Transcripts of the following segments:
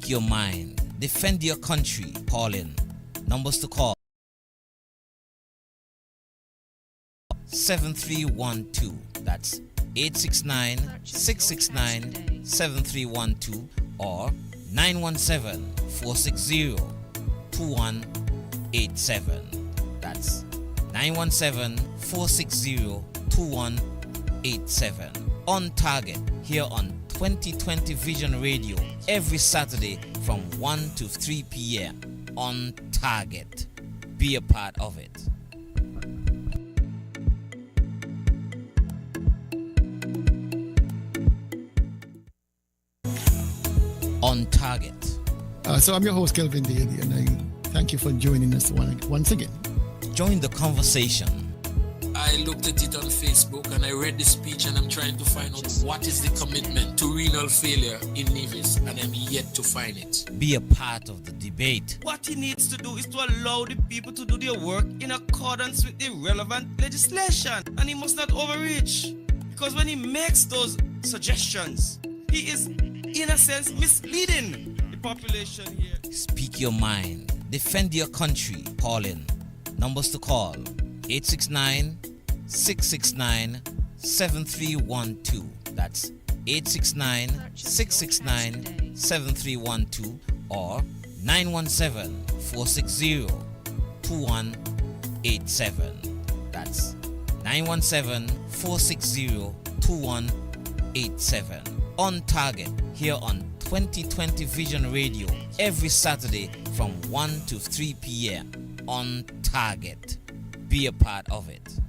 Speak your mind. Defend your country. Call in. Numbers to call: 7312. That's 869-669-7312 or 917-460-2187. That's 917-460-2187. On target here on 2020 Vision Radio every Saturday from 1 to 3 p.m. On target. Be a part of it. On target. So I'm your host, Kelvin Daly, and I thank you for joining us once again. Join the conversation. I looked at it on Facebook and I read the speech, and I'm trying to find out what is the commitment to renal failure in Nevis, and I'm yet to find it. Be a part of the debate. What he needs to do is to allow the people to do their work in accordance with the relevant legislation, and he must not overreach, because when he makes those suggestions, he is in a sense misleading the population here. Speak your mind. Defend your country. Call in. Numbers to call: 869-669-7312. That's 869-669-7312 or 917-460-2187. That's 917-460-2187. On target here on 2020 Vision Radio every Saturday from 1 to 3 p.m. On target. Be a part of it.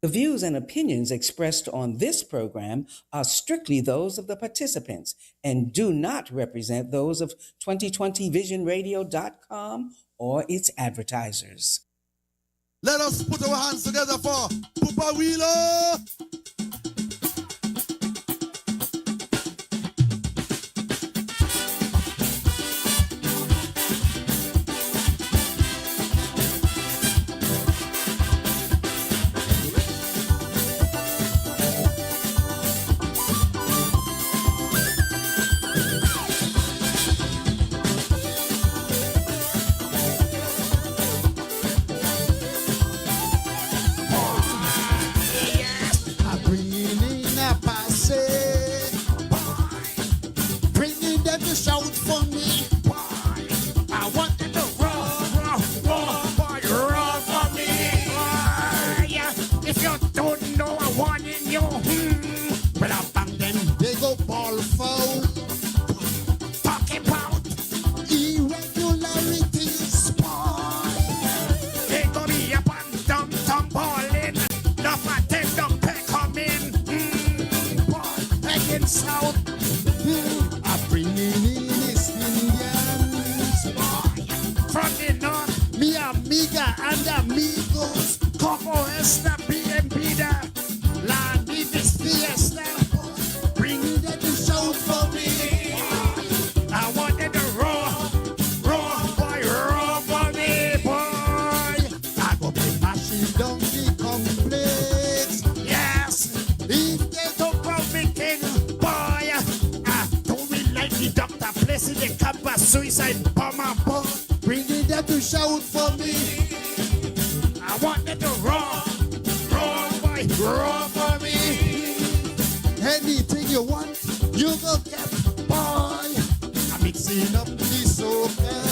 The views and opinions expressed on this program are strictly those of the participants and do not represent those of 2020visionradio.com or its advertisers. Let us put our hands together for Papa Wheeler. Suicide bomber, bring it up to shout for me. I want them to roar, boy, roar for me. Anything you want, you go get, boy. I'm mixing up the soca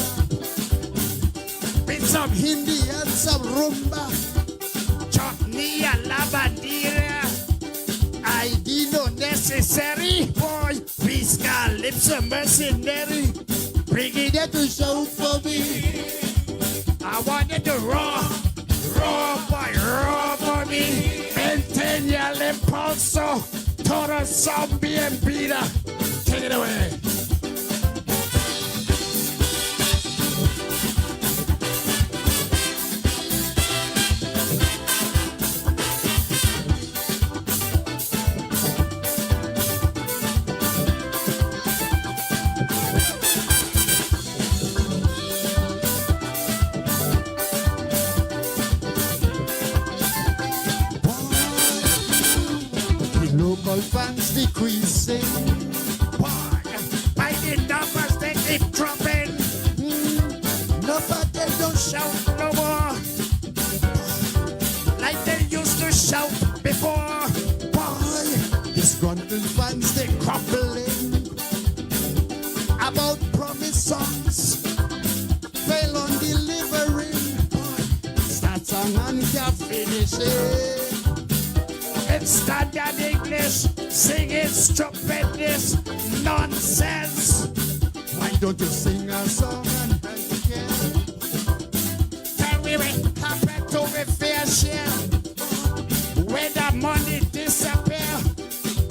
with some Hindi and some rumba, chutney and lavandera. ID no necessary, boy. Fiscal lips are mercenary. Bring it up to shout for me. I want it to roar, boy, roar for me. Maintain your impulso, Toro zombie and beater. Take it away. local fans decreasing. By the numbers they keep dropping. Nobody don't shout no more like they used to shout before. Boy, disgruntled fans they crumbling about promised songs. Fail on delivering. Start song and can't finish it. In standard English, singing stupidness, nonsense. Why don't you sing a song and again? Tell me what happened to me fair share when the money disappear.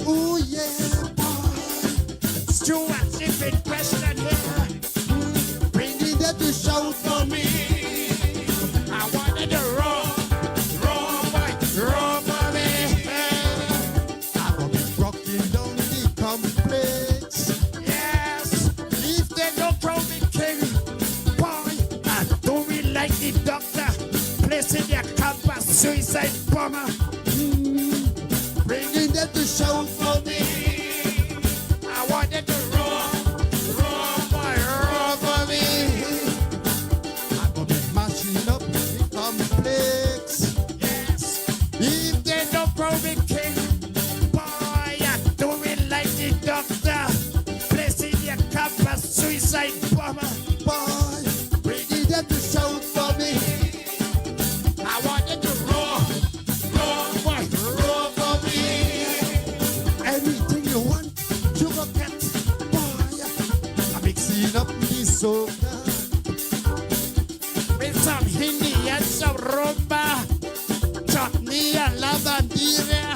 Ooh yeah, boy. Stuart, if in question here, bringing them to shout for me. I wanted to roll for me. I'm gonna be rocking down the complex. Yes, leave the no crown me king. Boy, I do me like the doctor, placing their campus suicide bomber. Bringing them to shout for me. I wanted to roll for me. I'm gonna be mashing up the complex. Yes, if they don't prove it, king, boy, I do it like the doctor, placing your campus suicide bomber. Boy, bringing them to shout for me. I wanted to roll for me. Anything you want, you go get. Boy, I'm mixing up the soca with some Hindi and some rumba, chutney and la bandera.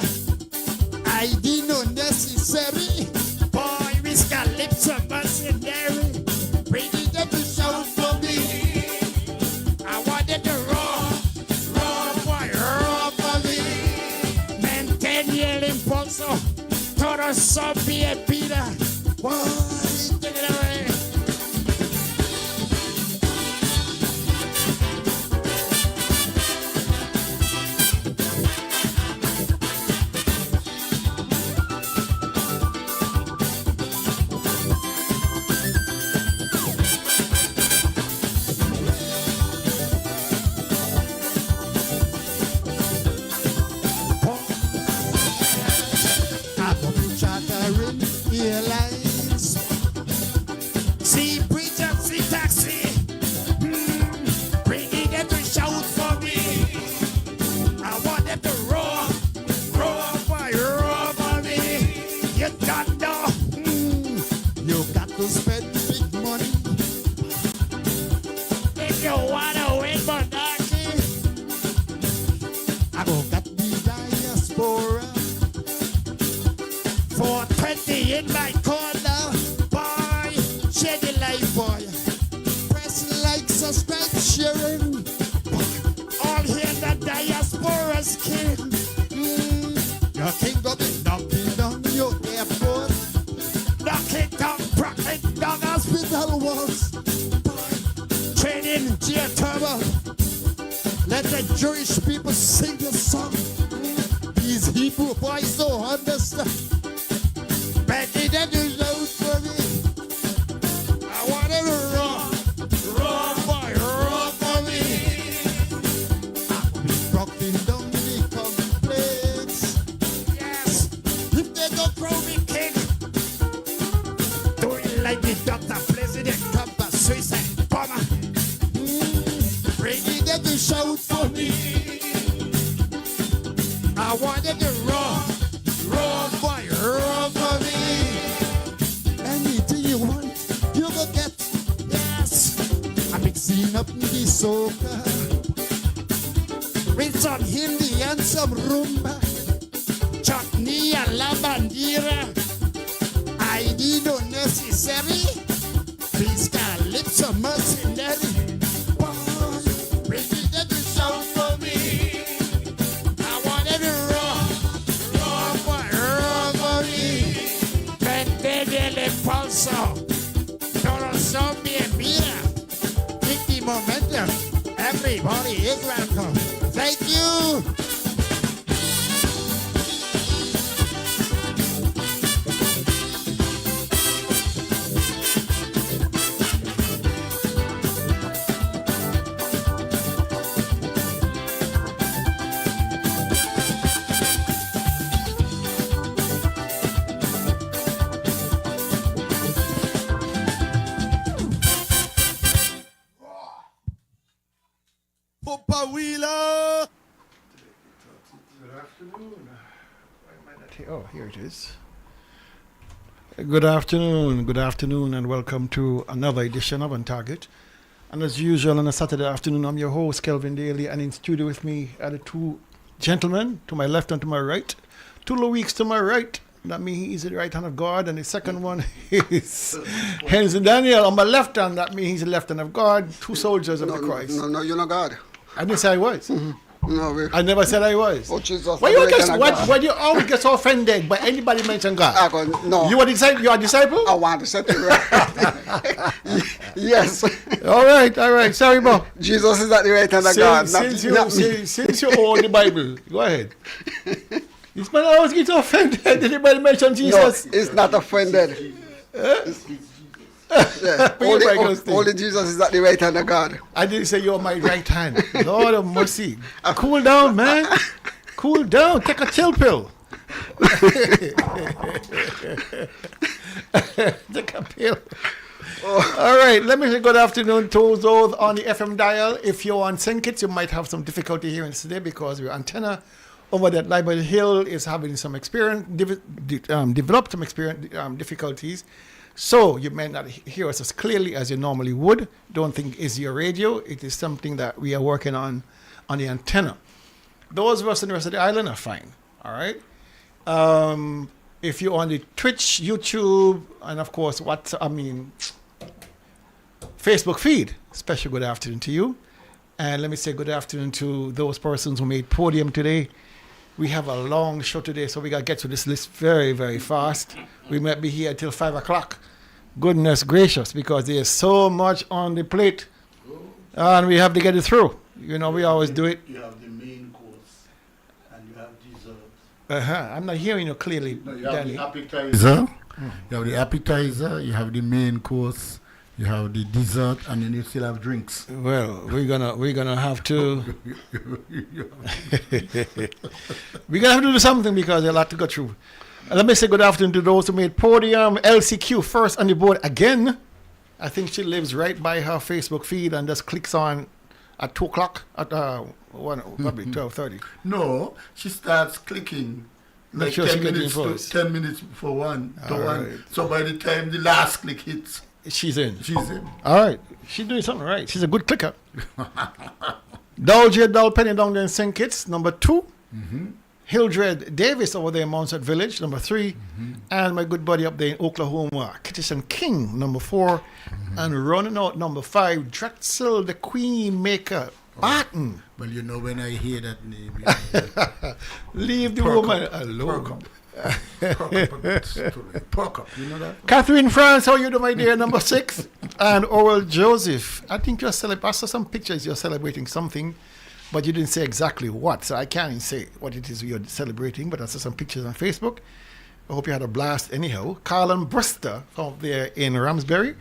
I didn't know necessary. Boy, we got lips of mercenary. Bringing them to shout for me. I wanted to roll for me. Maintain your impulso. Todo zombie and Peter. Boy, take it away. Chartering airlines. See preacher, see taxi. Bringing them to shout for me. I want them to roar for me. You don't know. You got to spend big money if you wanna win monarchy. I go got the diaspora. 420 in my corner, boy. Share the life, boy. Press like, subscribe, sharing. All here the diaspora's king. Your king go be knocking down your airport, knocking down hospital walls. Boy, training geothermal. Let the Jewish people sing the song. These Hebrew boys don't understand. Becky, that you load for me. I want to roll for me. I'll be rocking down the complex. Yes, if they don't grow me king, do it like the doctor, president, campus, suicide bomber. Bringing them to shout for me. I wanted to roll for me. Anything you want, you go get. Yes, I'm mixing up the soca with some Hindi and some rumba, chutney and la bandera. I did no necessary. Please got lips of mercenary. Boy, bringing them to shout for me. I wanted to roll for me. Maintain el impulso. Todo zombie and Peter. Keep the momentum. Everybody is welcome. Thank you. afternoon. Why am I not here? Oh, here it is. Good afternoon, and welcome to another edition of On Target. And as usual, on a Saturday afternoon, I'm your host, Kelvin Daly, and in studio with me are the two gentlemen, to my left and to my right. Two Louis to my right. That means he's the right hand of God, and the second one is Henry Daniel on my left hand. That means he's the left hand of God. Two soldiers of the Christ. No, you're not God. I didn't say I was. No, I never said I was. Oh, Jesus. Why you always get so offended by anybody mention God? No. You are a disciple? I want to set it right. Yes. All right. Sorry, Bob. Jesus is at the right hand of God. Since you own the Bible, go ahead. This man always gets offended. Anybody mention Jesus? No, it's not offended. Yeah. Only Jesus is at the right hand of God. I didn't say you're my right hand. Lord of mercy. Cool down, man. Cool down. Take a chill pill. Take a pill. All right. Let me say good afternoon to those on the FM dial. If you're on St. Kitts, you might have some difficulty hearing us today because your antenna over that Library Hill is having some developed some difficulties. So you may not hear us as clearly as you normally would. Don't think it's your radio. It is something that we are working on the antenna. Those of us in the rest of the island are fine. All right. If you're on the Twitch, YouTube, and of course, Facebook feed, special good afternoon to you. And let me say good afternoon to those persons who made podium today. We have a long show today, so we got to get to this list very, very fast. We might be here until 5 o'clock. Goodness gracious, because there's so much on the plate, and we have to get it through. You know, we always do it. You have the main course, and you have desserts. I'm not hearing you clearly, no, you Danny. have the appetizer. You have the appetizer, you have the main course, you have the dessert, and then you still have drinks. Well, we're gonna have to do something because there's a lot to go through. Let me say good afternoon to those who made podium. LCQ first on the board again. I think she lives right by her Facebook feed and just clicks on at 2 o'clock at probably 12:30. No, she starts clicking. Like sure 10 minutes before 1 to 1. Right. So by the time the last click hits, she's in. All right. She's doing something right. She's a good clicker. Dow Penny down there in St. Kitts, number 2. Mm-hmm. Hildred Davis over there in Mounset Village, number 3. Mm-hmm. And my good buddy up there in Oklahoma, Kittishan King, number 4. Mm-hmm. And running out, number 5, Drexel the Queen Maker, Barton. Well, you know, when I hear that name, leave the woman alone. Pork up, you know that? Catherine France, how you do, my dear? Number 6. And Oral Joseph. I think I saw some pictures. You're celebrating something, but you didn't say exactly what. So I can't even say what it is you're celebrating, but I saw some pictures on Facebook. I hope you had a blast anyhow. Carlin Brister out there in Ramsbury.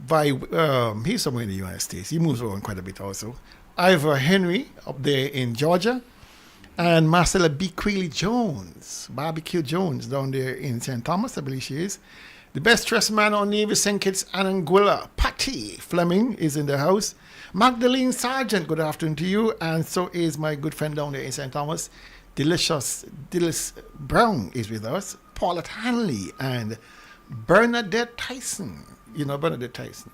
He's somewhere in the United States. He moves around quite a bit also. Ivor Henry up there in Georgia. And Marcella B. Queely Jones, Barbecue Jones, down there in St. Thomas, I believe she is. The best dressed man on Navy St. Kitts, Ananguilla, Patty Fleming is in the house. Magdalene Sargent, good afternoon to you. And so is my good friend down there in St. Thomas. Dillis Brown is with us. Paulette Hanley and Bernadette Tyson. You know Bernadette Tyson?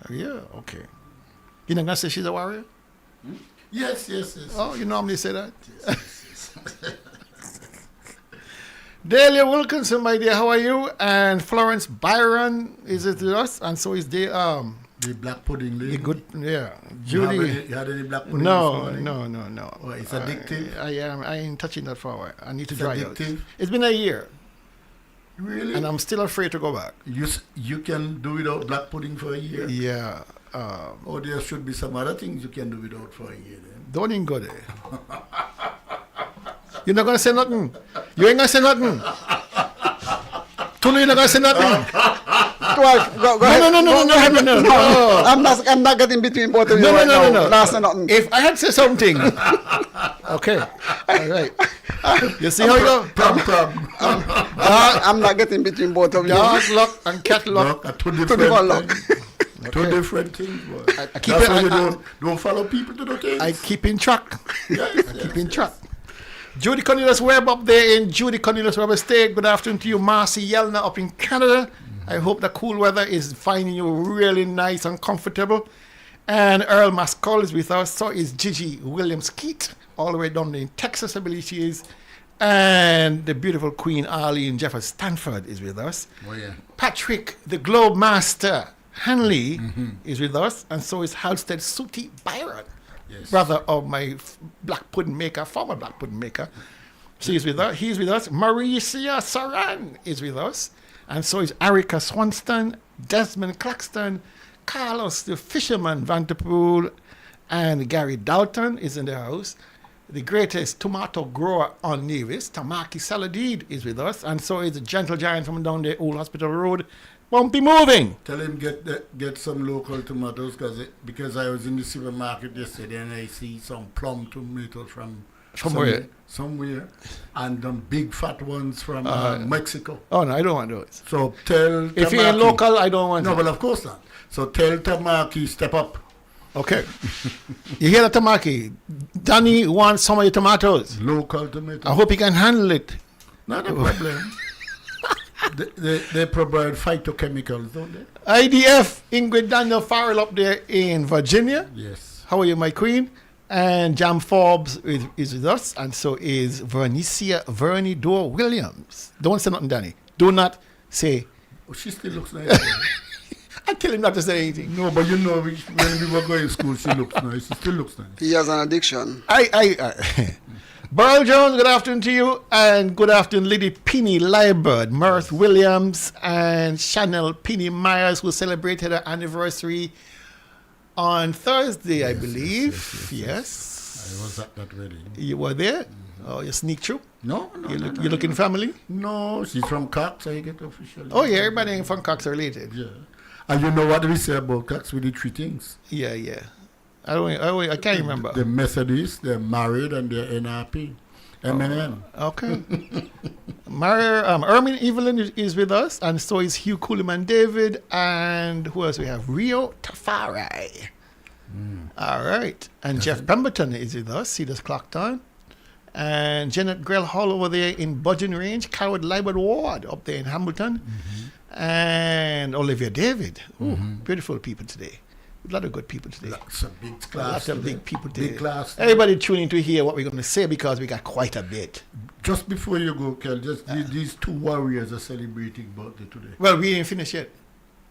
Yeah, okay. You're not going to say she's a warrior? Yes. Oh, you normally say that? Yes. Delia Wilkinson, my dear, how are you? And Florence Byron is with us, and so is the black pudding lady. Julie. You had any black pudding? No. Oh, it's addictive. I ain't touching that for a while. I need to dry out. It's been a year. Really? And I'm still afraid to go back. You can do without black pudding for a year? Yeah. Or there should be some other things you can do without for a year then. Don't even go there. You're not going to say nothing. You ain't going to say nothing. Tunu, you're not going to say nothing. Go ahead. No. I'm not getting between both of you right now. No. Not say nothing. If I had to say something. Okay. All right. You see how you go? Problem. I'm not getting between both of you. Dog luck and cat luck. Two different things. Okay. Two different things, boy. I don't follow people to the things. I keep in track. Yes. Keep in track. Judy Cornelius Webb up there in Judy Cornelius Webb Estate. Good afternoon to you, Marcy Yelner up in Canada. I hope the cool weather is finding you really nice and comfortable. And Earl Mascall is with us. So is Gigi Williams-Keat, all the way down in Texas, I believe she is. And the beautiful Queen Arlene Jeffers Stanford is with us. Oh, yeah. Patrick, the Globe Master Hanley, is with us. And so is Halstead Sooty Byron, brother of my black pudding maker, former black pudding maker. She is with us. He's with us. Mauricia Saran is with us. And so is Erica Swanston, Desmond Claxton, Carlos the Fisherman Vanderpool, and Gary Dalton is in the house. The greatest tomato grower on Nevis, Tamaki Saladid, is with us. And so is the gentle giant from down the Old Hospital Road, Bumpy Moving. Tell him get some local tomatoes because I was in the supermarket yesterday and I see some plum tomatoes from somewhere, and big fat ones from Mexico. Oh no, I don't want those. So tell if you're local, I don't want. No, well of course not. So tell Tamaki step up. Okay. You hear that, Tamaki? Danny wants some of your tomatoes. Local tomatoes. I hope he can handle it. Not a problem. They provide phytochemicals, don't they? IDF, Ingrid Daniel Farrell up there in Virginia. Yes. How are you, my queen? And Jam Forbes is with us, and so is Vernie Dorr Williams. Don't say nothing, Danny. Do not say. Oh, she still looks nice. I tell him not to say anything. No, but you know, when we were going to school, she looks nice. She still looks nice. He has an addiction. Burl Jones, good afternoon to you. And good afternoon, Lady Penny Liebert, Mirth Williams, and Chanel Penny Myers, who celebrated her anniversary on Thursday, I believe. Yes. I was at that wedding. You were there? Oh, you sneak through? No. You looking family? No, she's from Cox, I get officially. Oh, yeah, everybody from Cox are related. Yeah. And you know what we say about Cox with the three things? Yeah. I can't remember. The Methodists, they're married, and they're NRP. MNN. Okay. Ermin Evelyn is with us, and so is Hugh Coolman David, and who else we have? Rio Tafari. All right. And Jeff Pemberton is with us. He just clocked on. And Janet Grell Hall over there in Budgeon Range, Coward Libert Ward up there in Hamilton. And Olivia David. Ooh, beautiful people today. A lot of good people today. Lots of big class. Lots of big people today. Big class. Everybody tuning to hear what we're going to say because we got quite a bit. Just before you go, Kel, these two warriors are celebrating birthday today. Well, we ain't finished yet.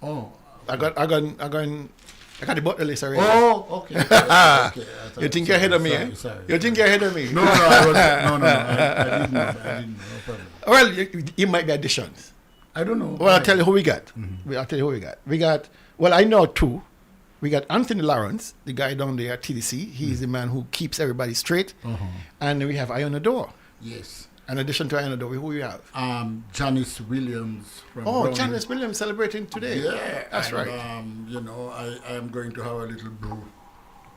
Oh. I got the birthday list already. Oh, okay. Okay. You think you're ahead of me, Sorry. You think you're ahead of me? No, I didn't know. No problem. Well, you might be additions. I don't know. Well, I'll tell you who we got. I'll tell you who we got. We got, well, I know two. We got Anthony Lawrence, the guy down there at TDC. He's the man who keeps everybody straight. And then we have Iona Dore. Yes. In addition to Iona Dore, who we have? Janice Williams from Browning. Janice Williams celebrating today. Yeah. That's right. I am going to have a little brew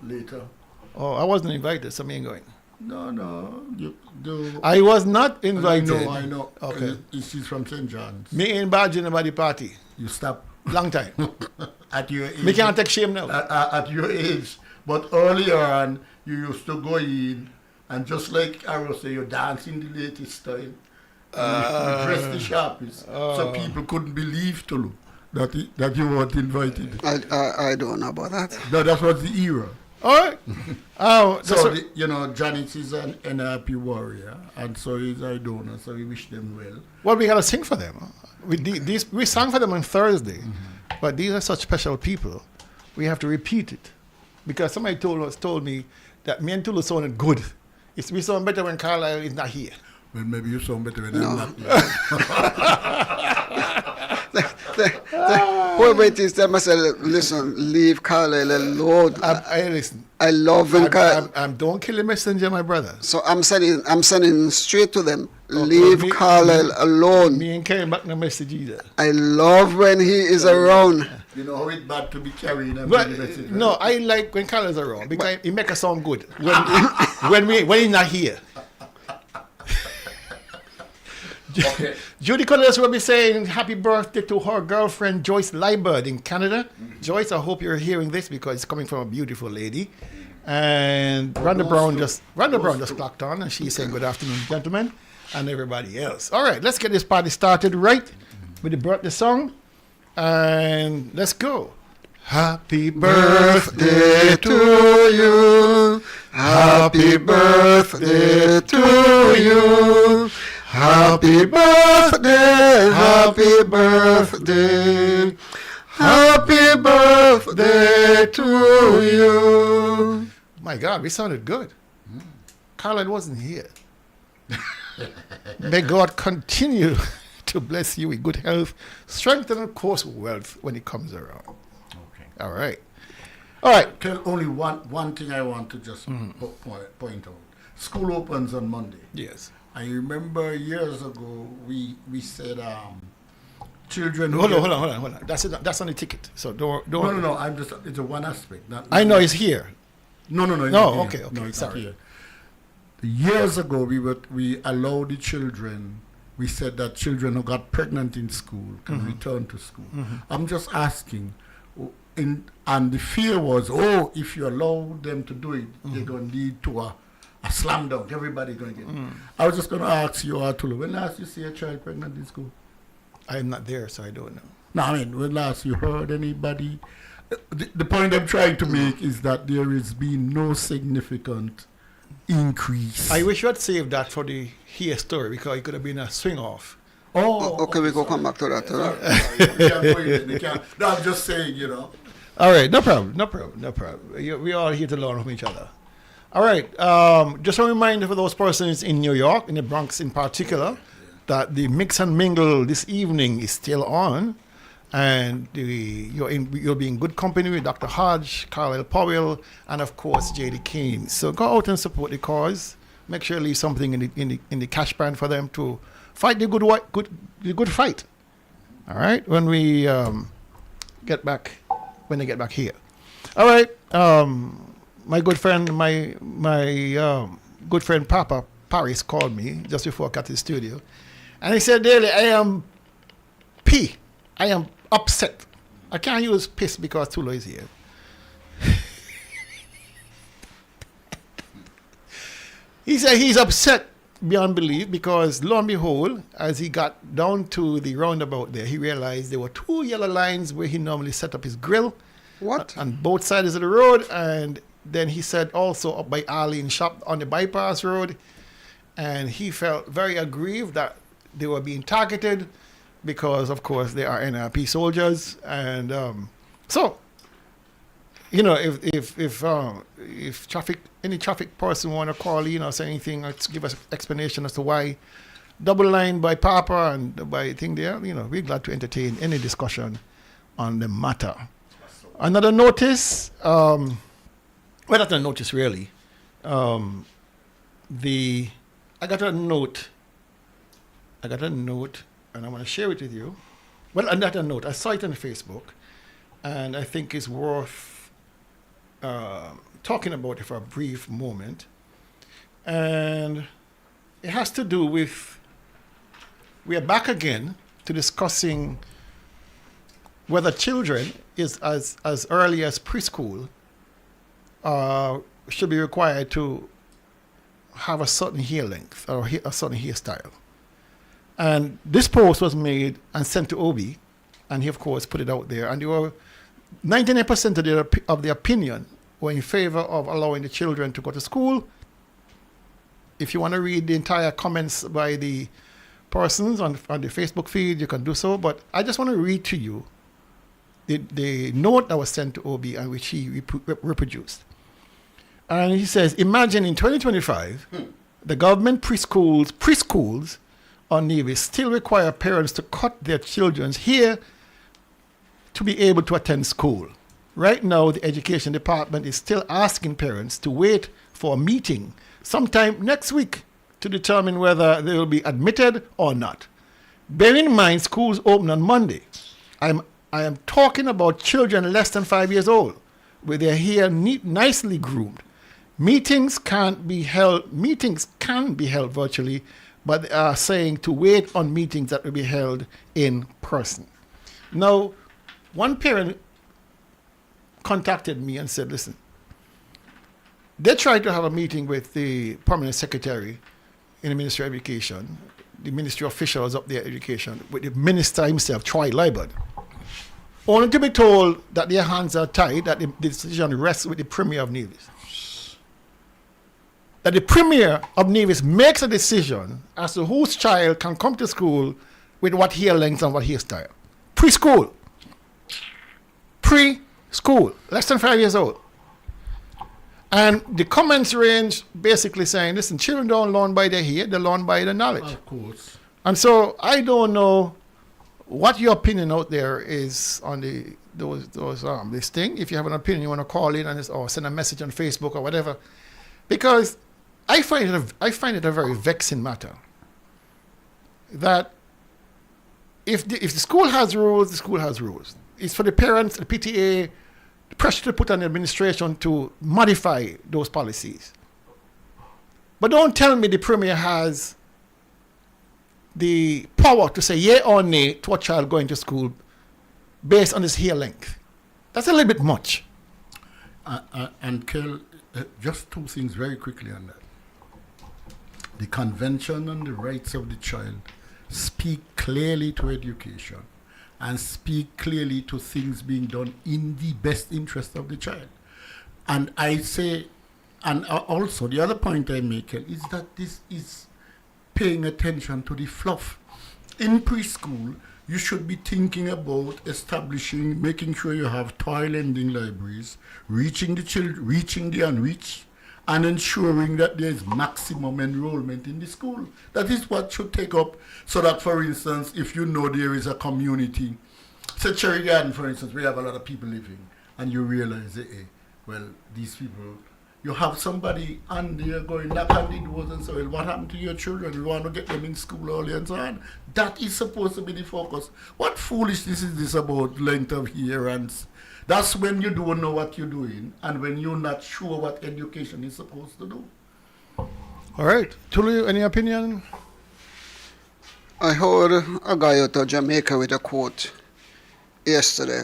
later. Oh, I wasn't invited, so me ain't going. No, you do. I was not invited. I know. Okay. She's from St. John's. Me ain't barging about the party. You stop. Long time. At your age. Me can't take shame now. At your age. But earlier on, you used to go in, and just like I was saying, you dance in the latest style. You dress the sharpest. So people couldn't believe, Tolu, that you weren't invited. I don't know about that. No, that was the era. All right. So, Janet is an NRP warrior, and so is Idona, so we wish them well. Well, we got to sing for them. We sang for them on Thursday, but these are such special people. We have to repeat it. Because somebody told me that me and Tulu sounded good. We sound better when Carlisle is not here. Well, maybe you sound better when I'm not here. Poor British, they must say, listen, leave Carlisle alone. Listen. I love when Carlisle. Don't kill the messenger, my brother. So I'm sending straight to them. Leave Carlisle alone. Me ain't carrying back no message either. I love when he is around. You know how it's bad to be carrying a message. Right? No, I like when Carlisle's around because he make us sound good when he's not here. Okay. Judy Cornelius will be saying happy birthday to her girlfriend Joyce Liebert in Canada. Joyce, I hope you're hearing this because it's coming from a beautiful lady. And Rhonda Brown just clocked on, and she's saying good afternoon, gentlemen, and everybody else. All right, let's get this party started right with the birthday song, and let's go. Happy birthday to you. Happy birthday to you. Happy birthday, happy birthday. Happy birthday to you. My God, we sounded good. Carlin wasn't here. May God continue to bless you with good health, strength, and of course wealth when it comes around. Okay. All right. All right. Only one thing I want to just point out. School opens on Monday. Yes. I remember years ago we said children. Hold on. That's on the ticket. So don't. No. It's a one aspect. I know it's here. No. Okay. No, Sorry. Years ago, we allowed the children. We said that children who got pregnant in school can return to school. I'm just asking, and the fear was, if you allow them to do it, they're going to lead to a slam dunk. Everybody's going to get it. I was just going to ask you, Arturo, when last you see a child pregnant in school? I'm not there, so I don't know. No, I mean, when last you heard anybody? The point I'm trying to make is that there has been no significant increase. I wish you had saved that for the here story, because it could have been a swing off. Okay, we go come back to that. No, I'm just saying, All right, no problem. We are here to learn from each other. All right, just a reminder for those persons in New York, in the Bronx in particular, that the mix and mingle this evening is still on, and you'll be in good company with Dr. Hodge, Carlisle Powell, and of course J.D. Kane. So go out and support the cause. Make sure you leave something in the cash pan for them to fight the good fight. All right, when we get back here. All right, my good friend, my good friend Papa Paris called me just before I got to the studio. And he said, Daily, I am upset. I can't use piss because Tulo is here. He said he's upset beyond belief because, lo and behold, as he got down to the roundabout there, he realized there were 2 yellow lines where he normally set up his grill. What? On both sides of the road. And then he said also up by Arlene Shop on the bypass road. And he felt very aggrieved that they were being targeted because, of course, they are NRP soldiers. And so, if any traffic person want to call in or say anything or give us explanation as to why double line by Papa and by thing there, we're glad to entertain any discussion on the matter. Another notice, not a notice really. I got a note, and I want to share it with you. Well, not a note. I saw it on Facebook, and I think it's worth talking about it for a brief moment. And it has to do with, we are back again to discussing whether children is as early as preschool should be required to have a certain hair length or a certain hairstyle. And this post was made and sent to Obi, and he of course put it out there, and there were 99% of the opinion were in favor of allowing the children to go to school. If you want to read the entire comments by the persons on the Facebook feed, you can do so, but I just want to read to you the note that was sent to Obi and which he reproduced. And he says, imagine in 2025, the government preschools on Nevis still require parents to cut their children's hair to be able to attend school. Right now, the education department is still asking parents to wait for a meeting sometime next week to determine whether they will be admitted or not. Bear in mind, schools open on Monday. I am talking about children less than 5 years old, with their hair nicely groomed. Meetings can be held virtually, but they are saying to wait on meetings that will be held in person. Now, one parent contacted me and said, listen, they tried to have a meeting with the permanent secretary in the Ministry of Education, the ministry officials up there, education, with the minister himself, Troy Liebert, only to be told that their hands are tied, that the decision rests with the Premier of Nevis. That the Premier of Nevis makes a decision as to whose child can come to school with what hair length and what hairstyle. Preschool. Preschool. Less than 5 years old. And the comments range basically saying, listen, children don't learn by their hair, they learn by their knowledge. Of course. And so I don't know what your opinion out there is on this thing. If you have an opinion, you want to call in and or send a message on Facebook or whatever. Because I find it a very vexing matter that if the school has rules, the school has rules. It's for the parents, the PTA, the pressure to put on the administration to modify those policies. But don't tell me the Premier has the power to say yea or nay to a child going to school based on his hair length. That's a little bit much. And Kel, just two things very quickly on that. The Convention on the Rights of the Child speak clearly to education and speak clearly to things being done in the best interest of the child. And I say, and also the other point I make is that this is paying attention to the fluff. In preschool, you should be thinking about establishing, making sure you have toy-lending libraries, reaching the children, reaching the unreached, and ensuring that there is maximum enrollment in the school. That is what should take up, so that, for instance, if you know there is a community, say Cherry Garden, for instance, we have a lot of people living, and you realize, well, these people, you have somebody on there going knock on the doors and say, well, what happened to your children? We want to get them in school early and so on. That is supposed to be the focus. What foolishness is this about length of hair? And that's when you don't know what you're doing and when you're not sure what education is supposed to do. All right. Tulu, any opinion? I heard a guy out of Jamaica with a quote yesterday.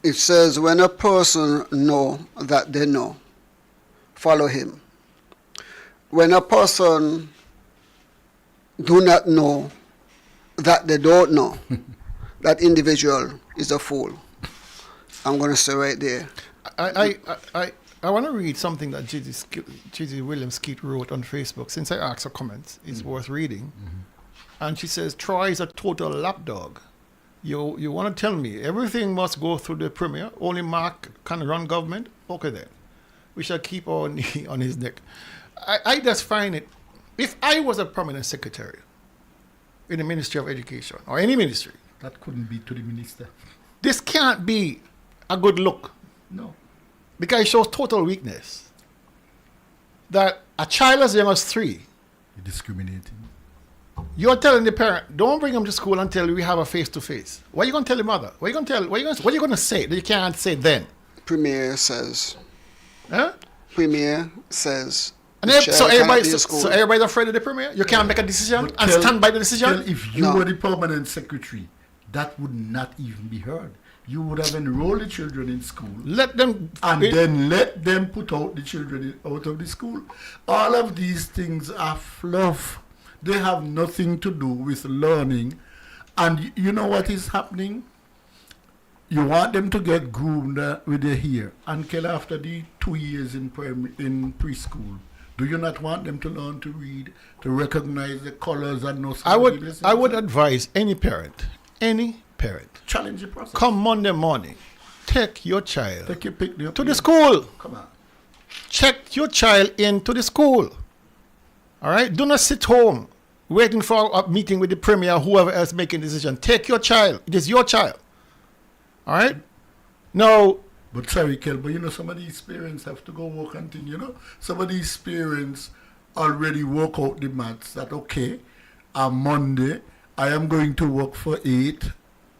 It says, when a person know that they know, follow him. When a person do not know that they don't know, that individual is a fool. I'm going to say right there. I want to read something that Gigi Williams-Keith wrote on Facebook. Since I asked her comments, it's worth reading. And she says, Troy is a total lapdog. You want to tell me everything must go through the Premier? Only Mark can run government? Okay then. We shall keep our knee on his neck. I just find it, if I was a permanent secretary in the Ministry of Education, or any ministry. That couldn't be to the minister. This can't be a good look. No. Because it shows total weakness. That a child as young as 3. You're discriminating. You're telling the parent, don't bring him to school until we have a face-to-face. What are you going to tell the mother? What are you going to say that you can't say then? Premier says. Huh? Premier says. And so everybody's afraid of the Premier? You can't make a decision and stand by the decision? If you were the permanent secretary, that would not even be heard. You would have enrolled the children in school. Then let them put out the children out of the school. All of these things are fluff. They have nothing to do with learning. And you know what is happening? You want them to get groomed with their hair until after the 2 years in preschool. Do you not want them to learn to read, to recognize the colors and know? I would advise any parent, challenge the process. Come Monday morning, take your child to the school. Come on. Check your child into the school. All right? Do not sit home waiting for a meeting with the Premier or whoever else making the decision. Take your child. It is your child. All right? Now. But sorry, Kel, but you know, some of these parents have to go work and thing, you know. Some of these parents already work out the maths that, okay, on Monday, I am going to work for 8,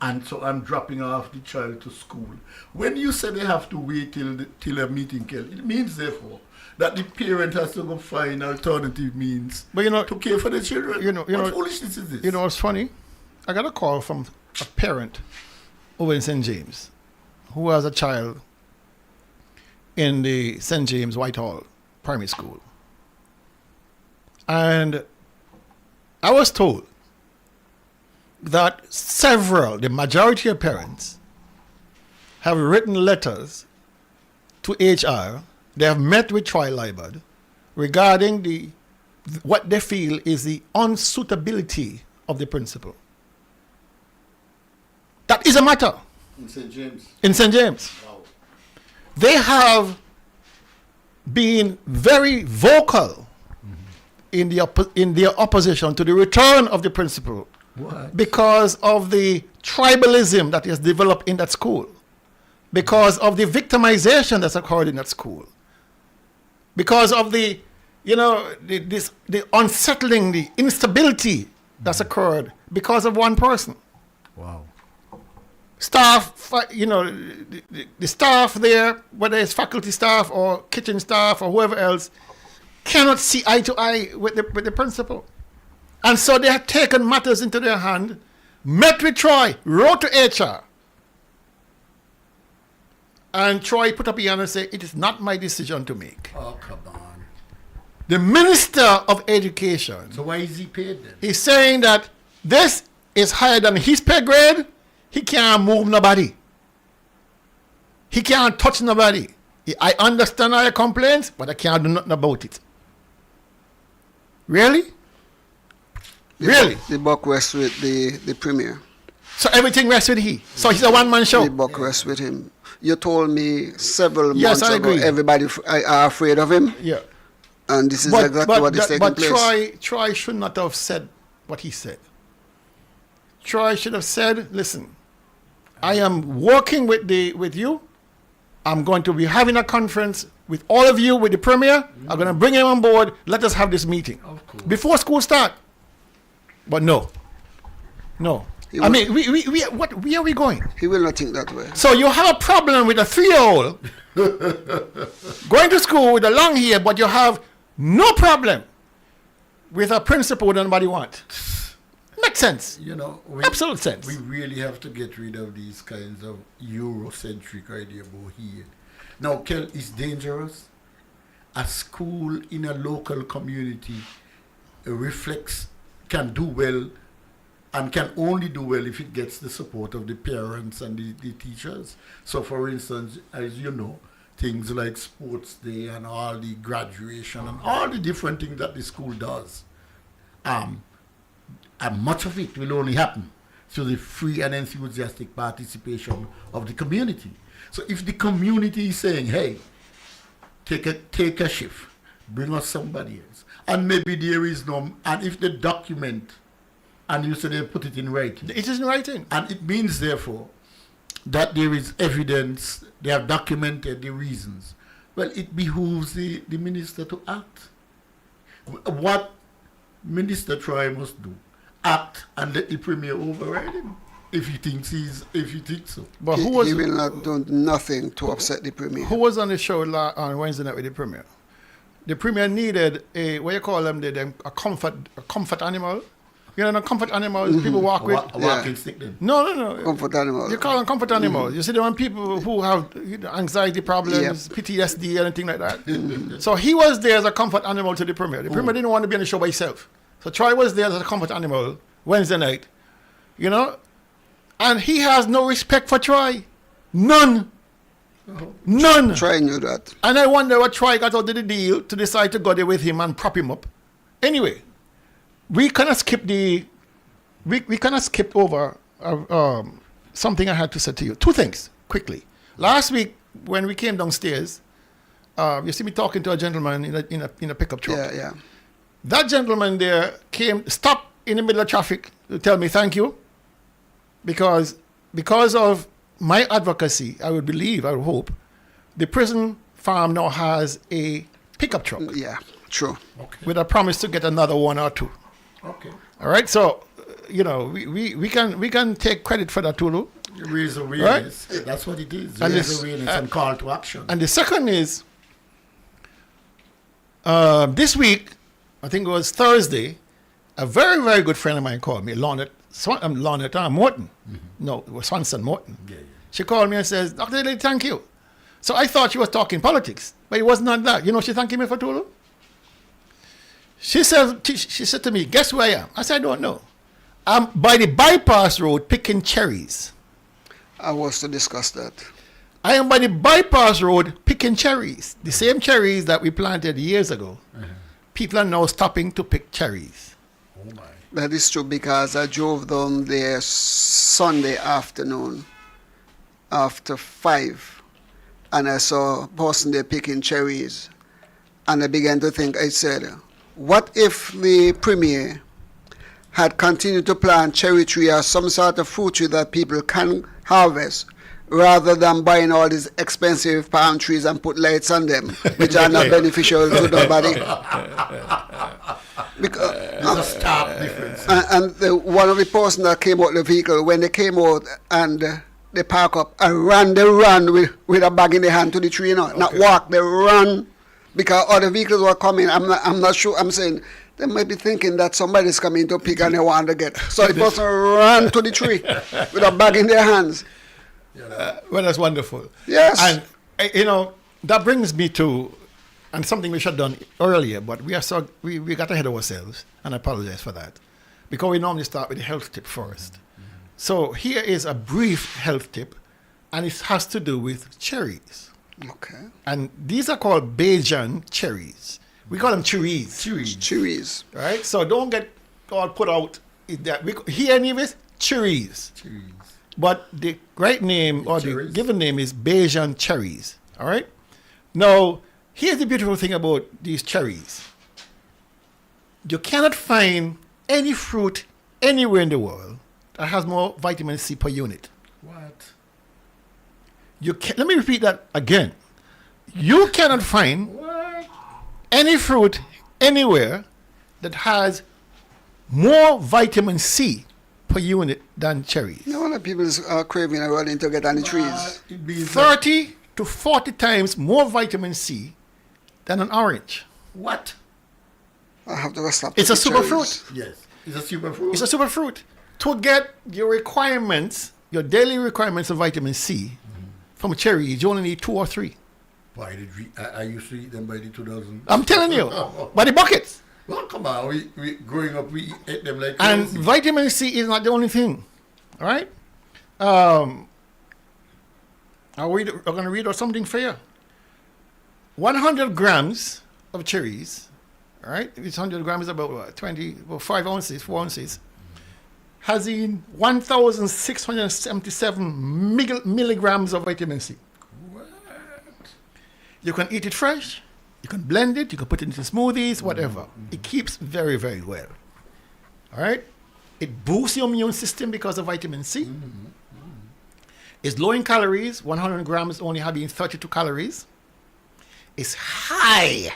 and so I'm dropping off the child to school. When you say they have to wait till a meeting, Kel, it means, therefore, that the parent has to go find alternative means to care for the children. What foolishness is this? You know what's funny? I got a call from a parent over in St. James who has a child in the St. James Whitehall Primary School. And I was told that the majority of parents have written letters to HR. They have met with Troy Libard regarding what they feel is the unsuitability of the principal. That is a matter. In St. James. In St. James. Wow. They have been very vocal in their opposition to the return of the principal. What? Because of the tribalism that has developed in that school. Because of the victimization that's occurred in that school. Because of the unsettling, the instability that's occurred because of one person. Wow. Staff, the staff there, whether it's faculty staff or kitchen staff or whoever else, cannot see eye to eye with the principal. And so they have taken matters into their hand, met with Troy, wrote to HR. And Troy put up a hand and said, it is not my decision to make. Oh, come on. The Minister of Education. So why is he paid then? He's saying that this is higher than his pay grade. He can't move nobody. He can't touch nobody. I understand all your complaints, but I can't do nothing about it. Really? Really? The buck rests with the premier. So everything rests with he. So he's a one-man show. The buck rests with him. You told me several Yes, months I ago agree. everybody are afraid of him. Yeah. And this is exactly what is taking place. But Troy should not have said what he said. Troy should have said, listen, I am working with you. I'm going to be having a conference with all of you, with the premier. I'm going to bring him on board. Let us have this meeting before school start. But no. I mean, where are we going? He will not think that way. So you have a problem with a 3-year-old going to school with a long hair, but you have no problem with a principal that nobody wants. Makes sense. Absolute sense. We really have to get rid of these kinds of Eurocentric idea about here. Now, Kel, it's dangerous. A school in a local community can do well, and can only do well if it gets the support of the parents and the teachers. So, for instance, as you know, things like sports day and all the graduation and all the different things that the school does, and much of it will only happen through the free and enthusiastic participation of the community. So if the community is saying, hey, take a shift, bring us somebody else, and maybe there is no, and if they document, and you say they put it in writing. It is in writing. And it means, therefore, that there is evidence, they have documented the reasons. Well, it behooves the minister to act. What Minister Troy must do, act and let the premier override him if he thinks so. But he will not do nothing to upset the premier. Who was on the show on Wednesday night with the premier? The premier needed a a comfort animal. You know, the comfort animals people walk with. A walking stick then? No. Comfort animal. You call them comfort animals. You see, there are people who have anxiety problems, PTSD, anything like that. So he was there as a comfort animal to the premier. The premier didn't want to be on the show by himself. So Troy was there as a comfort animal Wednesday night. And he has no respect for Troy. None. None. Troy knew that. And I wonder what Troy got out of the deal to decide to go there with him and prop him up. Anyway. We cannot skip over something I had to say to you. Two things, quickly. Last week, when we came downstairs, you see me talking to a gentleman in a pickup truck. Yeah. That gentleman there stopped in the middle of traffic to tell me thank you, because of my advocacy, I would hope, the prison farm now has a pickup truck. Yeah, true. Okay. With a promise to get another one or two. Okay. All right. So, we can take credit for that, Tulu. Raise awareness. Right? That's what it is. Raise awareness and call to action. And the second is, this week, I think it was Thursday, a very, very good friend of mine called me, Lornette Morton. Mm-hmm. No, it was Swanson Morton. Yeah. She called me and says, Dr. Lee, thank you. So I thought she was talking politics, but it was not that. You know, she thanking me for Tulu. She said to me, guess where I am? I said, I don't know. I'm by the bypass road picking cherries. I was to discuss that. I am by the bypass road picking cherries. The same cherries that we planted years ago. People are now stopping to pick cherries. Oh my. That is true because I drove down there Sunday afternoon after 5 and I saw a person there picking cherries and I began to think, I said, what if the Premier had continued to plant cherry tree or some sort of fruit tree that people can harvest rather than buying all these expensive palm trees and put lights on them, which are not beneficial to nobody. Because, there's a stark difference. One of the person that came out the vehicle, when they came out and they park up, they ran with a bag in their hand to the tree, not walk, they run because other vehicles were coming. I'm not sure, I'm saying, they might be thinking that somebody's coming to pick and they want to get. So the person ran to the tree with a bag in their hands. Well, that's wonderful. Yes. And, that brings me to, and something we should have done earlier, but we got ahead of ourselves, and I apologize for that, because we normally start with the health tip first. Mm-hmm. So here is a brief health tip, and it has to do with cherries. Okay. And these are called Bajan cherries. We call them cherries. Cherries. Right? So don't get all put out. Here in Nevis, cherries. But the right name or the given name is Bajan cherries. All right? Now, here's the beautiful thing about these cherries. You cannot find any fruit anywhere in the world that has more vitamin C per unit. What? Let me repeat that again. You cannot find any fruit anywhere that has more vitamin C per unit than cherries. No wonder people are craving and running to get on the trees. 30 to 40 times more vitamin C than an orange. What? I have to go stop. It's a superfruit. Yes. It's a superfruit. It's a superfruit. To get your requirements, your daily requirements of vitamin C from cherries, you only need 2 or 3. I used to eat them by the 2000. I'm telling you, by the buckets. Well, come on. We growing up, we ate them like and crazy. Vitamin C is not the only thing. All right? I'm going to read out something for you. 100 grams of cherries, all right? It's 100 grams, about 5 ounces, 4 ounces, has in 1,677 milligrams of vitamin C. What? You can eat it fresh, you can blend it, you can put it into smoothies, whatever. Mm-hmm. It keeps very, very well. All right? It boosts your immune system because of vitamin C. Mm-hmm. Mm-hmm. It's low in calories. 100 grams only having 32 calories. It's high,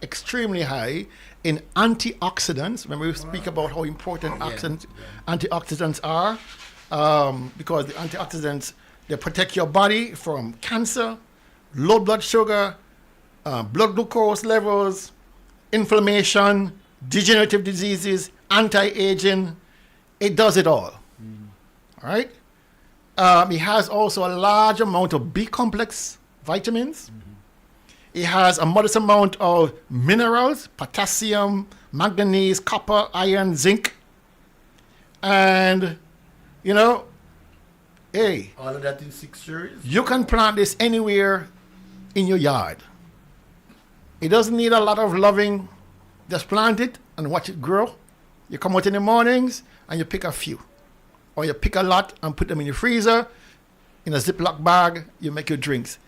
extremely high in antioxidants. Remember we speak about how important antioxidants are, because the antioxidants, they protect your body from cancer, low blood sugar, blood glucose levels, inflammation, degenerative diseases, anti-aging. It does it all. All right? It has also a large amount of B-complex vitamins. It has a modest amount of minerals, potassium, manganese, copper, iron, zinc. And, hey. All of that in 6 cherries? You can plant this anywhere in your yard. It doesn't need a lot of loving. Just plant it and watch it grow. You come out in the mornings and you pick a few. Or you pick a lot and put them in your freezer, in a Ziploc bag, you make your drinks.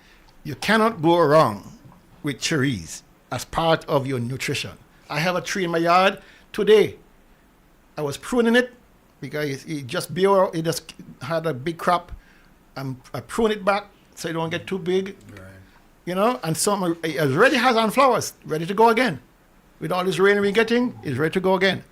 You cannot go wrong with cherries as part of your nutrition. I have a tree in my yard today. I was pruning it because it just had a big crop. I prune it back so it don't get too big. Right. And some it already has on flowers, ready to go again. With all this rain we're getting, it's ready to go again.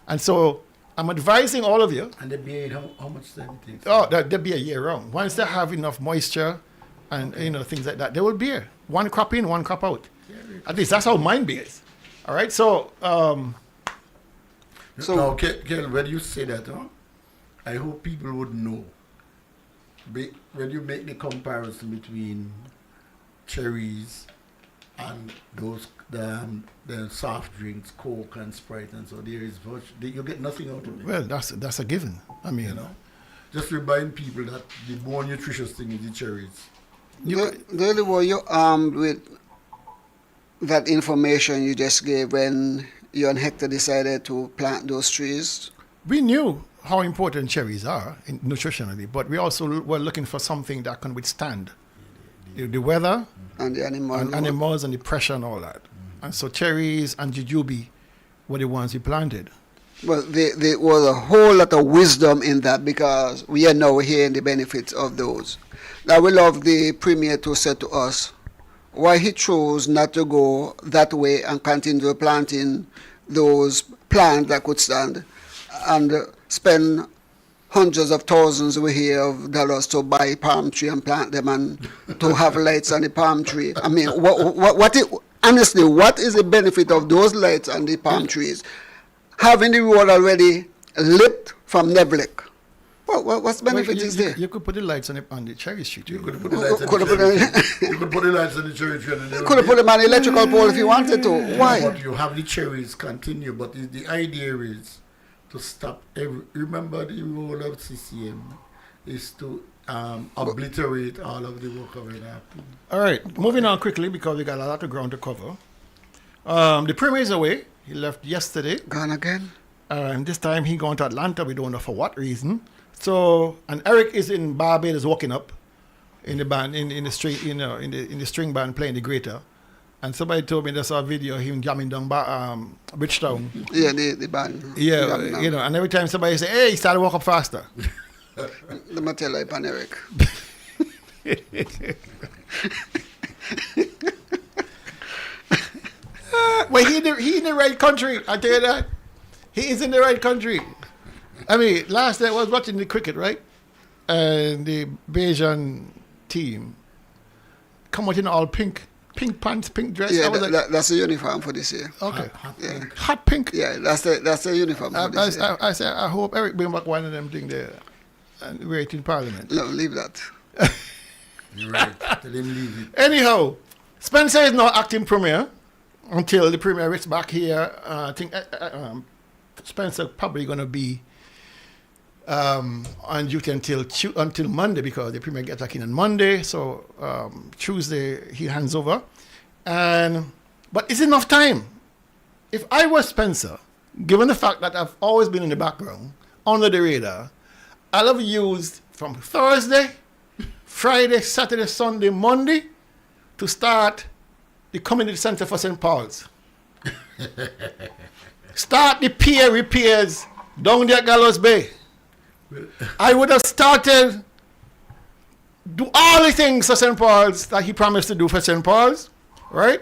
And so I'm advising all of you. And they bear how much time it takes? Oh, they'll be a year round. Once they have enough moisture and things like that, they will bear. One crop in, one crop out. At least that's how mine bears. All right, so now, Kel, when you say that, I hope people would know. When you make the comparison between Cherries and the soft drinks, Coke and Sprite, and so there is you get nothing out of it. Well, that's a given. I mean, just remind people that the more nutritious thing is the cherries. Really, were you armed with that information you just gave when you and Hector decided to plant those trees? We knew how important cherries are nutritionally, but we also were looking for something that can withstand the weather and the animals and the pressure and all that. And so cherries and jujube were the ones we planted. Well, there was a whole lot of wisdom in that, because we are now hearing the benefits of those. I would love the Premier to say to us why he chose not to go that way and continue planting those plants that could stand, and spend hundreds of thousands we hear of dollars to buy palm tree and plant them and to have lights on the palm tree. I mean, honestly, what is the benefit of those lights on the palm trees? Having the road already lit from Neblik. What's the benefit is there? You could put the lights on the cherry street. You could put the lights on the cherry tree. You could have put them on the electrical pole if you wanted to. Why? But you have the cherries continue. But the idea is to stop remember the role of CCM is to obliterate all of the work of it. All right, moving on quickly because we got a lot of ground to cover. The Premier is away. He left yesterday. Gone again? And this time he gone to Atlanta. We don't know for what reason. So, and Eric is in Barbados walking up in the band, in the street, in the string band playing the greater. And somebody told me they saw a video of him jamming down Bridgetown. Yeah, the band. Yeah, and every time somebody say, hey, he started to walk up faster. Let me tell you upon Eric. Well, he in the right country, I tell you that. He is in the right country. I mean, last night I was watching the cricket, right? And the Bayesian team come out in all pink pants, pink dress. Yeah, that's the uniform for this year. Okay. Hot pink. Yeah, that's the uniform for this year. I say, I hope Eric bring back one of them things there and wear it in Parliament. No, leave that. You're right. Tell him leave it. Anyhow, Spencer is now acting Premier until the Premier gets back here. I think Spencer probably going to be on duty until Monday, because the Premier gets back in on Monday. So Tuesday he hands over. But it's enough time. If I was Spencer, given the fact that I've always been in the background, under the radar, I'll have used from Thursday, Friday, Saturday, Sunday, Monday to start the community center for St. Paul's. Start the pier repairs down there at Gallows Bay. I would have started do all the things for St. Paul's that he promised to do for St. Paul's, right?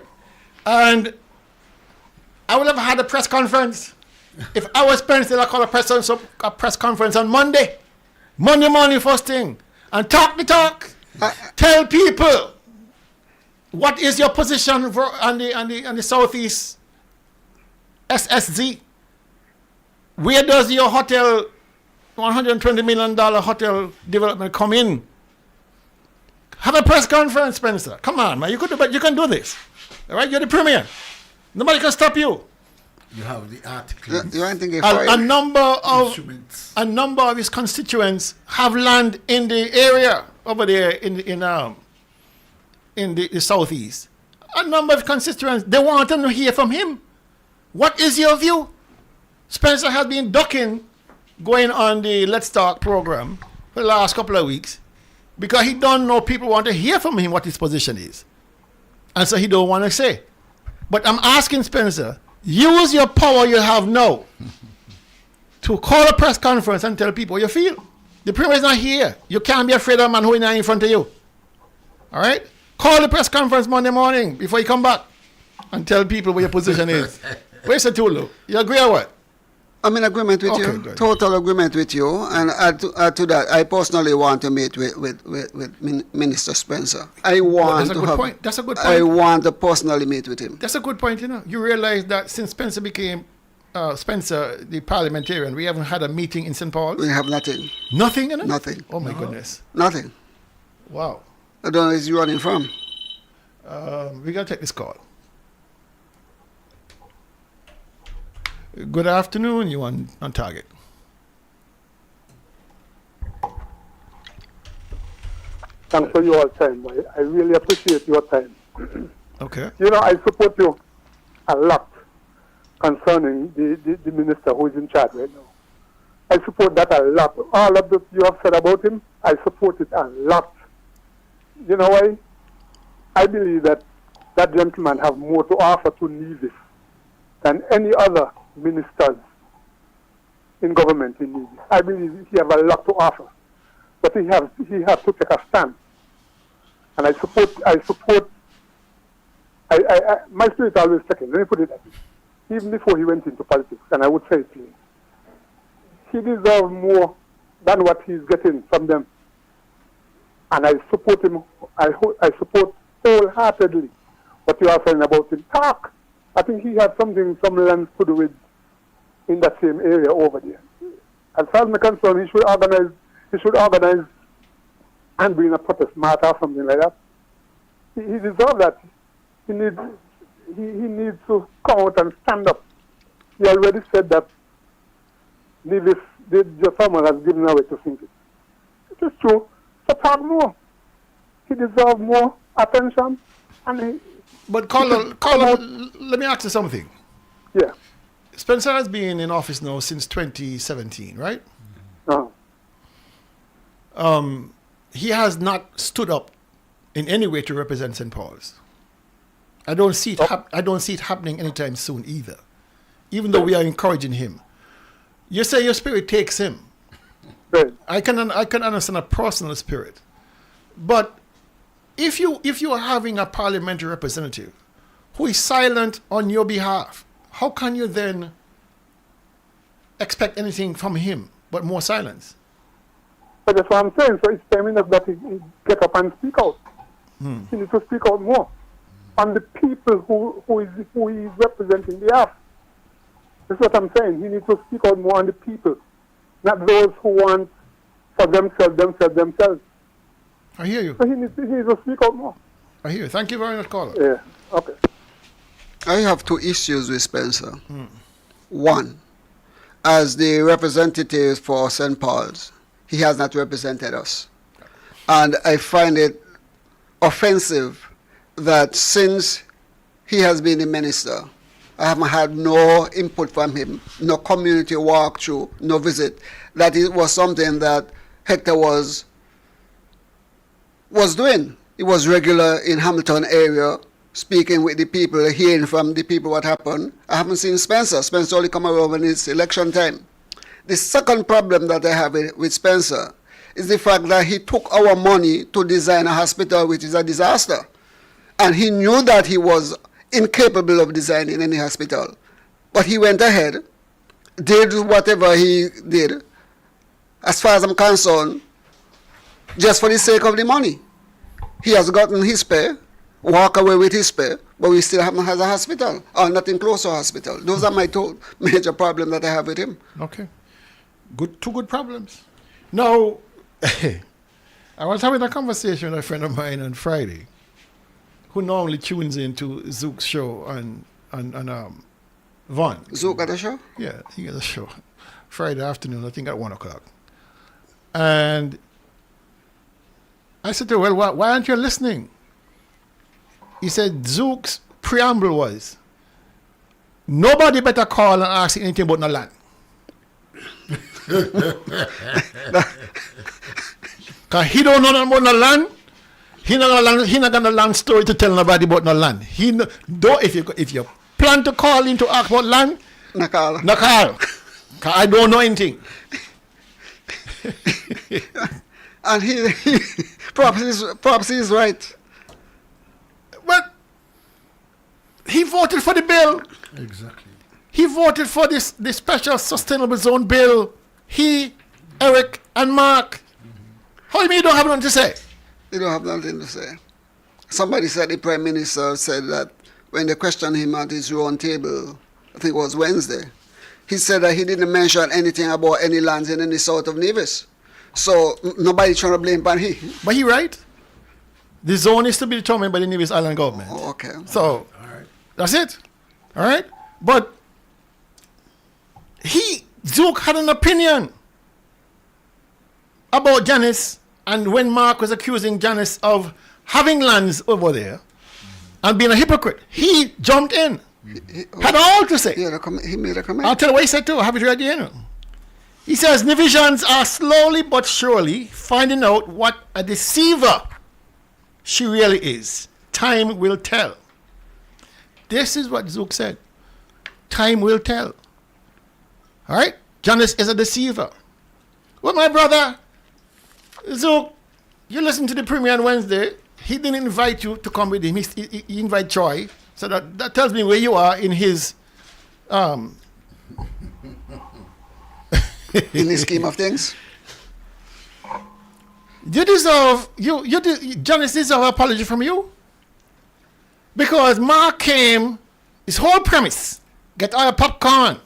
And I would have had a press conference. If I was Spencer, I'd call a press conference on Monday morning first thing, and talk the talk. Tell people what is your position on the Southeast SSZ. Where does your hotel, $120 million hotel development come in? Have a press conference, Spencer. Come on, man. You can do this. All right? You're the Premier. Nobody can stop you. You have the articles. A number of his constituents have land in the area over there in the Southeast. A number of constituents, they want to hear from him. What is your view? Spencer has been ducking going on the Let's Talk program for the last couple of weeks because he don't know people want to hear from him what his position is. And so he don't want to say. But I'm asking Spencer, use your power you have now to call a press conference and tell people what you feel. The Premier is not here. You can't be afraid of a man who is not in front of you. All right? Call the press conference Monday morning before you come back and tell people what your position is. Where's the Tulu? You agree or what? I'm in agreement with you. Good. Total agreement with you. And add to that, I personally want to meet with Minister Spencer. That's a good point. I want to personally meet with him. That's a good point, you know. You realize that since Spencer became Spencer, the parliamentarian, we haven't had a meeting in St. Paul? We have nothing. Nothing, you know? Nothing. Oh, my goodness. Nothing. Wow. I don't know where he's running from. We got to take this call. Good afternoon, you on target. Thanks for your time. I really appreciate your time. Okay. You know, I support you a lot concerning the minister who is in charge right now. I support that a lot. All of that you have said about him, I support it a lot. You know why? I believe that that gentleman have more to offer to Nevis than any other ministers in government in Nevis. I believe he have a lot to offer. But he has to take a stand. And I support my spirit always second. Let me put it that way. Even before he went into politics, and I would say it plain, he deserves more than what he's getting from them. And I support him. I support wholeheartedly what you are saying about him. Talk. I think he has some lands to do with in that same area over there. As far as I'm concerned, he should organize and bring a protest march or something like that. He deserves that. He needs to come out and stand up. He already said that the farmer has given away to think it. It is true. So talk more. He deserves more attention. But Carlo, let me ask you something. Yeah. Spencer has been in office now since 2017, right? He has not stood up in any way to represent St. Paul's. I don't see it happening anytime soon either. Even though we are encouraging him. You say your spirit takes him. Right. I can understand a personal spirit. But if you are having a parliamentary representative who is silent on your behalf, how can you then expect anything from him but more silence? But that's what I'm saying. So it's time enough that he get up and speak out. He needs to speak out more on the people who he is representing behalf. That's what I'm saying. He needs to speak out more on the people, not those who want for themselves. I hear you. So he needs to speak out more. I hear you. Thank you very much, caller. Yeah. Okay. I have two issues with Spencer. One, as the representative for St. Paul's, he has not represented us. And I find it offensive that since he has been the minister, I haven't had no input from him, no community walkthrough, no visit. That it was something that Hector was doing. He was regular in Hamilton area, speaking with the people, hearing from the people what happened. I haven't seen Spencer. Spencer only come around when it's election time. The second problem that I have with Spencer is the fact that he took our money to design a hospital, which is a disaster. And he knew that he was incapable of designing any hospital. But he went ahead, did whatever he did, as far as I'm concerned, just for the sake of the money. He has gotten his pay, walk away with his pay, but we still haven't had a hospital, or nothing close to a hospital. Those are my two major problems that I have with him. Okay. Two good problems. Now, I was having a conversation with a friend of mine on Friday, who normally tunes into Zook's show on Vaughn. Zook got a show? Yeah, he got a show. Friday afternoon, I think at 1 o'clock. And I said to him, well, why aren't you listening? He said, Zook's preamble was, nobody better call and ask anything about no land. Because he don't know nothing about no land. He not got no land story to tell nobody about no land. If you plan to call in to ask about land, no call. Because I don't know anything. And he perhaps he's right. But he voted for the bill. Exactly. He voted for this special sustainable zone bill. He, Eric, and Mark. How do you mean you don't have nothing to say? You don't have nothing to say. Somebody said the Prime Minister said that when they questioned him at his round table, I think it was Wednesday, he said that he didn't mention anything about any lands in the south of Nevis. So nobody trying to blame on him. But he right? The zone is to be determined by the Nevis Island government. Oh, okay. So, that's it. All right? But Zook had an opinion about Janice, and when Mark was accusing Janice of having lands over there and being a hypocrite, he jumped in. Had all to say. He made a comment. I'll tell you what he said too. I have it right here. He says, Nevisians are slowly but surely finding out what a deceiver she really is. Time will tell. This is what Zook said. Time will tell. All right? Janice is a deceiver. Well, my brother, Zook, you listened to the premiere on Wednesday. He didn't invite you to come with him. He invited Troy. So that tells me where you are in his... in the scheme of things. You deserve... Janice deserves an apology from you. Because Mark came, his whole premise, get our popcorn.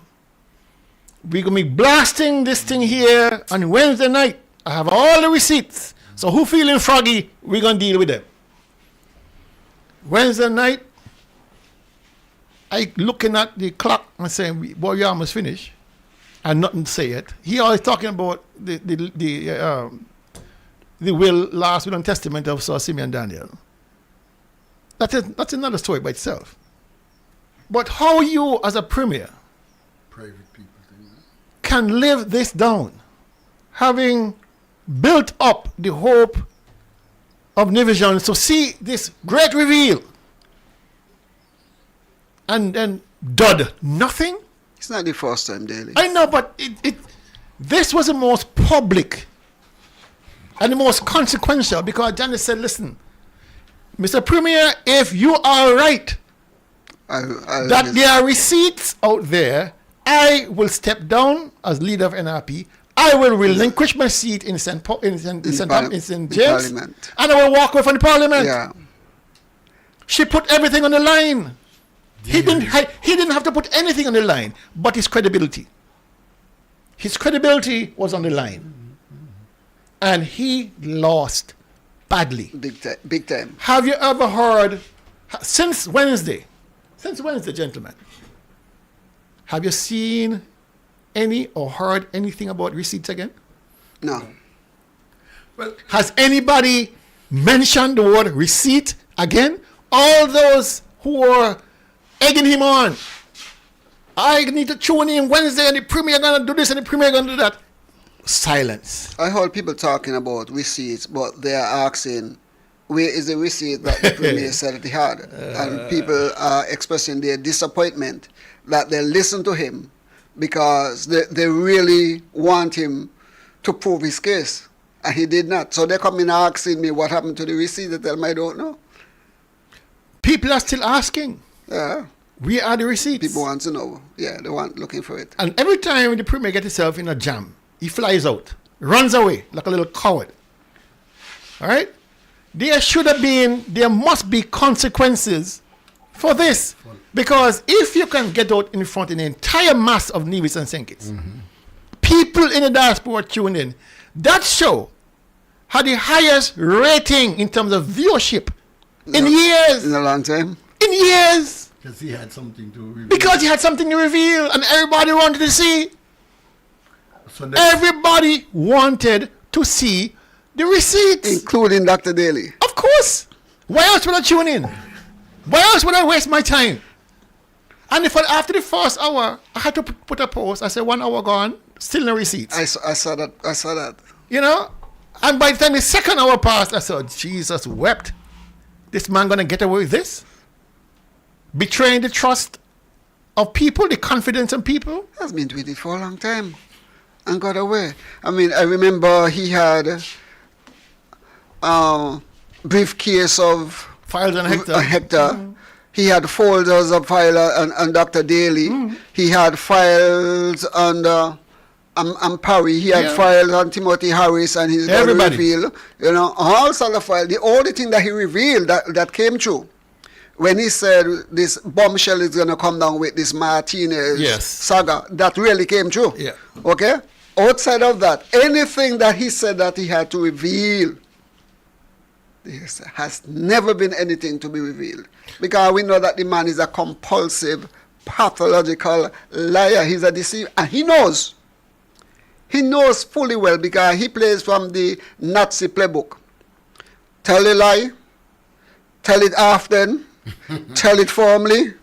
We're going to be blasting this thing here on Wednesday night. I have all the receipts. So who feeling froggy, we're going to deal with them. Wednesday night, I looking at the clock and saying, boy, you almost finished. And nothing to say yet. He always talking about the will, last will and testament of Sir Simeon Daniel. That's another story by itself. But how you, as a premier, Private people thing, can live this down, having built up the hope of Nevisians to see this great reveal, and then dud nothing. It's not the first time, Daily. I know, but this was the most public and the most consequential, because Janice said, listen, Mr. Premier, if you are right that there are receipts out there, I will step down as leader of NRP. I will relinquish my seat in St. James, and I will walk away from the Parliament. Yeah. She put everything on the line. He didn't have to put anything on the line, but his credibility. His credibility was on the line. And he lost badly. Big time. Have you ever heard, since Wednesday, gentlemen, have you seen any or heard anything about receipts again? No. Well, has anybody mentioned the word receipt again? All those who were egging him on. I need to tune in Wednesday and the premier going to do this and the premier going to do that. Silence. I heard people talking about receipts, but they are asking, where is the receipt that the premier said that he had? And people are expressing their disappointment that they listened to him because they really want him to prove his case. And he did not. So they come in asking me what happened to the receipt. They tell me I don't know. People are still asking. Yeah. Where are the receipts? People want to know. Yeah, they want looking for it. And every time the premier gets himself in a jam, he flies out, runs away like a little coward. All right? There must be consequences for this. Because if you can get out in front of the entire mass of Nevis and Senkits, people in the diaspora tune in. That show had the highest rating in terms of viewership in years. In a long time? In years. Because he had something to reveal. Because he had something to reveal and everybody wanted to see. So everybody wanted to see the receipts. Including Dr. Daly. Of course. Why else would I tune in? Why else would I waste my time? And if after the first hour, I had to put a post. I said 1 hour gone, still no receipts. I saw that. You know? And by the time the second hour passed, I said, Jesus wept. This man going to get away with this? Betraying the trust of people, the confidence in people? Has been doing it for a long time and got away. I mean, I remember he had a briefcase of files on Hector. He had folders of files on Dr. Daly. He had files on Parry. He had files on Timothy Harris and his reveal. You know, all sort of files. The only thing that he revealed that came true, when he said this bombshell is going to come down with this Martinez saga, that really came true. Yeah. Okay? Outside of that, anything that he said that he had to reveal There has never been anything to be revealed. Because we know that the man is a compulsive, pathological liar. He's a deceiver. And he knows. He knows fully well because he plays from the Nazi playbook. Tell a lie, tell it often, tell it firmly,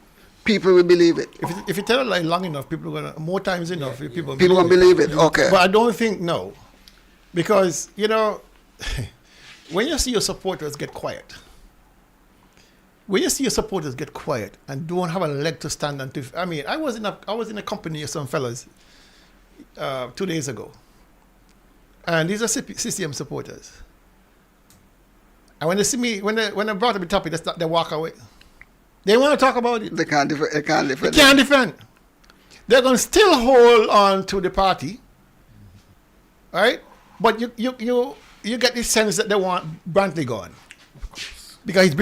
people will believe it. If you tell a lie long enough, people are gonna, more times enough, people will believe it. Okay. But I don't think, no. Because, you know, when you see your supporters get quiet, and don't have a leg to stand on, I mean, I was in a company of some fellas 2 days ago, and these are CCM supporters. And when they see me, when I brought up the topic, they walk away. They want to talk about it. They can't defend. They can't defend. They're going to still hold on to the party, right? But you get this sense that they want Brantley gone because he's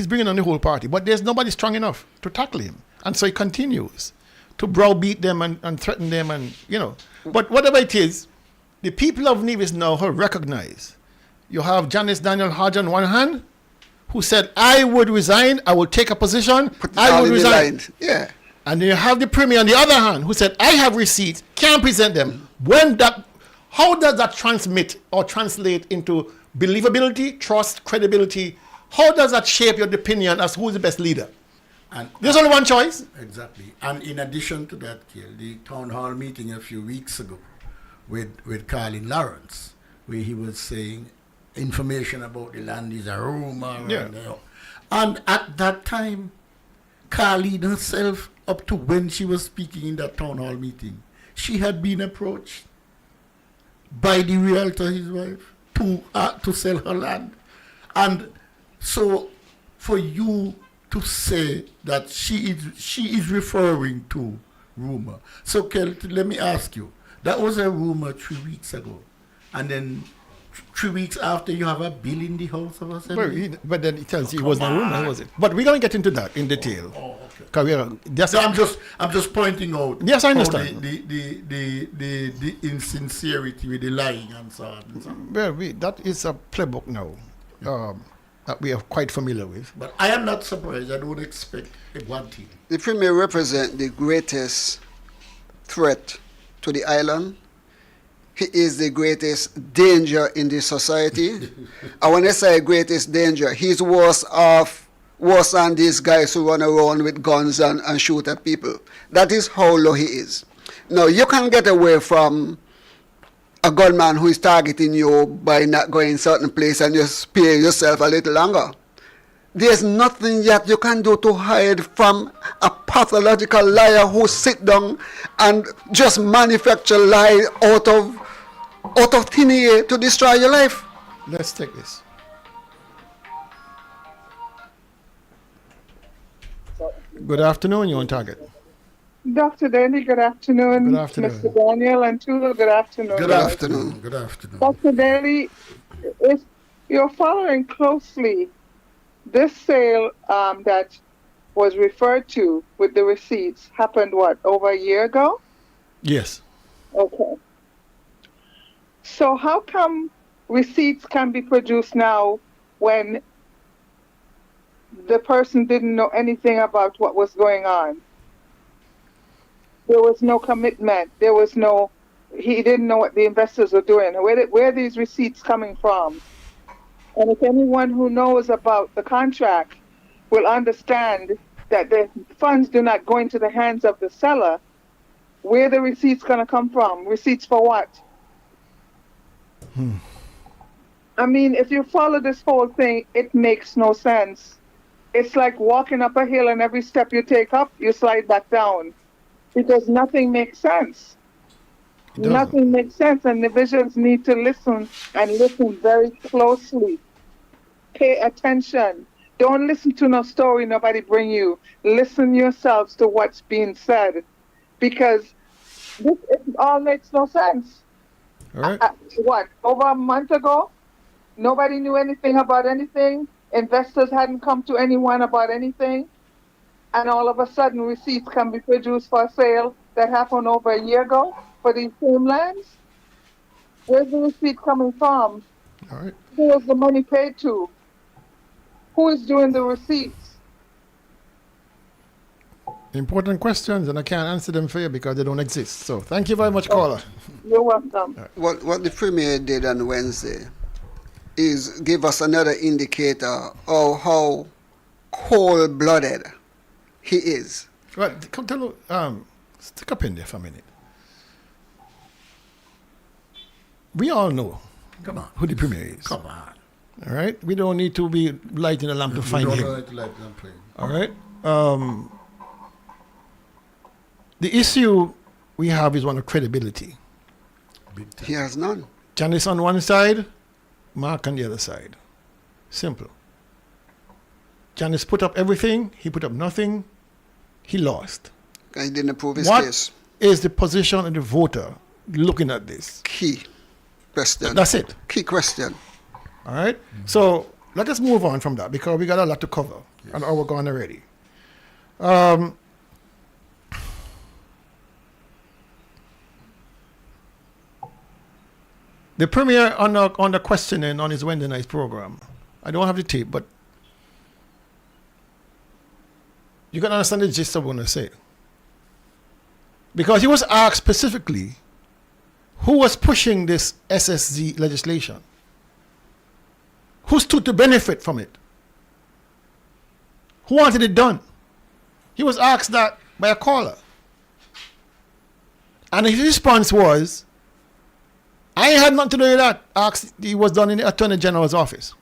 bringing on the whole party. But there's nobody strong enough to tackle him, and so he continues to browbeat them and threaten them, and you know. But whatever it is, the people of Nevis now have recognized. You have Janice Daniel Hodge on one hand, who said, I would resign, I would take a position, I would resign. Yeah. And then you have the Premier on the other hand, who said, I have receipts, can't present them. How does that transmit or translate into believability, trust, credibility? How does that shape your opinion as who is the best leader? And there's only one choice. Exactly. And in addition to that, the town hall meeting a few weeks ago with Carlin Lawrence, where he was saying information about the land is a rumor. Yeah. And at that time, Carlin herself, up to when she was speaking in that town hall meeting, she had been approached by the realtor, his wife, to sell her land. And so for you to say that she is referring to rumor. So Kel, let me ask you, that was a rumor 3 weeks ago. And then 3 weeks after, you have a bill in the House of Assembly. But then it tells you it wasn't a rumor, was it? But we're going to get into that in detail. Okay. So I'm just pointing out. Yes, I understand. The insincerity with the lying and so on. And so on. Well, that is a playbook now that we are quite familiar with. But I am not surprised. I don't expect one thing. The Premier represents the greatest threat to the island. He is the greatest danger in this society. And when I say greatest danger, he's worse than these guys who run around with guns and shoot at people. That is how low he is. Now, you can get away from a gunman who is targeting you by not going certain place and you spare yourself a little longer. There's nothing yet you can do to hide from a pathological liar who sit down and just manufacture lies out of thin air to destroy your life. Let's take this. Good afternoon, you're on target. Dr. Daly, good afternoon. Good afternoon. Mr. Daniel and Tula, good afternoon. Good afternoon. Good afternoon. Dr. Daly, if you're following closely, this sale that was referred to with the receipts happened, over a year ago? Yes. Okay. So how come receipts can be produced now when the person didn't know anything about what was going on? There was no commitment. He didn't know what the investors were doing. Where are these receipts coming from? And if anyone who knows about the contract will understand that the funds do not go into the hands of the seller, where are the receipts going to come from? Receipts for what? I mean, if you follow this whole thing, it makes no sense. It's like walking up a hill and every step you take up, you slide back down. Because nothing makes sense. Nothing makes sense, and divisions need to listen and listen very closely. Pay attention. Don't listen to no story nobody bring you. Listen yourselves to what's being said, because it all makes no sense. All right. Over a month ago, nobody knew anything about anything. Investors hadn't come to anyone about anything. And all of a sudden, receipts can be produced for a sale that happened over a year ago for these same lands. Where's the receipt coming from? All right. Who was the money paid to? Who is doing the receipts? Important questions, and I can't answer them for you because they don't exist. So thank you very much, caller. You're welcome. What the Premier did on Wednesday is give us another indicator of how cold-blooded he is. Well, come tell stick up in there for a minute. We all know who the Premier is. Come on. All right? We don't need to be lighting a lamp to find him. All right? The issue we have is one of credibility. He has none. Janice on one side, Mark on the other side. Simple. Janice put up everything, he put up nothing, he lost. He didn't prove his What case. is the position of the voter looking at this? Key question. That's it. Key question. All right? So let us move on from that because we got a lot to cover and we're gone already. The Premier on the questioning on his Wednesday night program, I don't have the tape, but you can understand the gist of what I'm going to say. Because he was asked specifically who was pushing this SSG legislation, who stood to benefit from it, who wanted it done. He was asked that by a caller. And his response was, I had nothing to do with that. He was done in the Attorney General's office.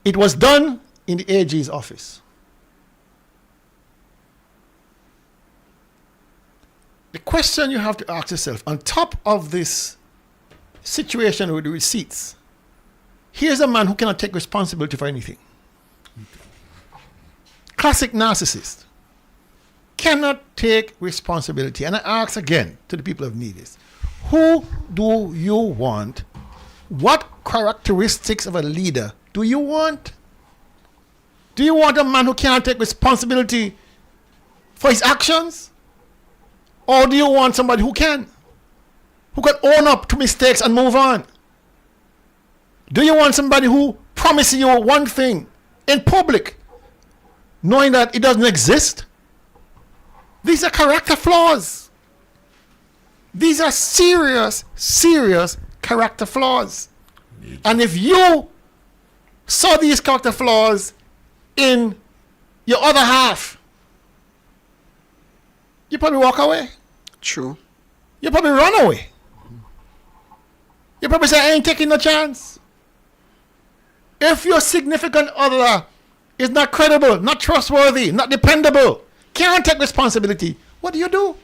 It was done in the AG's office. The question you have to ask yourself, on top of this situation with the receipts, here's a man who cannot take responsibility for anything. Classic narcissist. Cannot take responsibility. And I ask again to the people of Nevis, who do you want? What characteristics of a leader do you want? Do you want a man who cannot take responsibility for his actions? Or do you want somebody who can own up to mistakes and move on? Do you want somebody who promises you one thing in public, knowing that it doesn't exist? These are character flaws. These are serious, serious character flaws. And if you saw these character flaws in your other half, you probably walk away. True. You probably run away. You probably say, I ain't taking no chance. If your significant other is not credible, not trustworthy, not dependable, can't take responsibility, what do?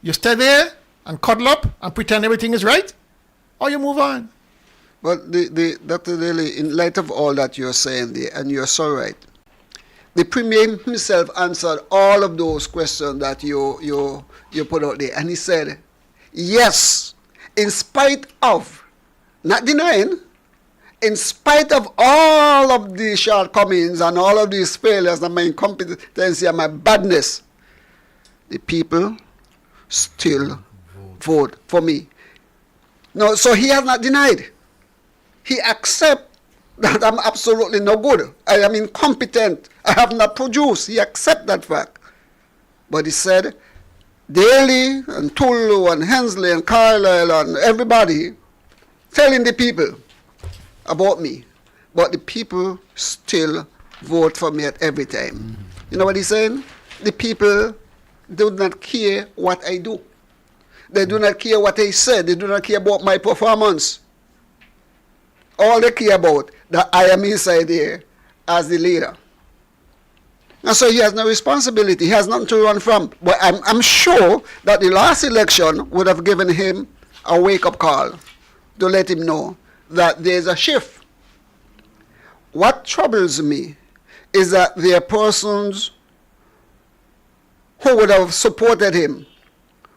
You stay there and cuddle up and pretend everything is right? Or you move on? But Dr. Daly, in light of all that you're saying there, and you're so right, the Premier himself answered all of those questions that you put out there. And he said, yes, in spite of, not denying, in spite of all of the shortcomings and all of these failures and my incompetency and my badness, the people still vote for me. No, so he has not denied. He accepts that I'm absolutely no good. I am incompetent. I have not produced. He accepts that fact. But he said, Daly and Tulu and Hensley and Carlisle and everybody telling the people about me, but the people still vote for me at every time. Mm-hmm. You know what he's saying? The people do not care what I do. They do not care what I said. They do not care about my performance. All they care about that I am inside there as the leader. And so he has no responsibility. He has nothing to run from. But I'm sure that the last election would have given him a wake-up call to let him know that there's a shift. What troubles me is that there are persons who would have supported him,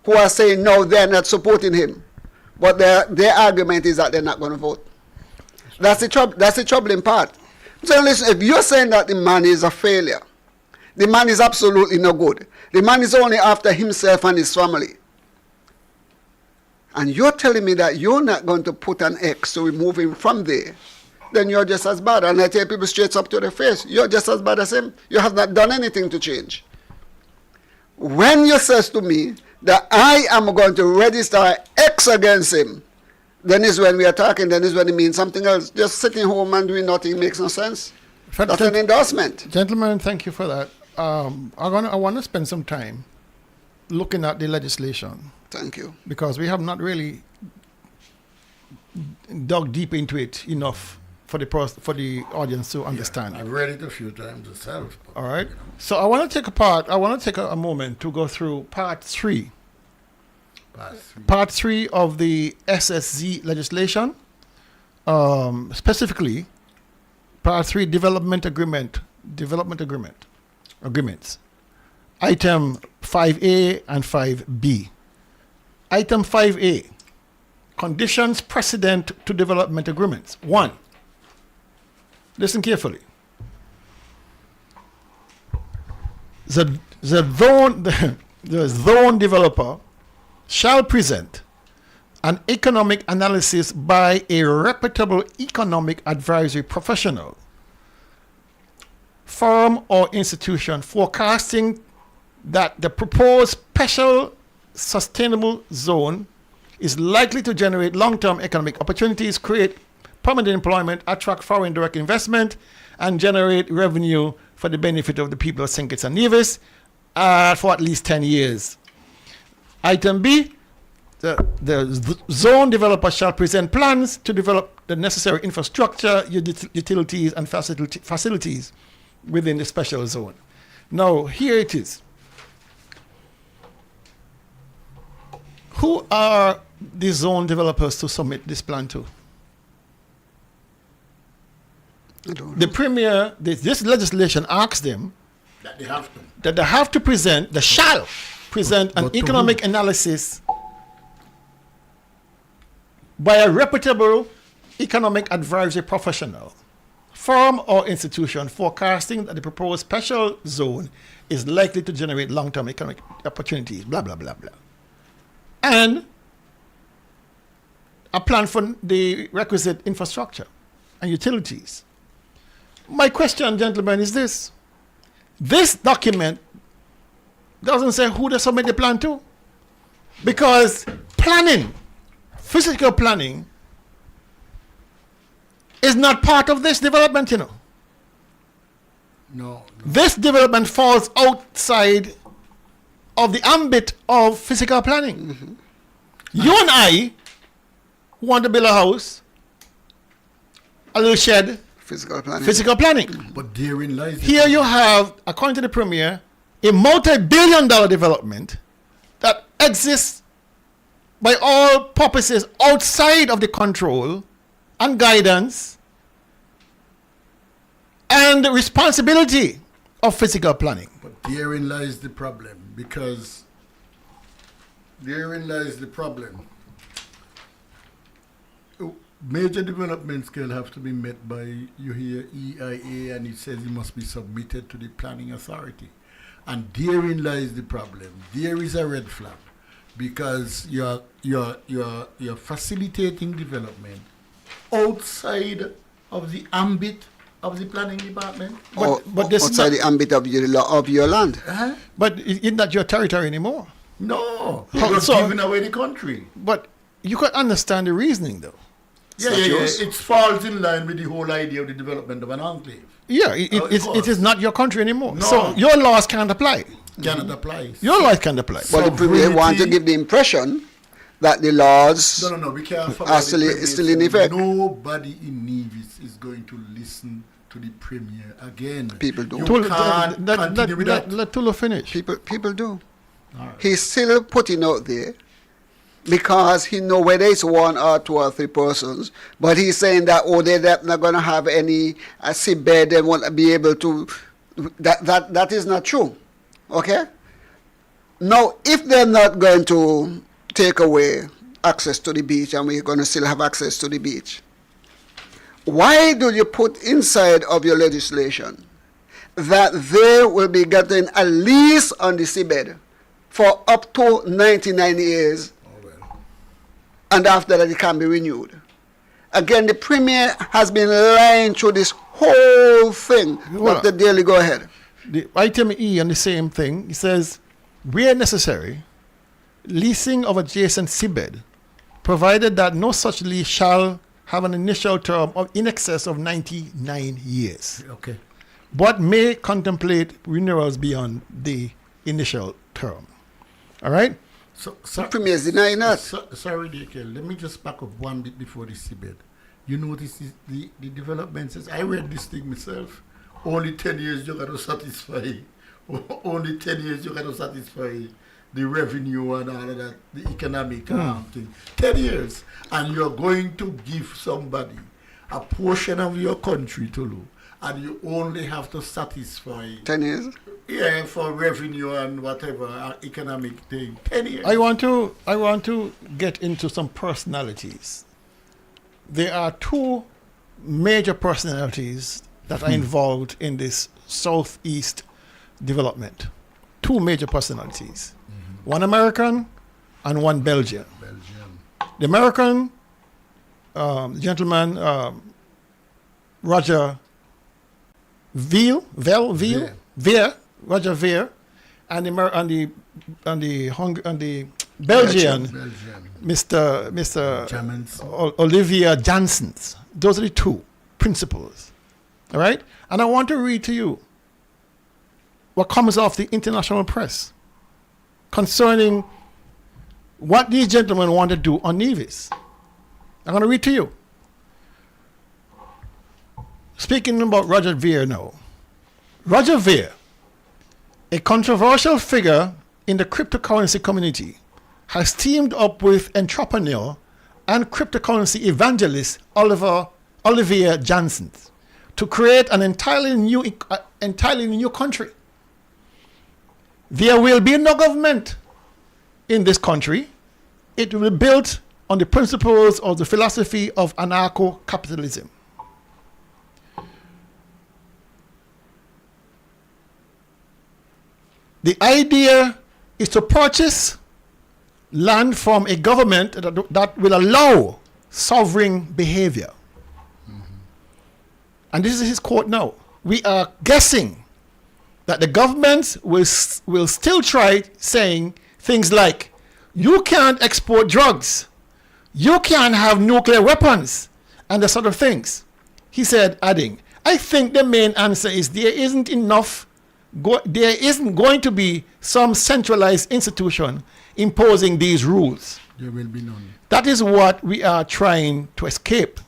who are saying no, they're not supporting him. But their argument is that they're not going to vote. That's the troubling part. So listen, if you're saying that the man is a failure, the man is absolutely no good, the man is only after himself and his family, and you're telling me that you're not going to put an X to remove him from there, then you're just as bad. And I tell people straight up to their face, you're just as bad as him. You have not done anything to change. When you says to me that I am going to register X against him, then is when we are talking, then is when it means something else. Just sitting home and doing nothing makes no sense. That's an endorsement. Gentlemen, thank you for that. I want to spend some time looking at the legislation. Thank you. Because we have not really dug deep into it enough for the audience to understand. I've read it a few times myself. All right. So I want to take a moment to go through part 3. Part 3 of the SSZ legislation. Specifically, part 3 development agreements. Item 5A and 5B. Item 5A, conditions precedent to development agreements. 1, listen carefully. The zone developer shall present an economic analysis by a reputable economic advisory professional, firm or institution forecasting that the proposed special sustainable zone is likely to generate long-term economic opportunities, create permanent employment, attract foreign direct investment, and generate revenue for the benefit of the people of St. Kitts and Nevis for at least 10 years. Item B, the zone developer shall present plans to develop the necessary infrastructure, utilities, and facilities within the special zone. Now, here it is. Who are the zone developers to submit this plan to? The Premier, this legislation asks them that they have to. That they have to present, they shall present an economic analysis by a reputable economic advisory professional, firm or institution forecasting that the proposed special zone is likely to generate long-term economic opportunities, blah, blah, blah, blah. And a plan for the requisite infrastructure and utilities. My question, gentlemen, is this. This document doesn't say who they submit the plan to. Because planning, physical planning, is not part of this development, you know. No. This development falls outside of the ambit of physical planning. Mm-hmm. You and I want to build a house, a little shed. Physical planning. Physical planning. But therein lies the Here you have, according to the Premier, a multi-billion-dollar development that exists by all purposes outside of the control and guidance and the responsibility of physical planning. But therein lies the problem, because therein lies the problem. Major development scale have to be met by, you hear EIA, and it says it must be submitted to the planning authority. And therein lies the problem. There is a red flag, because you're facilitating development outside of the ambit of the planning department. But this outside the ambit of your land. Uh-huh. But it's not your territory anymore. No, you're giving away the country. But you could understand the reasoning, though. Yeah. It falls in line with the whole idea of the development of an enclave. Yeah, it is not your country anymore. No. So your laws can't apply. Cannot apply. Your laws can't apply. But the Premier want to give the impression that the laws No, we can't are still in effect. Nobody in Nevis is going to listen to the Premier again. People do. You can't continue with that. Let Tulu finish. People do. Right. He's still putting out there because he know whether it's 1 or 2 or 3 persons, but he's saying that they're not going to have any seabed, they won't be able to. That is not true. Okay. Now, if they're not going to take away access to the beach, and we're going to still have access to the beach, why do you put inside of your legislation that they will be getting a lease on the seabed for up to 99 years? and after that it can be renewed. Again, the Premier has been lying through this whole thing. Dr. Daly, go ahead. The item E on the same thing, it says, where necessary, leasing of adjacent seabed, provided that no such lease shall have an initial term of in excess of 99 years. Okay. But may contemplate renewals beyond the initial term. All right? So, Premier is denying that. Sorry, DK. Let me just back up one bit before the seabed. You notice the development says, I read this thing myself. Only 10 years you got to satisfy. Only 10 years you got to satisfy the revenue and all of that, the economic thing. 10 years. And you're going to give somebody a portion of your country to do. And you only have to satisfy 10 years? Yeah, for revenue and whatever economic thing. 10 years. I want to get into some personalities. There are two major personalities that are involved in this Southeast development. Two major personalities. One American and one Belgian. The American gentleman, Roger Roger Veer, and the Belgian, Mr. Olivier Janssens. Those are the two principals. All right? And I want to read to you what comes off the international press concerning what these gentlemen want to do on Nevis. I'm going to read to you. Speaking about Roger Veer now. Roger Veer, a controversial figure in the cryptocurrency community, has teamed up with entrepreneur and cryptocurrency evangelist Olivier Janssens to create an entirely new country. There will be no government in this country. It will be built on the principles of the philosophy of anarcho-capitalism. The idea is to purchase land from a government that will allow sovereign behavior. And this is his quote now. We are guessing that the governments will still try saying things like, you can't export drugs, you can't have nuclear weapons, and the sort of things. He said, adding, I think the main answer is there isn't going to be some centralized institution imposing these rules. There will be none. That is what we are trying to escape.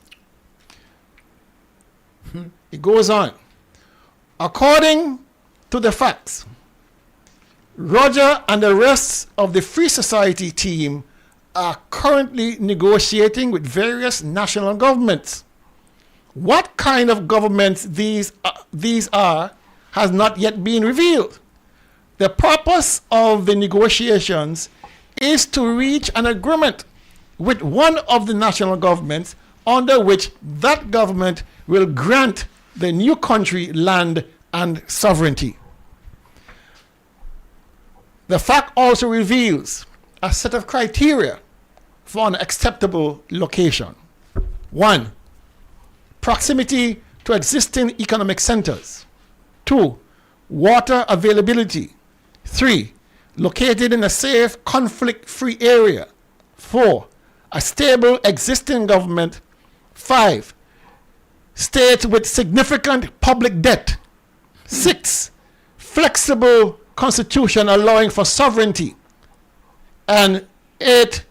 It goes on. According to the facts, Roger and the rest of the Free Society team are currently negotiating with various national governments. What kind of governments these are has not yet been revealed. The purpose of the negotiations is to reach an agreement with one of the national governments under which that government will grant the new country land and sovereignty. The fact also reveals a set of criteria for an acceptable location. 1. Proximity to existing economic centers. 2. Water availability. 3. Located in a safe, conflict-free area. 4. A stable existing government. 5. State with significant public debt. 6. Flexible constitution allowing for sovereignty. And 8.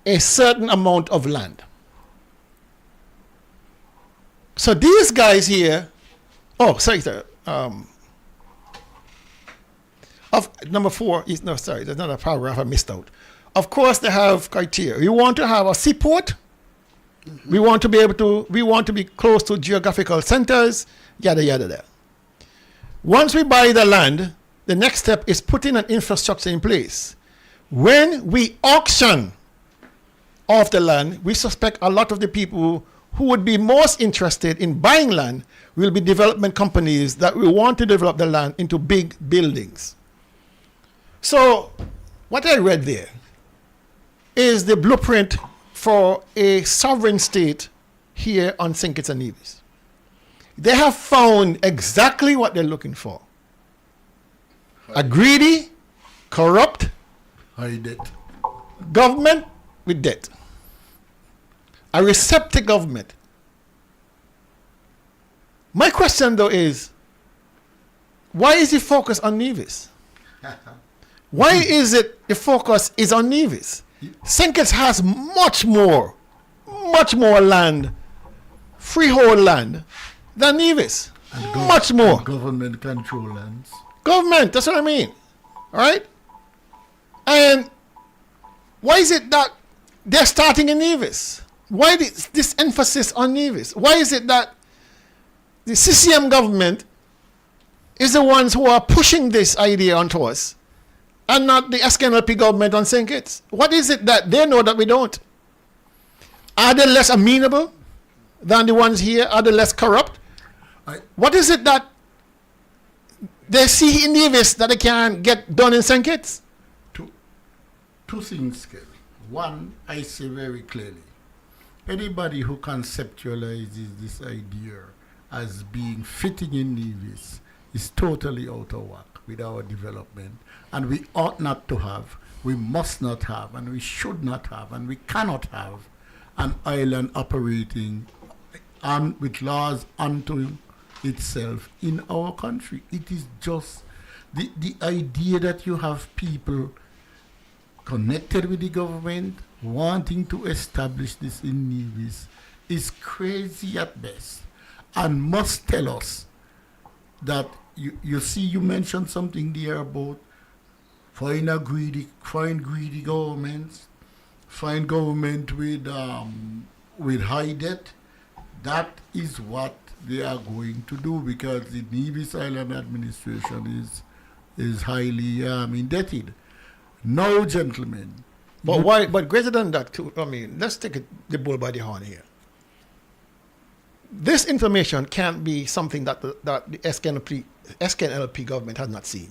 A certain amount of land. So these guys here, of number 4 is, no, sorry, there's another paragraph I missed out. Of course, they have criteria. We want to have a seaport. We want to be close to geographical centers, yada, yada, yada. Once we buy the land, the next step is putting an infrastructure in place. When we auction off the land, we suspect a lot of the people who would be most interested in buying land will be development companies that will want to develop the land into big buildings. So what I read there is the blueprint for a sovereign state here on St. Kitts and Nevis. They have found exactly what they're looking for. A greedy, corrupt high debt government with debt. A receptive government. My question though is, why is the focus on Nevis? Why is it the focus is on Nevis? St. Kitts has much more land, freehold land, than Nevis. Much more. Government control lands. Government, that's what I mean. All right? And why is it that they're starting in Nevis? Why this emphasis on Nevis? Why is it that the CCM government is the ones who are pushing this idea onto us and not the SKNLP government on St. Kitts? What is it that they know that we don't? Are they less amenable than the ones here? Are they less corrupt? What is it that they see in Nevis that they can get done in St. Kitts? Two things, Kelly. One, I say very clearly, anybody who conceptualizes this idea as being fitting in Nevis is totally out of whack with our development, and we ought not to have, we must not have, and we should not have, and we cannot have an island operating on with laws unto itself in our country. It is just the idea that you have people connected with the government wanting to establish this in Nevis is crazy at best, and must tell us that you see, you mentioned something there about find greedy governments, find government with high debt. That is what they are going to do, because the Nevis Island administration is highly indebted. No, gentlemen. But why? But greater than that, too. I mean, let's take the bull by the horn here. This information can't be something that the SKNLP government has not seen.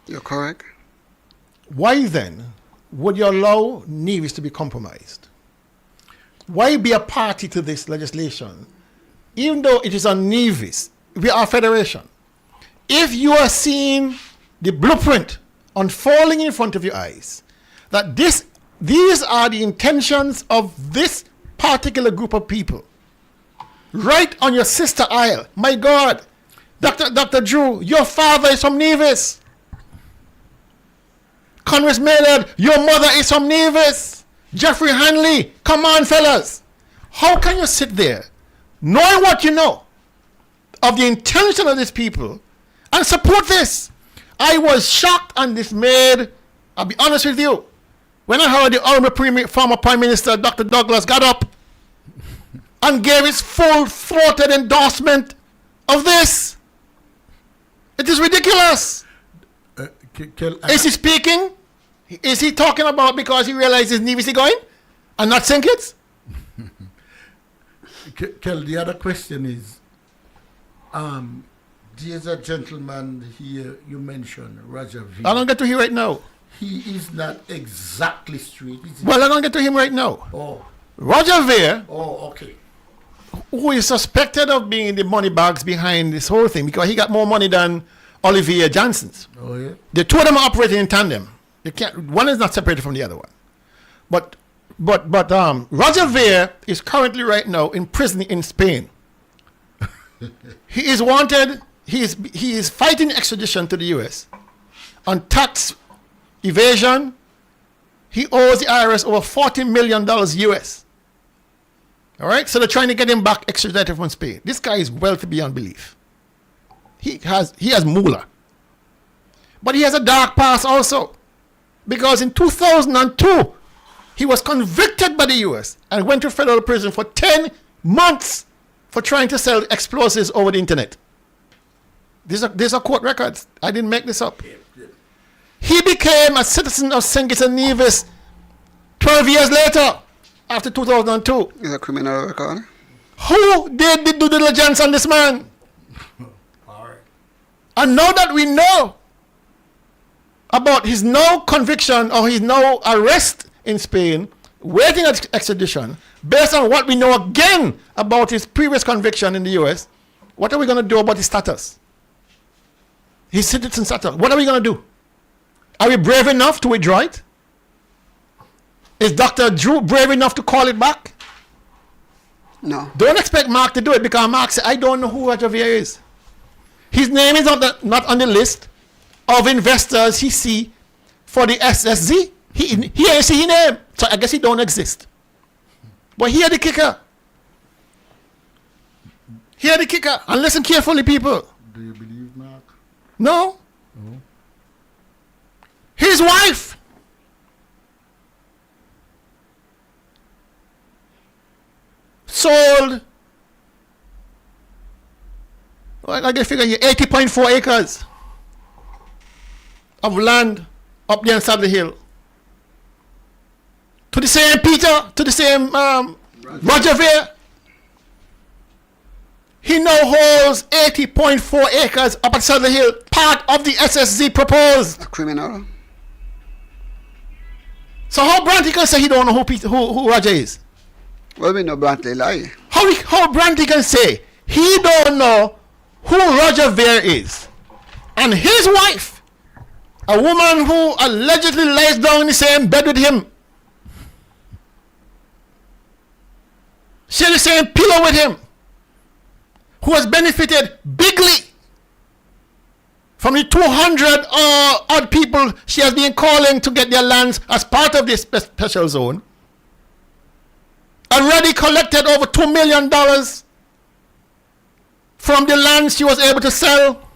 You're correct. Why then would you allow Nevis to be compromised? Why be a party to this legislation, even though it is on Nevis? We are a federation. If you are seeing the blueprint unfolding in front of your eyes, that these are the intentions of this particular group of people, right on your sister isle. My God, Dr. Drew, your father is from Nevis. Congress Maynard, your mother is from Nevis. Jeffrey Hanley, come on, fellas. How can you sit there, knowing what you know of the intention of these people, and support this? I was shocked and dismayed, I'll be honest with you, when I heard the honorable former Prime Minister, Dr. Douglas, got up and gave his full-throated endorsement of this. It is ridiculous. Is he speaking? Is he talking about because he realizes Nevis is going and not St. Kitts? Kel, the other question is, there's a gentleman here you mentioned, Roger V. I don't get to him right now. He is not exactly straight, is he? Well, I don't get to him right now. Oh. Roger Ver, okay, who is suspected of being the money bags behind this whole thing, because he got more money than Olivier Johnson's. Oh, yeah? The two of them are operating in tandem. They can't. One is not separated from the other one. But Roger Ver is currently right now in prison in Spain. He is wanted. He is fighting extradition to the U.S. on tax evasion. He owes the IRS over $40 million US. All right, so they're trying to get him back extradited from Spain. This guy is wealthy beyond belief. He has moolah, but he has a dark past also, because in 2002 he was convicted by the U.S. and went to federal prison for 10 months for trying to sell explosives over the internet. These are court records. I didn't make this up. He became a citizen of St. Kitts and Nevis 12 years later, after 2002. Is a criminal record. Who did the due diligence on this man? And now that we know about his no conviction or his no arrest in Spain, waiting extradition, based on what we know again about his previous conviction in the US, what are we going to do about his status? His citizen status. What are we going to do? Are we brave enough to withdraw it? Is Dr. Drew brave enough to call it back? No. Don't expect Mark to do it because Mark said, I don't know who Roger Ver is. His name is not on the list of investors he see for the SSZ. He ain't see his name. So I guess he don't exist. But here the kicker. Here the kicker. And listen carefully, people. Do you believe Mark? No. His wife sold, I can figure here, 80.4 acres of land up there in Saddle Hill to the same Peter, to the same Roger Ver. He now holds 80.4 acres up at Saddle Hill, part of the SSZ proposed. A criminal. So how Brantley can say he don't know who Roger is? Well, we know Brantley lie. How Brantley can say he don't know who Roger Ver is, and his wife, a woman who allegedly lays down in the same bed with him, share the same pillow with him, who has benefited bigly from the 200 odd people she has been calling to get their lands as part of this special zone, already collected over $2 million from the land she was able to sell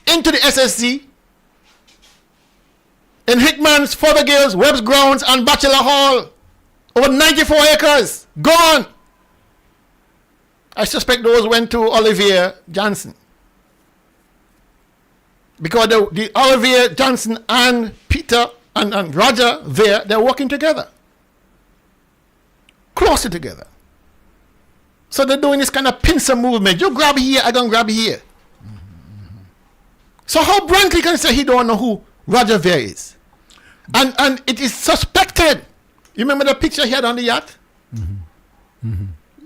into the SSZ in Hickman's, Fothergill's, Webb's Grounds, and Bachelor Hall. Over 94 acres gone. I suspect those went to Olivier Johnson. Because the Olivier Johnson and Peter and Roger Ver, they're working together. Closer together. So they're doing this kind of pincer movement. You grab here, I gonna grab here. So how Brantley can say he don't know who Roger Ver is? And it is suspected. You remember the picture he had on the yacht?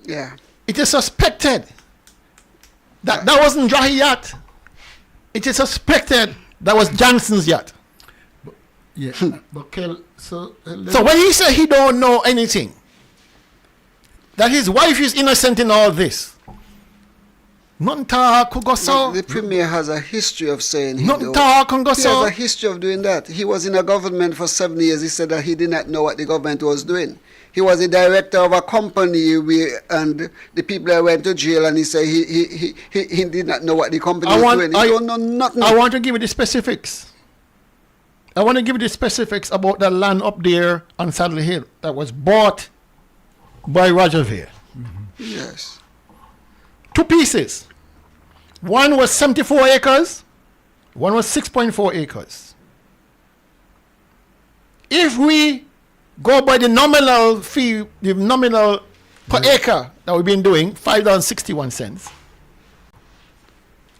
Yeah. It is suspected that that wasn't Drahi yacht. It is suspected that was Johnson's yacht. But Kel, so when he said he don't know anything, that his wife is innocent in all this, the Premier has a history of saying he has a history of doing that. He was in a government for 7 years. He said that he did not know what the government was doing. He was a director of a company, and the people that went to jail, and he said he did not know what the company was doing. He don't know nothing. I want to give you the specifics. I want to give you the specifics about the land up there on Saddle Hill that was bought by Roger Ver. Yes. 2 pieces. One was 74 acres. One was 6.4 acres. If we go by the nominal fee, the nominal per acre that we've been doing, $5.61.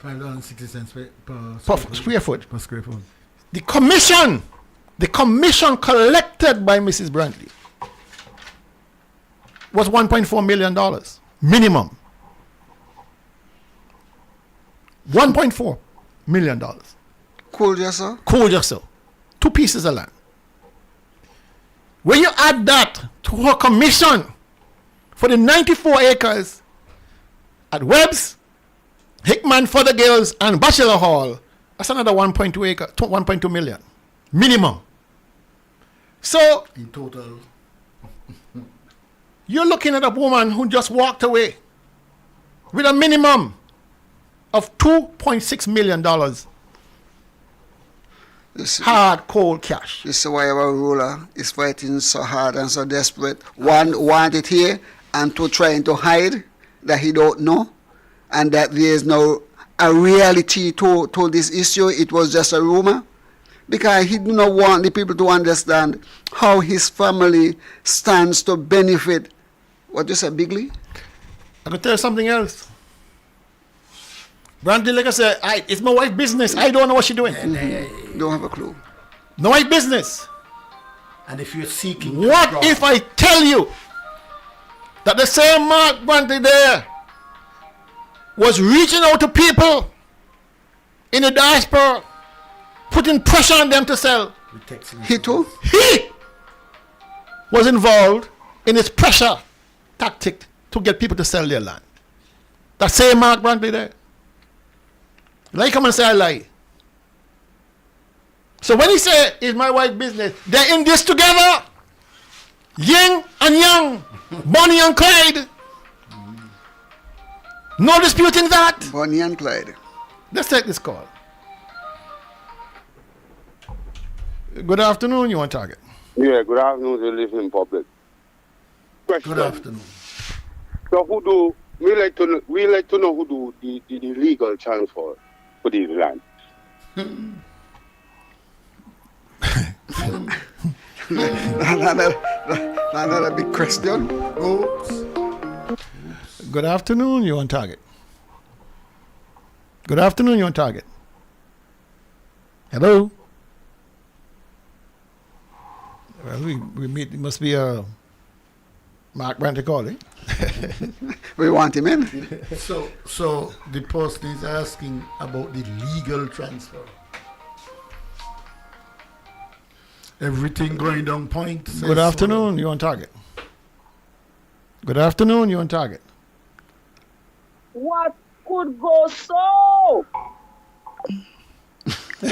$5.60 per square foot. Per square foot. The commission collected by Mrs. Brantley was $1.4 million minimum. $1.4 million. Cool yourself. 2 pieces of land. When you add that to her commission for the 94 acres at Hickman, Fothergills, and Bachelor Hall, that's another 1.2 million minimum. So in total, you're looking at a woman who just walked away with a minimum of $2.6 million hard, cold cash. This is why our ruler is fighting so hard and so desperate. One, want it here, and two, trying to hide that he don't know, and that there is no a reality to this issue. It was just a rumor, because he do not want the people to understand how his family stands to benefit. What you say, Bigley? I could tell you something else. Brantley, like I said, it's my wife's business. I don't know what she's doing. Don't have a clue. No wife business. And if you're seeking... What if I tell you that the same Mark Brantley there was reaching out to people in the diaspora, putting pressure on them to sell? He too? He was involved in his pressure tactic to get people to sell their land. That same Mark Brantley there. Like come and say I lie. So when he say it's my wife's business, they're in this together. Yin and Yang, Bonnie and Clyde. No disputing that. Bonnie and Clyde. Let's take this call. Good afternoon, you on target. Yeah, good afternoon to the listening public. Question. Good afternoon. So we like to know who do the legal transfer for these lands. Another big question. Oops. Good afternoon, you on target. Good afternoon, you on target. Hello. Well, we meet. It must be a Mark Brantley calling. We want him in. So the person is asking about the legal transfer. Everything going down point. Good afternoon, you on target. Good afternoon, you on target. What could go so? I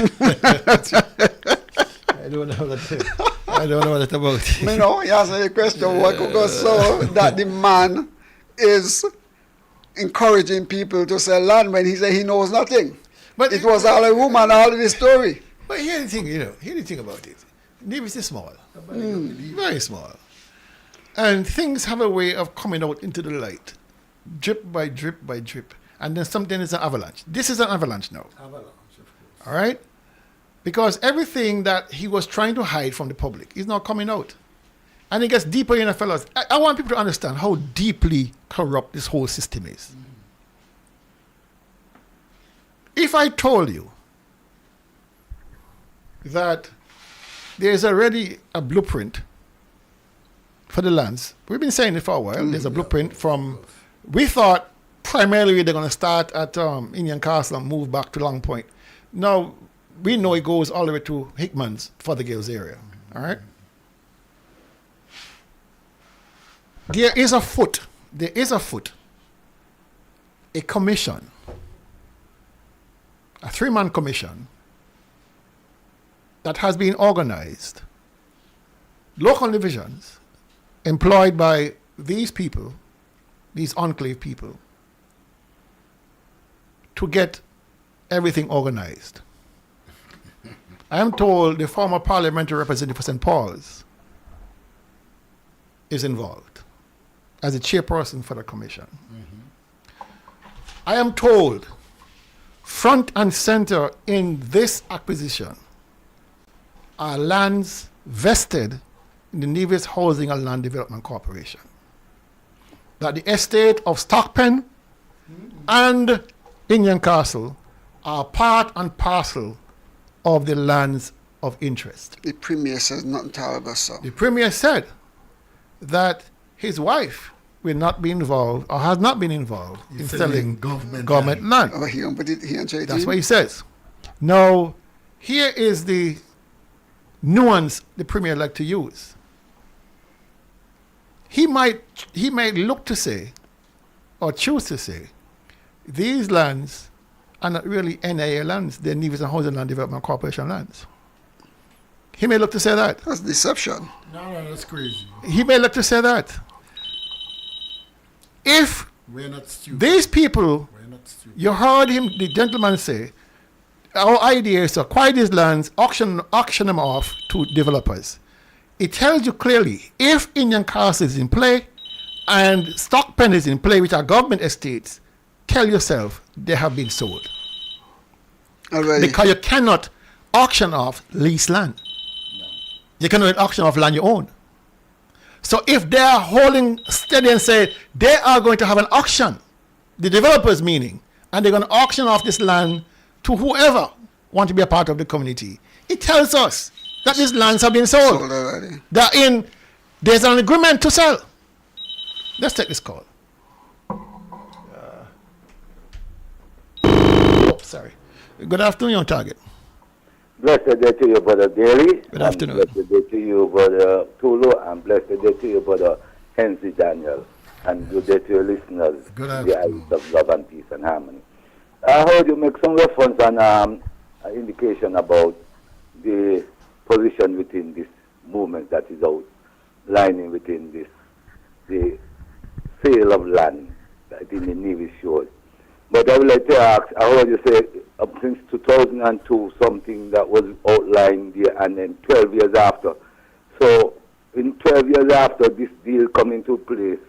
don't know that. I don't know what it's about. You know, he asked a question, what could go so that the man is encouraging people to sell land when he said he knows nothing. But it was all a woman, all of the story. But here's the thing, here's the thing about it. Nevis is small. Very small. And things have a way of coming out into the light. Drip by drip by drip. And then something is an avalanche. This is an avalanche now. Avalanche, of course. All right? Because everything that he was trying to hide from the public is now coming out. And it gets deeper in the fellas. I want people to understand how deeply corrupt this whole system is. If I told you that there's already a blueprint for the lands, we've been saying it for a while, there's a blueprint from, we thought primarily they're going to start at Indian Castle and move back to Long Point. Now, we know it goes all the way to Hickman's for the Gales area. All right? There is afoot, a commission, a 3-man commission that has been organized, local divisions employed by these people, these enclave people, to get everything organized. I am told the former parliamentary representative for St. Paul's is involved as a chairperson for the commission. I am told front and center in this acquisition are lands vested in the Nevis Housing and Land Development Corporation. That the estate of Stockpen and Indian Castle are part and parcel of the lands of interest. The Premier says nothing terrible, sir. The Premier said that his wife will not be involved or has not been involved in selling government land. Oh, That's what he says. Now, here is the nuance the Premier like to use. He might look to say, or choose to say, these lands are not really NIA lands, they're Nevis and Housing Land Development Corporation lands. He may look to say that. That's deception. No, that's crazy. He may look to say that. If we're not stupid. These people, you heard him, the gentleman say, our idea is to acquire these lands, auction them off to developers. It tells you clearly, if Indian Castle is in play and Stockpen is in play, which are government estates, tell yourself they have been sold. Already. Because you cannot auction off leased land. No. You cannot auction off land you own. So if they are holding steady and say they are going to have an auction, the developers meaning, and they're going to auction off this land to whoever want to be a part of the community, it tells us that these lands have been sold. Sold already. There's an agreement to sell. Let's take this call. Sorry. Good afternoon, on target. Blessed day to you, Brother Daly. Good afternoon. Blessed day to you, Brother Tulu, and blessed day to you, Brother Henry Daniel. And good day to your listeners. Good the eyes of love and peace and harmony. I heard you make some reference and an indication about the position within this movement that is outlining within this, the sale of land that in the Navy shores. But I would like to ask, I heard you say since 2002 something that was outlined there, and then 12 years after. So in 12 years after this deal come into place,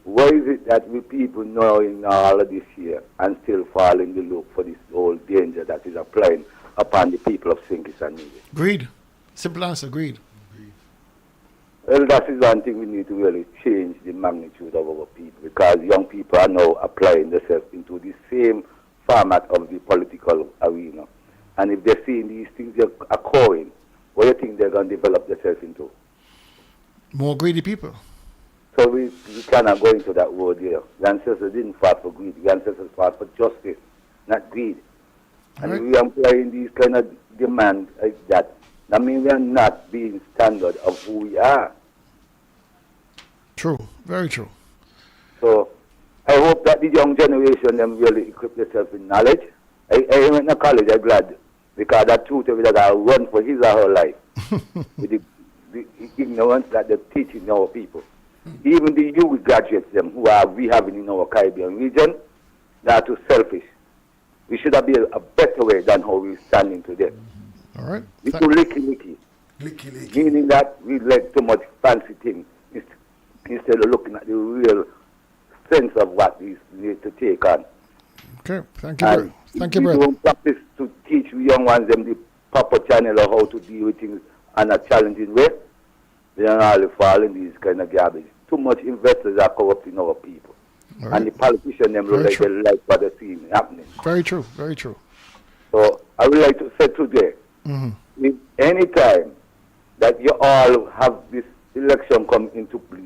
why is it that we people know in all of this year and still fall in the loop for this whole danger that is applying upon the people of Sinkis and Nevis? Greed. Simple answer, greed. Well, that is one thing we need to really change the magnitude of our people, because young people are now applying themselves into the same format of the political arena. And if they're seeing these things occurring, what do you think they're going to develop themselves into? More greedy people. So we cannot go into that word here. The ancestors didn't fight for greed. The ancestors fought for justice, not greed. And if we are employing these kind of demands like that, I mean, we are not being standard of who we are. True, very true. So I hope that the young generation them really equip themselves with knowledge. I went to college, I'm glad, because that tutor that I run for his or her life with the ignorance that they're teaching our people. Even the youth graduates them who are we having in our Caribbean region, they are too selfish. We should have been a better way than how we're standing today. All right. We too licky. Meaning that we like too much fancy things instead of looking at the real sense of what we need to take on. Okay, thank you, brother. Thank you, we brother. don't practice to teach young ones them the proper channel of how to deal with things in a challenging way. They don't really fall in these kind of garbage. Too much investors are corrupting our people. Right. And the politicians them look like they like what they're seeing happening. Very true, very true. So I would like to say today, if any time that you all have this election come into play,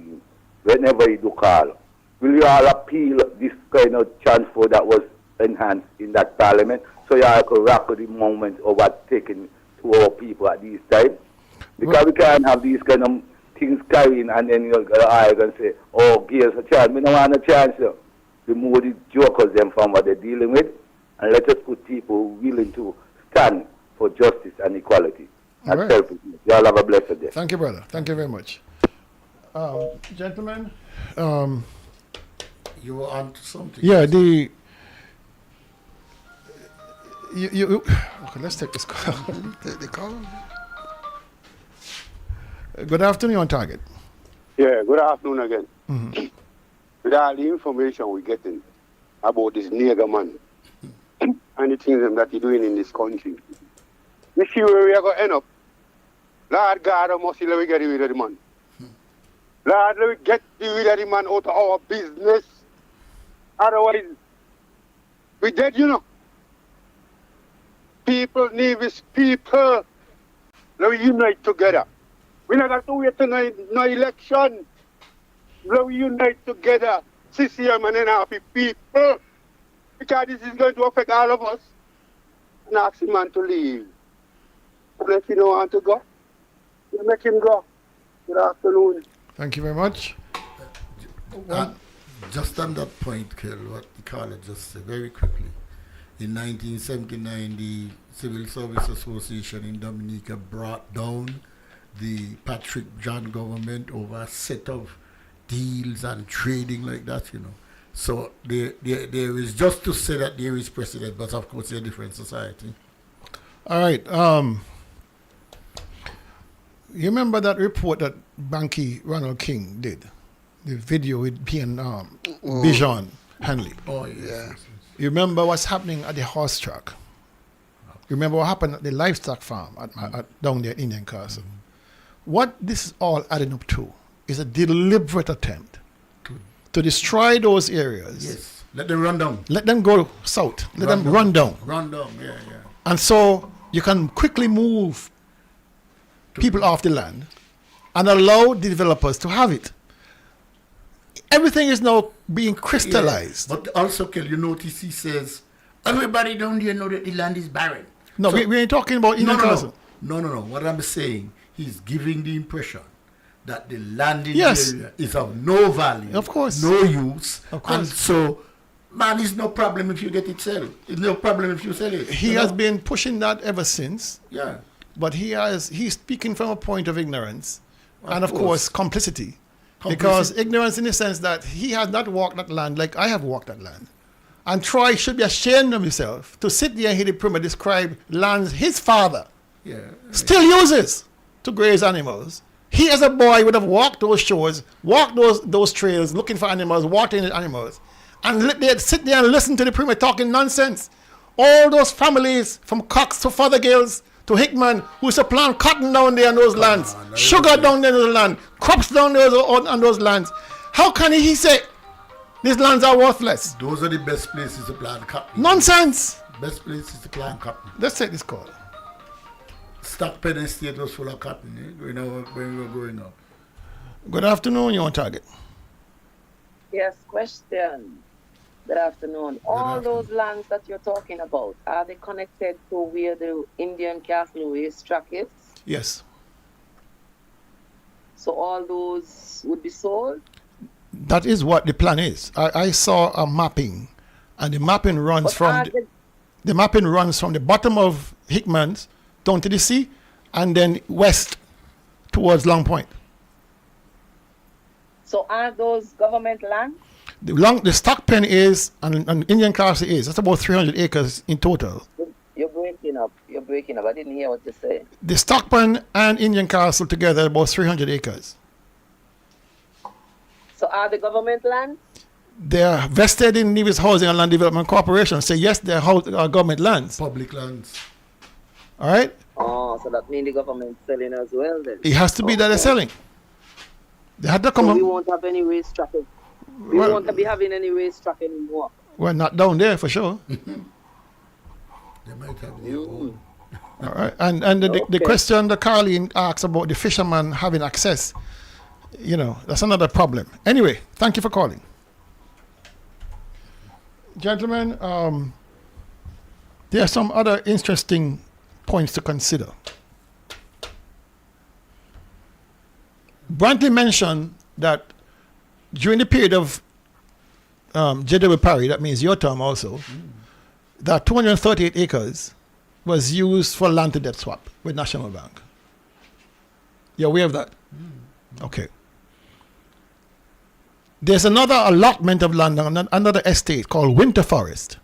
whenever you do call, will you all appeal this kind of transfer that was enhanced in that parliament, so you all could record the moment of what's taken to our people at this time? Because we can't have these kind of things carrying and then you're going to say, oh, give us a chance. We don't want a chance. Remove the jokers them from what they're dealing with, and let us put people willing to stand for justice and equality. And right. selfishness. You all have a blessed day. Thank you, brother. Thank you very much. Gentlemen, you were on to something. yeah, okay, let's take this call. Take the call. Good afternoon, on target. Yeah, good afternoon again. With all the information we're getting about this nigger man and the things that he's doing in this country, we see where we are going to end up. Lord God, I must see let we get rid of the man. Lord, let me get rid of the man out of our business. Otherwise, we dead, you know. People, Nevis, people, let we unite together. We not got to wait till no election. Let we unite together, CCM and NRP people. Because this is going to affect all of us. And ask the man to leave. And if he don't want to go, we'll make him go. Good afternoon. Thank you very much. Just on that point, Kel, what the caller just said very quickly. In 1979, the Civil Service Association in Dominica brought down the Patrick John government over a set of deals and trading like that, you know. So there is, just to say that there is precedent, but of course, a different society. All right. You remember that report that Banky Ronald King did? The video with Bijan Hanley. Oh, yeah. You remember what's happening at the horse track? You remember what happened at the livestock farm down there at Indian Castle? What this is all adding up to is a deliberate attempt to destroy those areas. Yes. Let them run down. Let them go south. Let them run down. Run down, yeah. And so you can quickly move people off the land and allow the developers to have it. Everything is now being crystallized. Yeah, but also, Kel, you notice he says, everybody down there know that the land is barren. No, So, we ain't talking about Indian Council. No. What I'm saying, he's giving the impression that the land in Yes. the area is of no value. Of course. No use. Of course. And so, man, it's no problem if you get it sold. It's no problem if you sell it. He has been pushing that ever since. Yeah. But he's speaking from a point of ignorance and of course. course complicity. Because ignorance in the sense that he has not walked that land like I have walked that land. And Troy should be ashamed of himself to sit there and hear the Premier describe lands his father still uses to graze animals. He as a boy would have walked those shores, walked those trails looking for animals, watering the animals, and they'd sit there and listen to the Premier talking nonsense. All those families from Cox to Fothergills to Hickman who used to plant cotton down there on those lands, sugar down there on those lands, crops down there on those lands. How can he say these lands are worthless? Those are the best places to plant cotton. Nonsense. Best places to plant cotton. Let's take this call. Stockpen Estate was full of cotton when we were growing up. Good afternoon, you're on target. Yes, question. Good afternoon. All those lands that you're talking about, are they connected to where the Indian Castle racetrack is? Yes. So all those would be sold? That is what the plan is. I saw a mapping, and the mapping runs the mapping runs from the bottom of Hickman's down to the sea, and then west towards Long Point. So are those government lands? The stock pen is, and Indian Castle is, that's about 300 acres in total. You're breaking up. I didn't hear what you said. The stock pen and Indian Castle together about 300 acres. So are the government lands? They are vested in Nevis Housing and Land Development Corporation. So yes, they are government lands. Public lands. All right? Oh, so that means the government selling as well then? It has to be that they're selling. They had to come so up. we won't have any racetrack. We won't be having any racetrack anymore. Well, not down there for sure. They might have their own. All right. And the question that Carleen asks about the fishermen having access, that's another problem. Anyway, thank you for calling. Gentlemen, there are some other interesting points to consider. Brantley mentioned that during the period of J.W. Parry, that means your term also, that 238 acres was used for land to debt swap with National Bank. You're aware of that? Okay. There's another allotment of land on another estate called Winter Forest.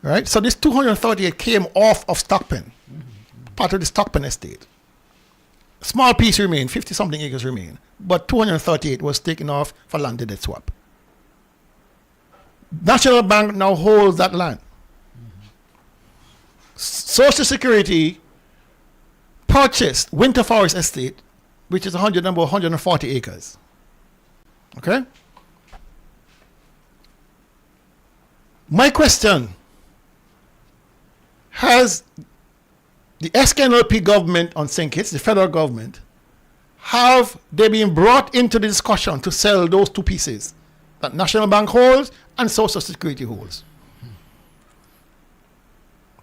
Right? So this 238 came off of Stockpen, part of the Stockpen estate. Small piece remained, 50-something acres remain, but 238 was taken off for land to debt swap. National Bank now holds that land. Social Security purchased Winter Forest Estate, which is 140 acres. Okay? My question, has the SKNLP government on St. Kitts, the federal government, have they been brought into the discussion to sell those two pieces that National Bank holds and Social Security holds?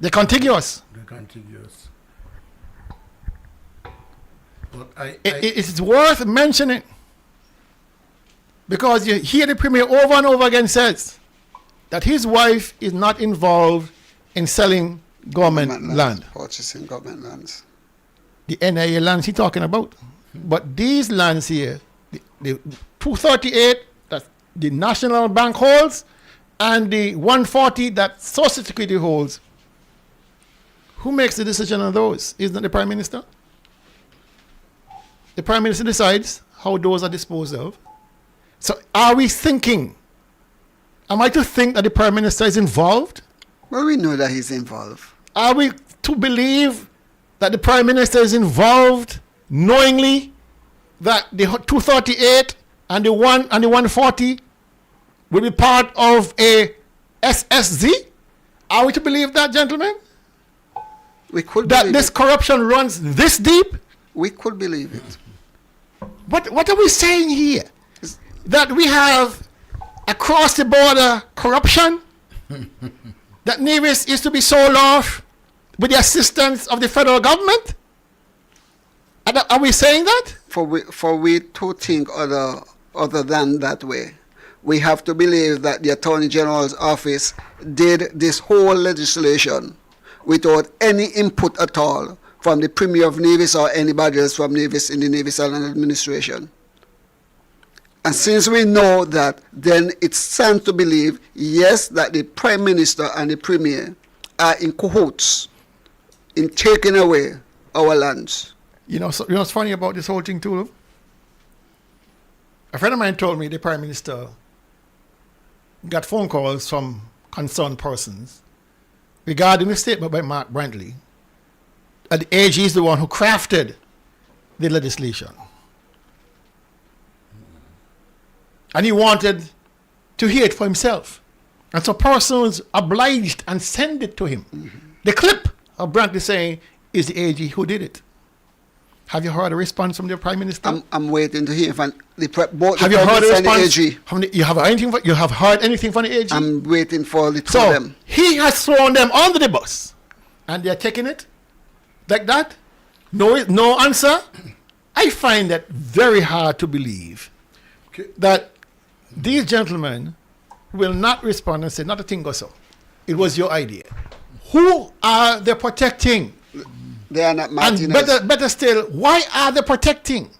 They're contiguous. They're contiguous. But it's worth mentioning because you hear the Premier over and over again says that his wife is not involved in selling government land. Purchasing government lands. The NIA lands he's talking about. But these lands here, the 238 that the National Bank holds and the 140 that Social Security holds, who makes the decision on those? Isn't it the Prime Minister? The Prime Minister decides how those are disposed of. So are we thinking, am I to think that the Prime Minister is involved? Well, we know that he's involved. Are we to believe that the Prime Minister is involved knowingly that the 238 and the 140 will be part of a SSZ? Are we to believe that, gentlemen? We could that believe this it. corruption runs this deep? We could believe it. What are we saying here? That we have across the border corruption? That Nevis is to be sold off with the assistance of the federal government? Are we saying that? For we to think other than that way, we have to believe that the Attorney General's office did this whole legislation without any input at all from the Premier of Nevis or anybody else from Nevis in the Nevis Island administration. And since we know that, then it stands to believe, yes, that the Prime Minister and the Premier are in cahoots in taking away our lands. You know what's funny about this whole thing too? A friend of mine told me the Prime Minister got phone calls from concerned persons regarding the statement by Mark Brantley that the AG is the one who crafted the legislation. And he wanted to hear it for himself. And so persons obliged and send it to him. Mm-hmm. The clip of Brantley saying, is the AG who did it. Have you heard a response from the Prime Minister? I'm waiting to hear from both have the you heard a and the response AG. From the, you have heard anything from the AG? I'm waiting for the two so of them. He has thrown them under the bus. And they're taking it like that? No answer? I find that very hard to believe that these gentlemen will not respond and say, not a thing or so. It was your idea. Who are they protecting? They are not Martinez. And better still, why are they protecting?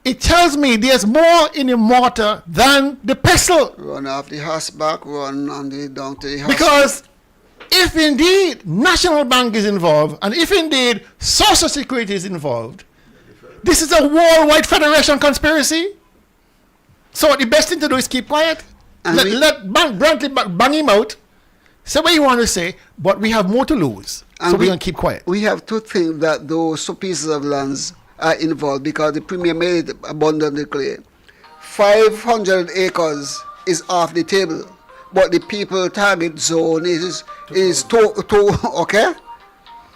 It tells me there's more in the mortar than the pestle. Run off the horseback, run on the down to the horse. Because if indeed National Bank is involved, and if indeed Social Security is involved, this is a worldwide federation conspiracy. So the best thing to do is keep quiet. Let Brantley bang him out. Say what you want to say, but we have more to lose. So we're going to keep quiet. We have to think that those two pieces of lands are involved because the Premier made it abundantly clear. 500 acres is off the table, but the people target zone is two, okay?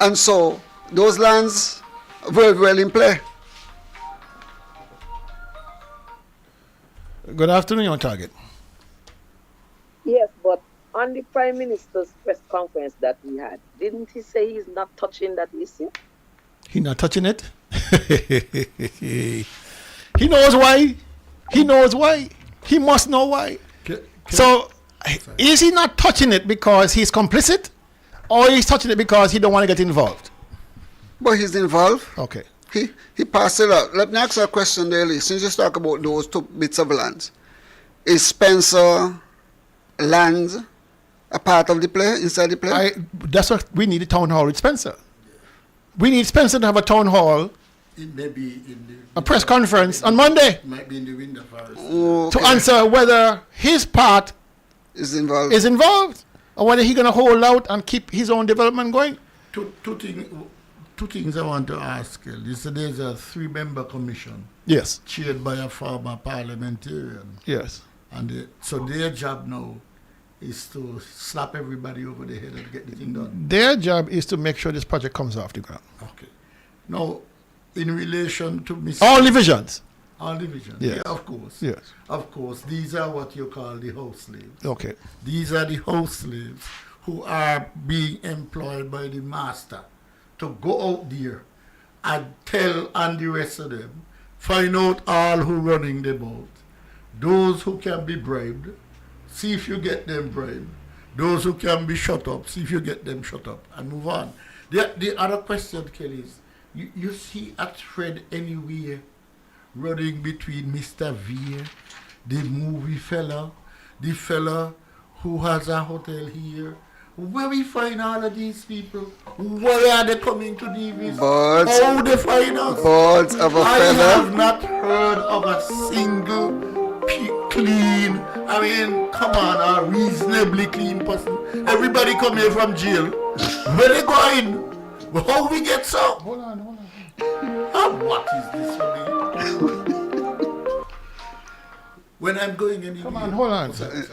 And so those lands very well in play. Good afternoon, on target. Yes, but on the Prime Minister's press conference that we had, didn't he say he's not touching that issue? He's not touching it? He knows why. He knows why. He must know why. So, is he not touching it because he's complicit? Or he's touching it because he don't want to get involved? But he's involved. Okay. He passed it out. Let me ask you a question, Daily. Since you talk about those two bits of land, is Spencer land a part of the play, inside the play? That's what we need, a town hall with Spencer. We need Spencer to have a town hall, it may be in the a press conference on Monday. It might be in the window forest. To answer whether his part is involved or whether he's going to hold out and keep his own development going. Two things I want to ask you. There's a 3-member commission. Yes. Chaired by a former parliamentarian. Yes. And so their job now is to slap everybody over the head and get the thing done. Their job is to make sure this project comes off the ground. Okay. Now, in relation to Mr. All divisions. All divisions. Yes. Yeah, of course. Yes. Of course. These are what you call the house slaves. Okay. These are the house slaves who are being employed by the master to go out there and tell and the rest of them, find out all who running the boat. Those who can be bribed, see if you get them bribed. Those who can be shut up, see if you get them shut up, and move on. The other question, Kelly, is, you see a thread anywhere running between Mr. Veer, the movie fella, the fella who has a hotel here? Where we find all of these people? Why are they coming to Nevis? How they find us? Birds of a I feather. have not heard of a single clean, I mean, come on, a reasonably clean person. Everybody come here from jail. Where they going? How we get so? Hold on. What is this for me? When I'm going anywhere. Come on, hold on, sir.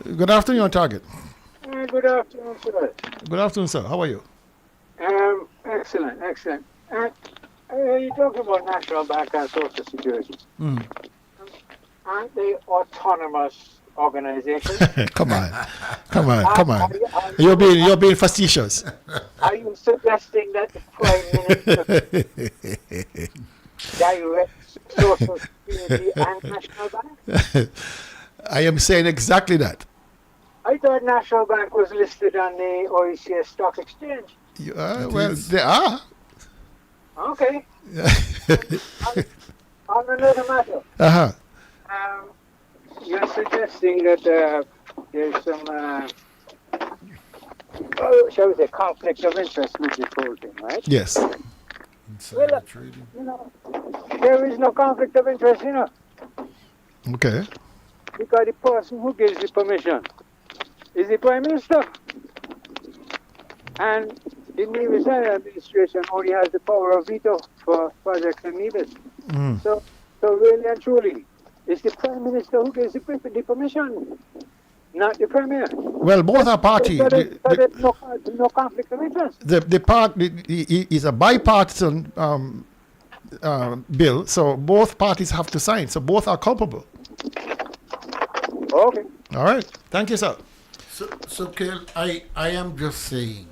Good afternoon, on target. Good afternoon, sir. Good afternoon, sir. How are you? Excellent. You talk about National Bank and Social Security. Aren't they autonomous organizations? Come on. You're being facetious. Are you suggesting that the Prime Minister directs Social Security and National Bank? I am saying exactly that. I thought National Bank was listed on the OECD Stock Exchange. Well, they are. Okay. On another matter. You're suggesting that there's some, shall we say, conflict of interest with this whole thing, right? Yes. Well, there is no conflict of interest, Okay. because the person who gives the permission is the Prime Minister. And the Nevis administration only has the power of veto for projects in Nevis. So really and truly, it's the Prime Minister who gives the permission, not the Premier. Well, both are party. So there's no conflict of interest. The part is a bipartisan bill, so both parties have to sign. So both are culpable. Okay. All right. Thank you, sir. So Kel, I am just saying,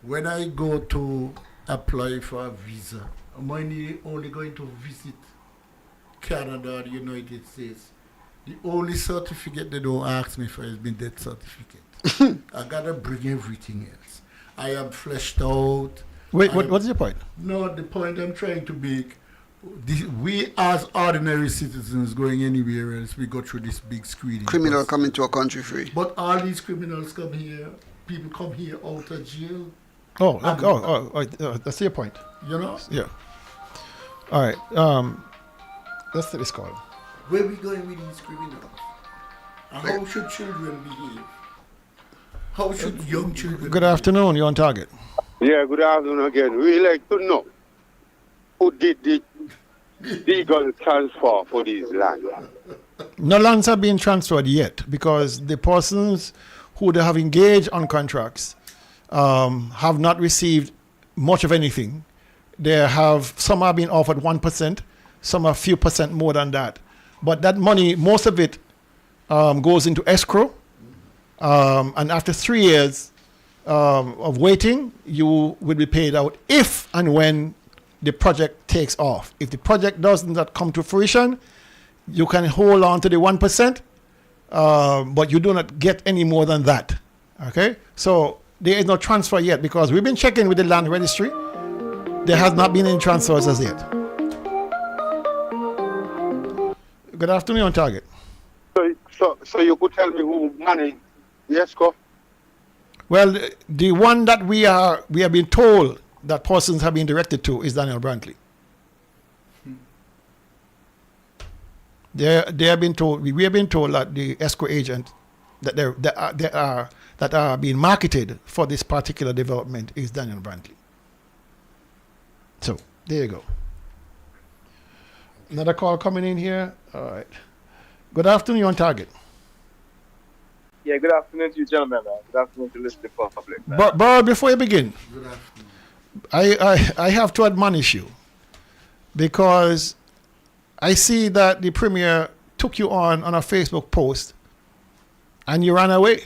when I go to apply for a visa, I'm only going to visit Canada or the United States. The only certificate they don't ask me for is my death certificate. I gotta bring everything else. I am fleshed out. Wait, what's your point? No, the point I'm trying to make, we as ordinary citizens going anywhere else, we go through this big screening. Criminal coming to a country free. But all these criminals come here, people come here out of jail. That's your point. You know? Yeah. All right. Let's take this call. Where we going with these criminals? And how should children behave? How should young children Good afternoon. You're on target. Yeah, good afternoon again. We like to know who did the legal transfer for these lands. No lands have been transferred yet because the persons who they have engaged on contracts have not received much of anything. Some have been offered 1%, some a few percent more than that. But that money, most of it goes into escrow. And after 3 years of waiting, you will be paid out if and when the project takes off. If the project does not come to fruition, you can hold on to the 1%, but you do not get any more than that. Okay? So there is no transfer yet because we've been checking with the land registry. There has not been any transfers as yet. Good afternoon, on target. So you could tell me who managed the escrow? Well, the one that we have been told that persons have been directed to is Daniel Brantley. They have been told. We have been told that the escrow agent that are being marketed for this particular development is Daniel Brantley. So there you go. Another call coming in here. All right. Good afternoon. You're on target. Yeah, good afternoon to you, gentlemen. Good afternoon to listening public. But before you begin, I have to admonish you because I see that the Premier took you on a Facebook post and you ran away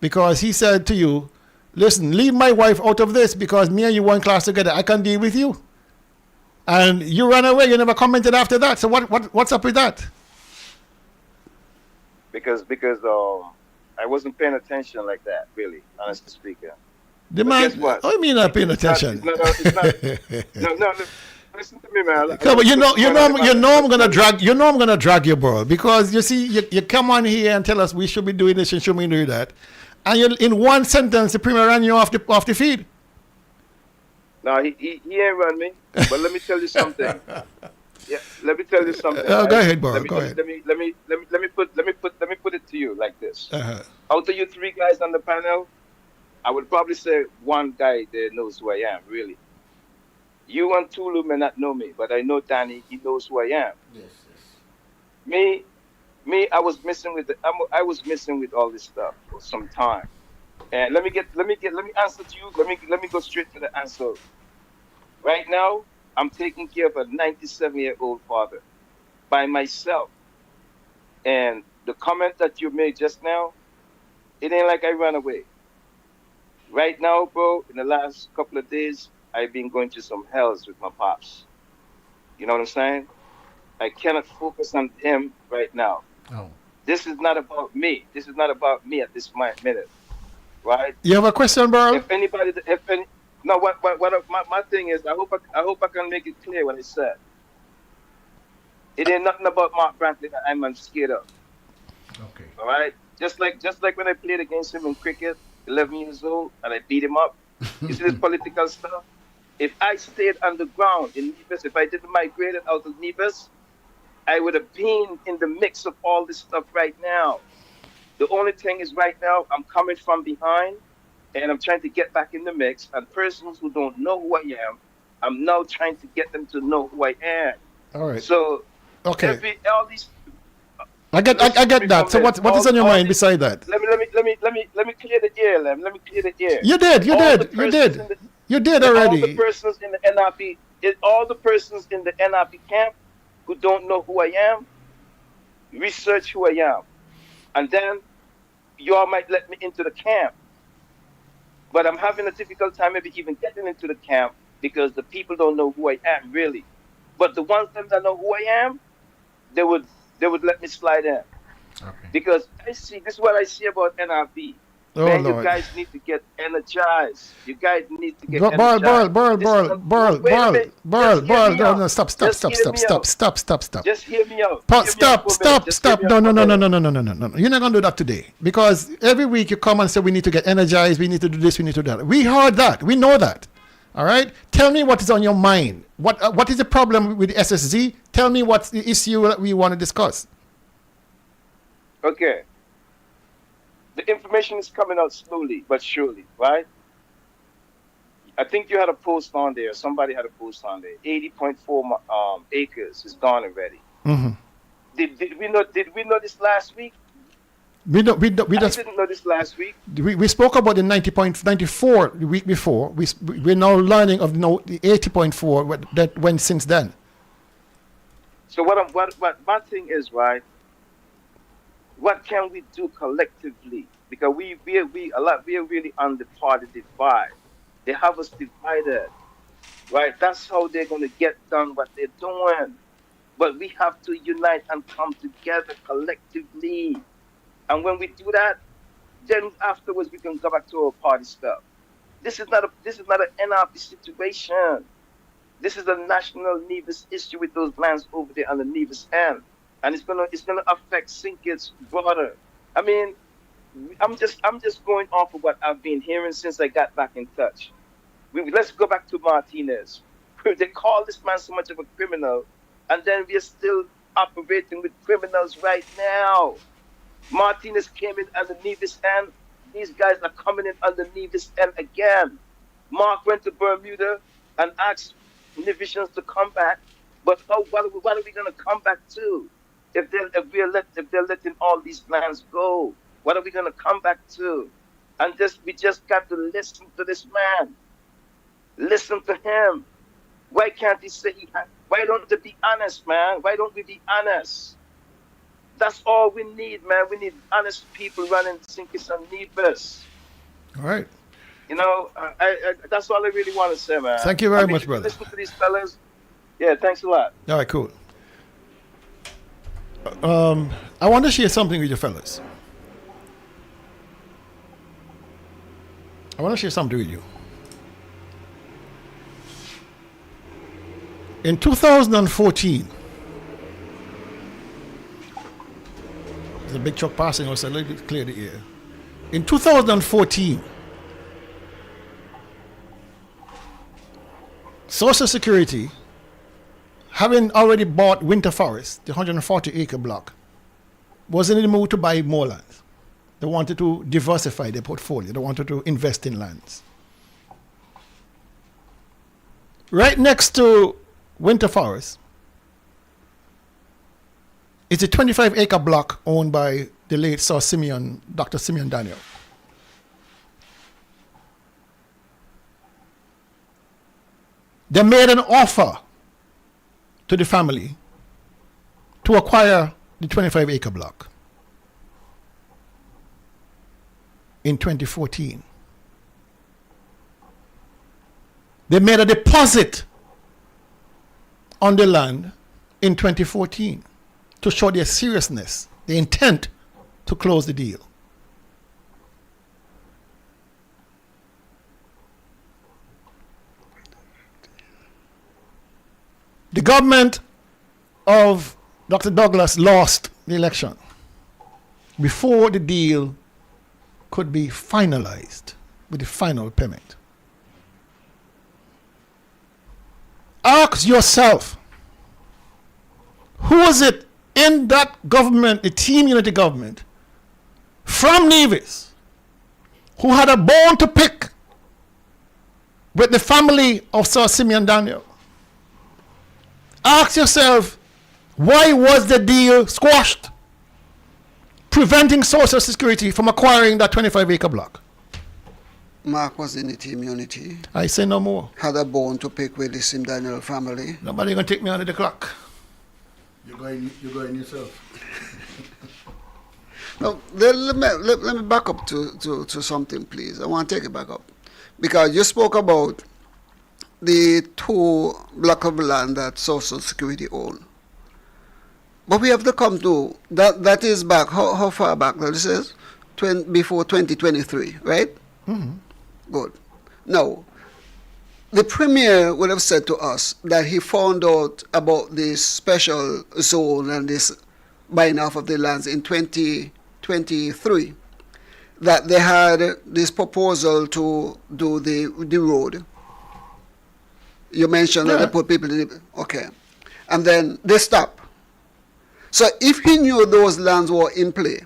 because he said to you, listen, leave my wife out of this because me and you one class together. I can deal with you. And you ran away. You never commented after that. So what's up with that? Because I wasn't paying attention like that, really, honestly speaking. The man, what do you mean not paying attention? No, listen to me, man. Come on, you know I'm gonna drag you, bro, because you see, you come on here and tell us we should be doing this and should be doing that, and you in one sentence the Premier ran you off the feed. No, he ain't run me. But let me tell you something. Yeah, let me tell you something. Go ahead, bro. Go ahead. Let me put it to you like this. Uh-huh. Out of you three guys on the panel, I would probably say one guy there knows who I am, really. You and Tulu may not know me, but I know Danny. He knows who I am. Yes. Me. I was missing with all this stuff for some time. And let me answer to you. Let me go straight to the answer. Right now, I'm taking care of a 97-year-old father by myself. And the comment that you made just now, it ain't like I ran away. Right now, bro, in the last couple of days, I've been going through some hells with my pops. You know what I'm saying? I cannot focus on him right now. Oh. This is not about me. This is not about me at this minute, right? You have a question, bro? No, my thing is, I hope I can make it clear what I said. It ain't nothing about Mark Brantley that I'm scared of. Okay. All right? Just like when I played against him in cricket, 11 years old, and I beat him up. You see this political stuff? If I stayed on the ground in Nevis, if I didn't migrate out of Nevis, I would have been in the mix of all this stuff right now. The only thing is right now, I'm coming from behind, and I'm trying to get back in the mix. And persons who don't know who I am, I'm now trying to get them to know who I am. All right. So, okay. All these. I get that. So what is on your mind beside that? Let me clear the air, Lem. Let me clear the air. You did already. All the persons in the NRP, all the persons in the NRP camp who don't know who I am, research who I am, and then y'all might let me into the camp. But I'm having a difficult time maybe even getting into the camp because the people don't know who I am really. But the ones that know who I am, they would let me slide in. Okay. Because this is what I see about NRP. Oh, man, Lord. you guys need to get energized. You guys need to get energized. No, stop. Just hear me out. Stop. No. You're not going to do that today. Because every week you come and say we need to get energized, we need to do this, we need to do that. We heard that. We know that. All right? Tell me what is on your mind. What is the problem with the SSZ? Tell me what's the issue that we want to discuss. Okay. The information is coming out slowly but surely, right? I think you had a post on there. Somebody had a post on there. 80.4 acres is gone already. Mm-hmm. Did we know this last week? I didn't know this last week. We spoke about the 90.94 the week before. We're now learning of the 80.4 that went since then. So what my thing is, right? What can we do collectively? Because we are really on the party divide. They have us divided, right? That's how they're going to get done what they're doing. But we have to unite and come together collectively. And when we do that, then afterwards we can go back to our party stuff. This is not an NRP situation. This is a national Nevis issue with those lands over there on the Nevis end. And it's gonna affect St. Kitts broader. I mean, I'm just going off of what I've been hearing since I got back in touch. Let's go back to Martinez. They call this man so much of a criminal, and then we are still operating with criminals right now. Martinez came in on the Nevis end. These guys are coming in on the Nevis end again. Mark went to Bermuda and asked Nevisians to come back. But what are we going to come back to? If they're letting all these lands go, what are we going to come back to? And we just got to listen to this man. Listen to him. Why can't he say? Why don't they be honest, man? Why don't we be honest? That's all we need, man. We need honest people running St. Kitts and Nevis. All right. You know, that's all I really want to say, man. Thank you very much, brother. Listen to these fellas. Yeah, thanks a lot. All right, cool. I want to share something with you fellas. I want to share something with you. In 2014, there's a big truck passing us, so let me clear the air. In 2014, Social Security, having already bought Winter Forest, the 140-acre block, was in the mood to buy more land. They wanted to diversify their portfolio. They wanted to invest in lands. Right next to Winter Forest is a 25-acre block owned by the late Sir Simeon, Dr. Simeon Daniel. They made an offer to the family to acquire the 25-acre block in 2014. They made a deposit on the land in 2014 to show their seriousness, the intent to close the deal. The government of Dr. Douglas lost the election before the deal could be finalized with the final payment. Ask yourself, who was it in that government, the Team Unity government, from Nevis, who had a bone to pick with the family of Sir Simeon Daniel? Ask yourself, why was the deal squashed, preventing Social Security from acquiring that 25-acre block? Mark was in the Team Unity. I say no more. Had a bone to pick with the Sim Daniel family. Nobody gonna take me under the clock. You're going yourself. No, let me back up to something, please. I want to take it back up. Because you spoke about the 2 blocks of land that Social Security own. But we have to come to, that is back, how far back? This is before 2023, right? Mm-hmm. Good. Now, the Premier would have said to us that he found out about this special zone and this buying off of the lands in 2023, that they had this proposal to do the road. You mentioned that they put people in the, okay. And then they stopped. So if he knew those lands were in play,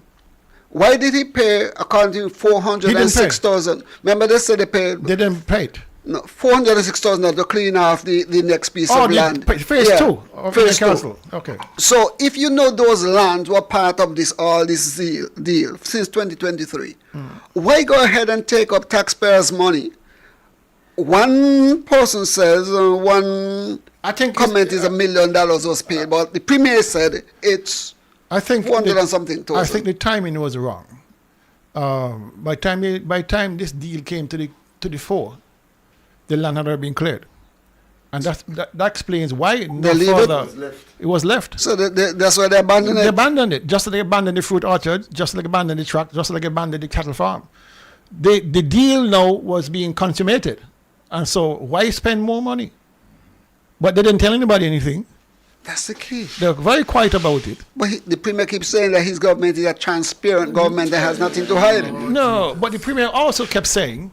why did he pay, according to 406,000? Remember they said they paid? They didn't pay it. No, 406,000 to clean off the next piece of land. Phase 2 of phase the council. Okay. So if you know those lands were part of this deal since 2023, why go ahead and take up taxpayers' money? One person says one comment is $1 million was paid, but the Premier said it's 400 and something thousand. I think the timing was wrong. By time this deal came to the fore, the land had already been cleared, and that explains why it was left. So that's why they abandoned it. They abandoned it, just like they abandoned the fruit orchard, just like they abandoned the track, just like they abandoned the cattle farm. The deal now was being consummated, and so why spend more money? But they didn't tell anybody anything. That's the key. They're very quiet about it. But the Premier keeps saying that his government is a transparent government that has nothing to hide. No, but the Premier also kept saying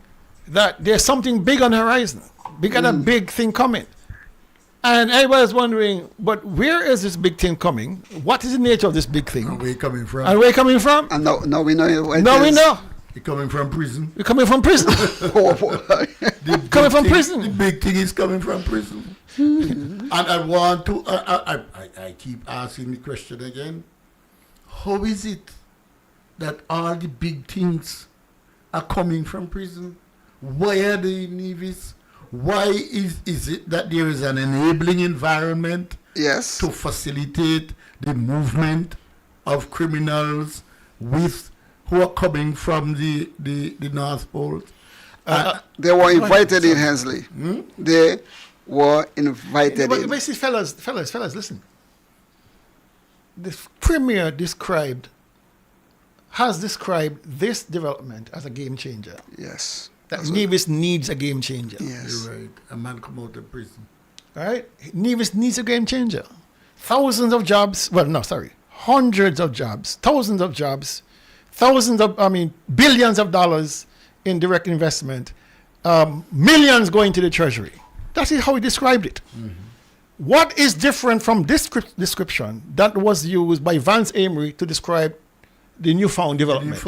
that there's something big on the horizon. We got a big thing coming. And everybody was wondering, but where is this big thing coming? What is the nature of this big thing? And where you coming from? And where you coming from? And now we know. Now we know. You're coming from prison. You're coming from prison. Coming from prison. The big thing is coming from prison. And I want to, I keep asking the question again. How is it that all the big things are coming from prison? Why are they in Nevis? Why is it that there is an enabling environment to facilitate the movement of criminals who are coming from the North Pole? They were invited in Hensley. They were invited in. But see, fellas, listen. The Premier has described this development as a game changer. Yes. That Nevis needs a game changer. Yes. You're right. A man come out of prison. All right? Nevis needs a game changer. Thousands of jobs, hundreds of jobs, thousands of jobs, billions of dollars in direct investment, millions going to the Treasury. That is how he described it. Mm-hmm. What is different from this description that was used by Vance Amory to describe the newfound development?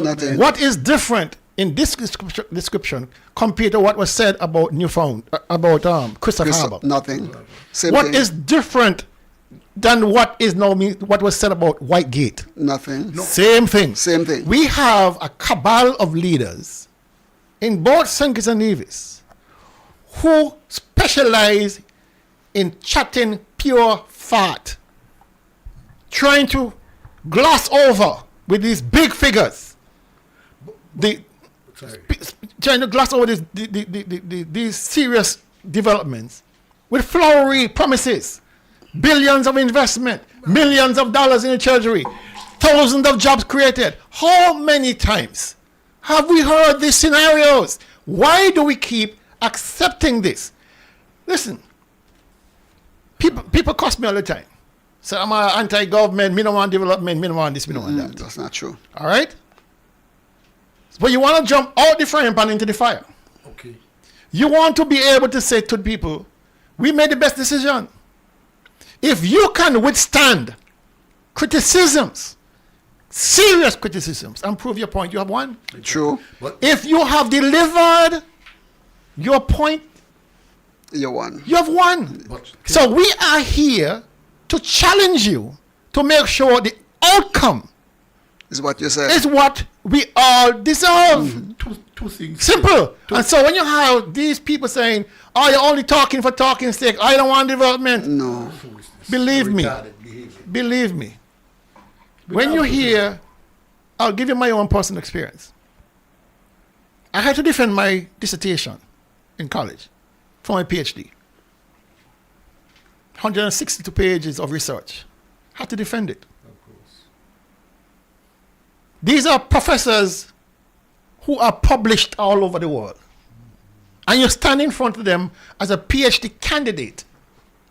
Nothing. What is different in this description compared to what was said about Christopher Harbour? Nothing. What is different than what was said about Whitegate? Nothing. No. Same thing. Same thing. We have a cabal of leaders in both St. Kitts and Nevis who specialize in chatting pure fat, trying to gloss over with these big figures, trying to gloss over these serious developments with flowery promises, billions of investment, millions of dollars in the treasury, thousands of jobs created. How many times have we heard these scenarios? Why do we keep accepting this? Listen, people cuss me all the time. So I'm an anti-government, me don't want development, me don't want this, me don't want that. That's not true. All right? But you want to jump out the frying pan into the fire. Okay. You want to be able to say to people, we made the best decision. If you can withstand criticisms, serious criticisms, and prove your point, you have won. True. If you have delivered your point, you won. You have won. So we are here to challenge you to make sure the outcome is what you said. Is what we all deserve. Two things. Simple. And so when you have these people saying, "Oh, you're only talking for talking's sake. I don't want development." No. Believe me. When you hear, I'll give you my own personal experience. I had to defend my dissertation in college for my PhD. 162 pages of research. Had to defend it. Of course. These are professors who are published all over the world. And you stand in front of them as a PhD candidate.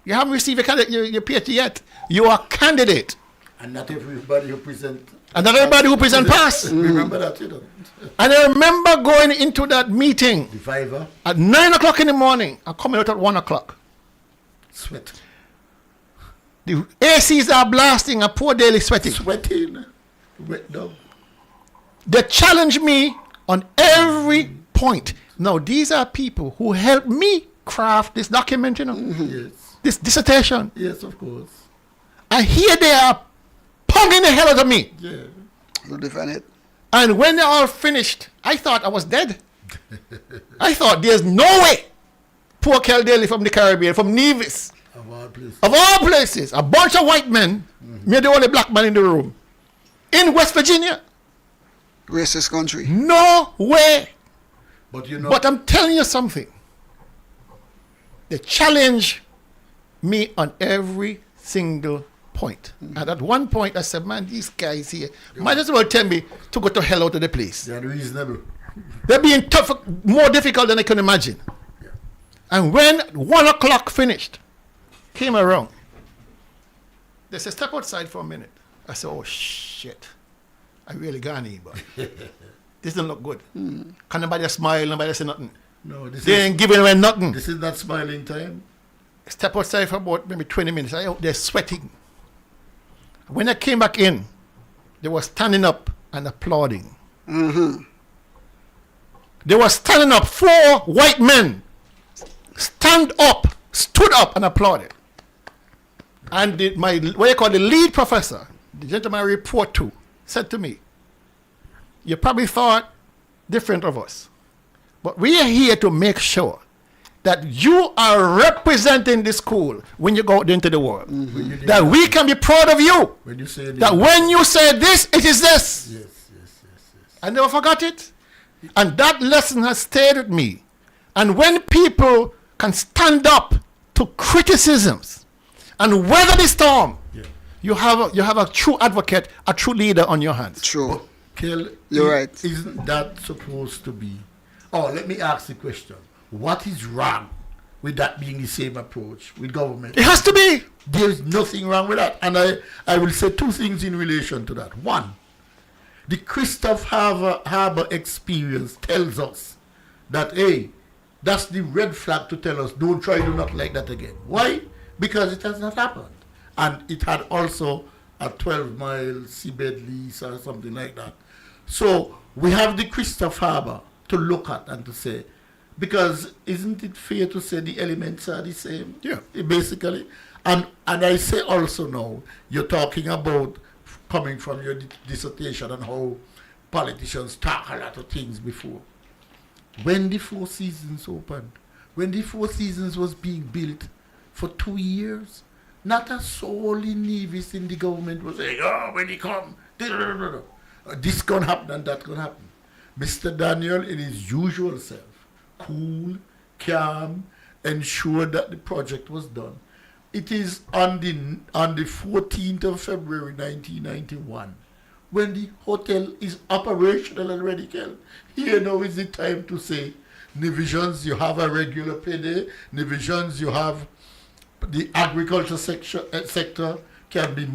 You haven't received your PhD yet. You are a candidate. And not everybody who present. And not everybody who present pass. Remember that, you know. And I remember going into that meeting at 9 o'clock in the morning and coming out at 1 o'clock. Sweat. The ACs are blasting and poor Daily sweating. Sweating. Wet down. They challenge me on every point. Now, these are people who helped me craft this document, you know. Yes. This dissertation. Yes, of course. And here they are pounding the hell out of me. Yeah. To defend it. And when they're all finished, I thought I was dead. I thought there's no way poor Kel Daly from the Caribbean, from Nevis, of all places, a bunch of white men, me the only black man in the room, in West Virginia. Racist country. No way. But you know. But I'm telling you something. They challenge me on every single point. And at one point I said, man, these guys here might as well tell me to go to hell out of the place. They're reasonable. They're being tough, more difficult than I can imagine. Yeah. And when 1 o'clock finished, came around, they said, step outside for a minute. I said, oh shit, I really gone here, but this doesn't look good. Can nobody smile, nobody say nothing. No, they ain't giving away nothing. This is not smiling time. Step outside for about maybe 20 minutes. They're sweating. When I came back in, they were standing up and applauding. They were standing up. 4 white men stood up and applauded. And the lead professor, the gentleman I report to, said to me, you probably thought different of us, but we are here to make sure that you are representing the school when you go out into the world. That we can be proud of you. When you say that when you say this, it is this. Yes. I never forgot it. And that lesson has stayed with me. And when people can stand up to criticisms and weather the storm, you have a true advocate, a true leader on your hands. True. Kel, you're right. Isn't that supposed to be? Oh, let me ask the question. What is wrong with that being the same approach with government? It has to be. There's nothing wrong with that. And I will say 2 things in relation to that. One, the Christoph Harbour experience tells us that, hey, that's the red flag to tell us, do not like that again. Why? Because it has not happened. And it had also a 12-mile seabed lease or something like that. So we have the Christoph Harbour to look at and to say, because isn't it fair to say the elements are the same? Yeah. Basically. And I say also now, you're talking about coming from your dissertation and how politicians talk a lot of things before. When the 4 Seasons opened, when the Four Seasons was being built for 2 years, not a soul in Nevis in the government was saying, oh, when he come, this gonna happen and that gonna happen. Mr. Daniel, in his usual self, cool, calm, ensured that the project was done. It is on the 14th of February 1991 when the hotel is operational already, Kel. Here now is the time to say, Nivisions, you have a regular payday. Nivisions, you have the agriculture sector can be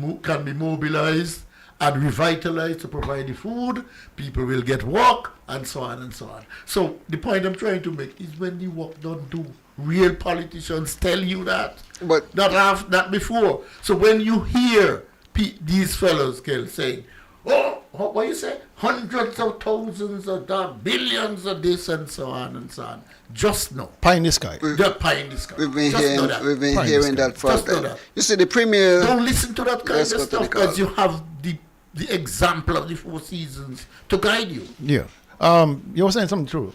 mobilized and revitalized to provide the food. People will get work, and so on and so on. So the point I'm trying to make is when the work don't do, real politicians tell you that, but not before. So when you hear these fellows, Kel, saying, oh, what you say? Hundreds of thousands of that, billions of this, and so on and so on. Just know. Pie in the sky. Just pie in the sky. We've been hearing that for Just know that. You see, the premier. Don't listen to that kind of stuff because you have the example of the Four Seasons to guide you. Yeah. You were saying something true.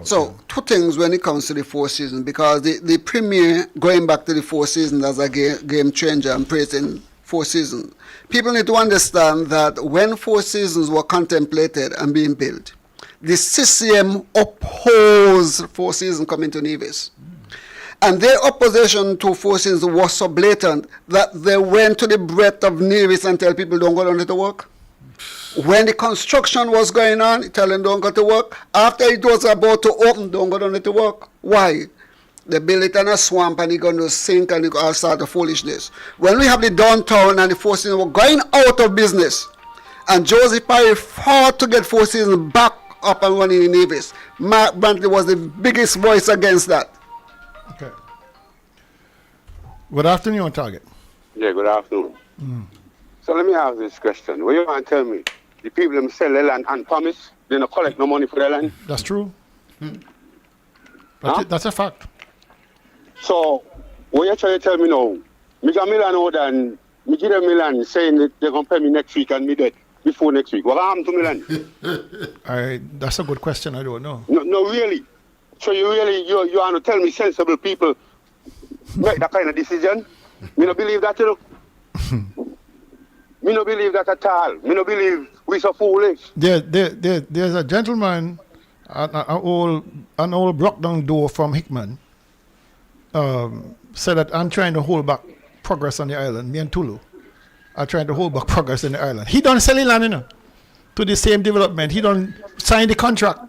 So, two things when it comes to the Four Seasons, because the premier, going back to the Four Seasons as a game changer and praising Four Seasons, people need to understand that when Four Seasons were contemplated and being built, the CCM opposed Four Seasons coming to Nevis. And their opposition to Four Seasons was so blatant that they went to the breadth of Nevis and tell people don't go down to work. When the construction was going on, tell them don't go to work. After it was about to open, don't go down to work. Why? They build it in a swamp and it's going to sink and it all start of foolishness. When we have the downtown and the Four Seasons were going out of business, and Joseph Parry fought to get Four Seasons back up and running in Nevis, Mark Brantley was the biggest voice against that. Okay. Good afternoon, Target. Yeah, good afternoon. So let me ask this question. What you want to tell me? The people them sell their land and promise they don't collect no money for their land? That's true. That's a fact. So what you trying to tell me now? Me got me land order and me give them me land saying that they're going to pay me next week and me dead before next week. What happened to me land? That's a good question. I don't know. No, really. So you want to tell me sensible people make that kind of decision? Me don't believe that, you know. Me don't believe that at all. Me don't believe we so foolish. There's a gentleman, an old broke down door from Hickman, said that I'm trying to hold back progress on the island. Me and Tulu are trying to hold back progress in the island. He done sell land, you know, to the same development. He done sign the contract.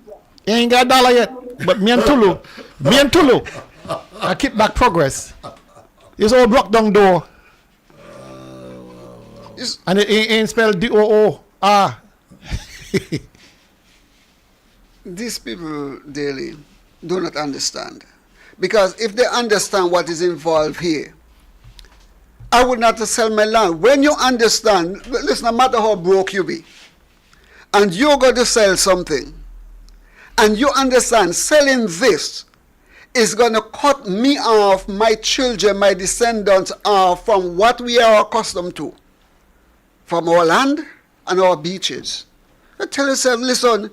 He ain't got a dollar yet. But me and Tulu, I keep back progress. It's all broke down door. And it ain't spelled D-O-O-R. These people daily do not understand. Because if they understand what is involved here, I would not sell my land. When you understand, listen, no matter how broke you be, and you're going to sell something, and you understand selling this is going to cut me off, my children, my descendants off from what we are accustomed to, from our land and our beaches. You tell yourself, listen,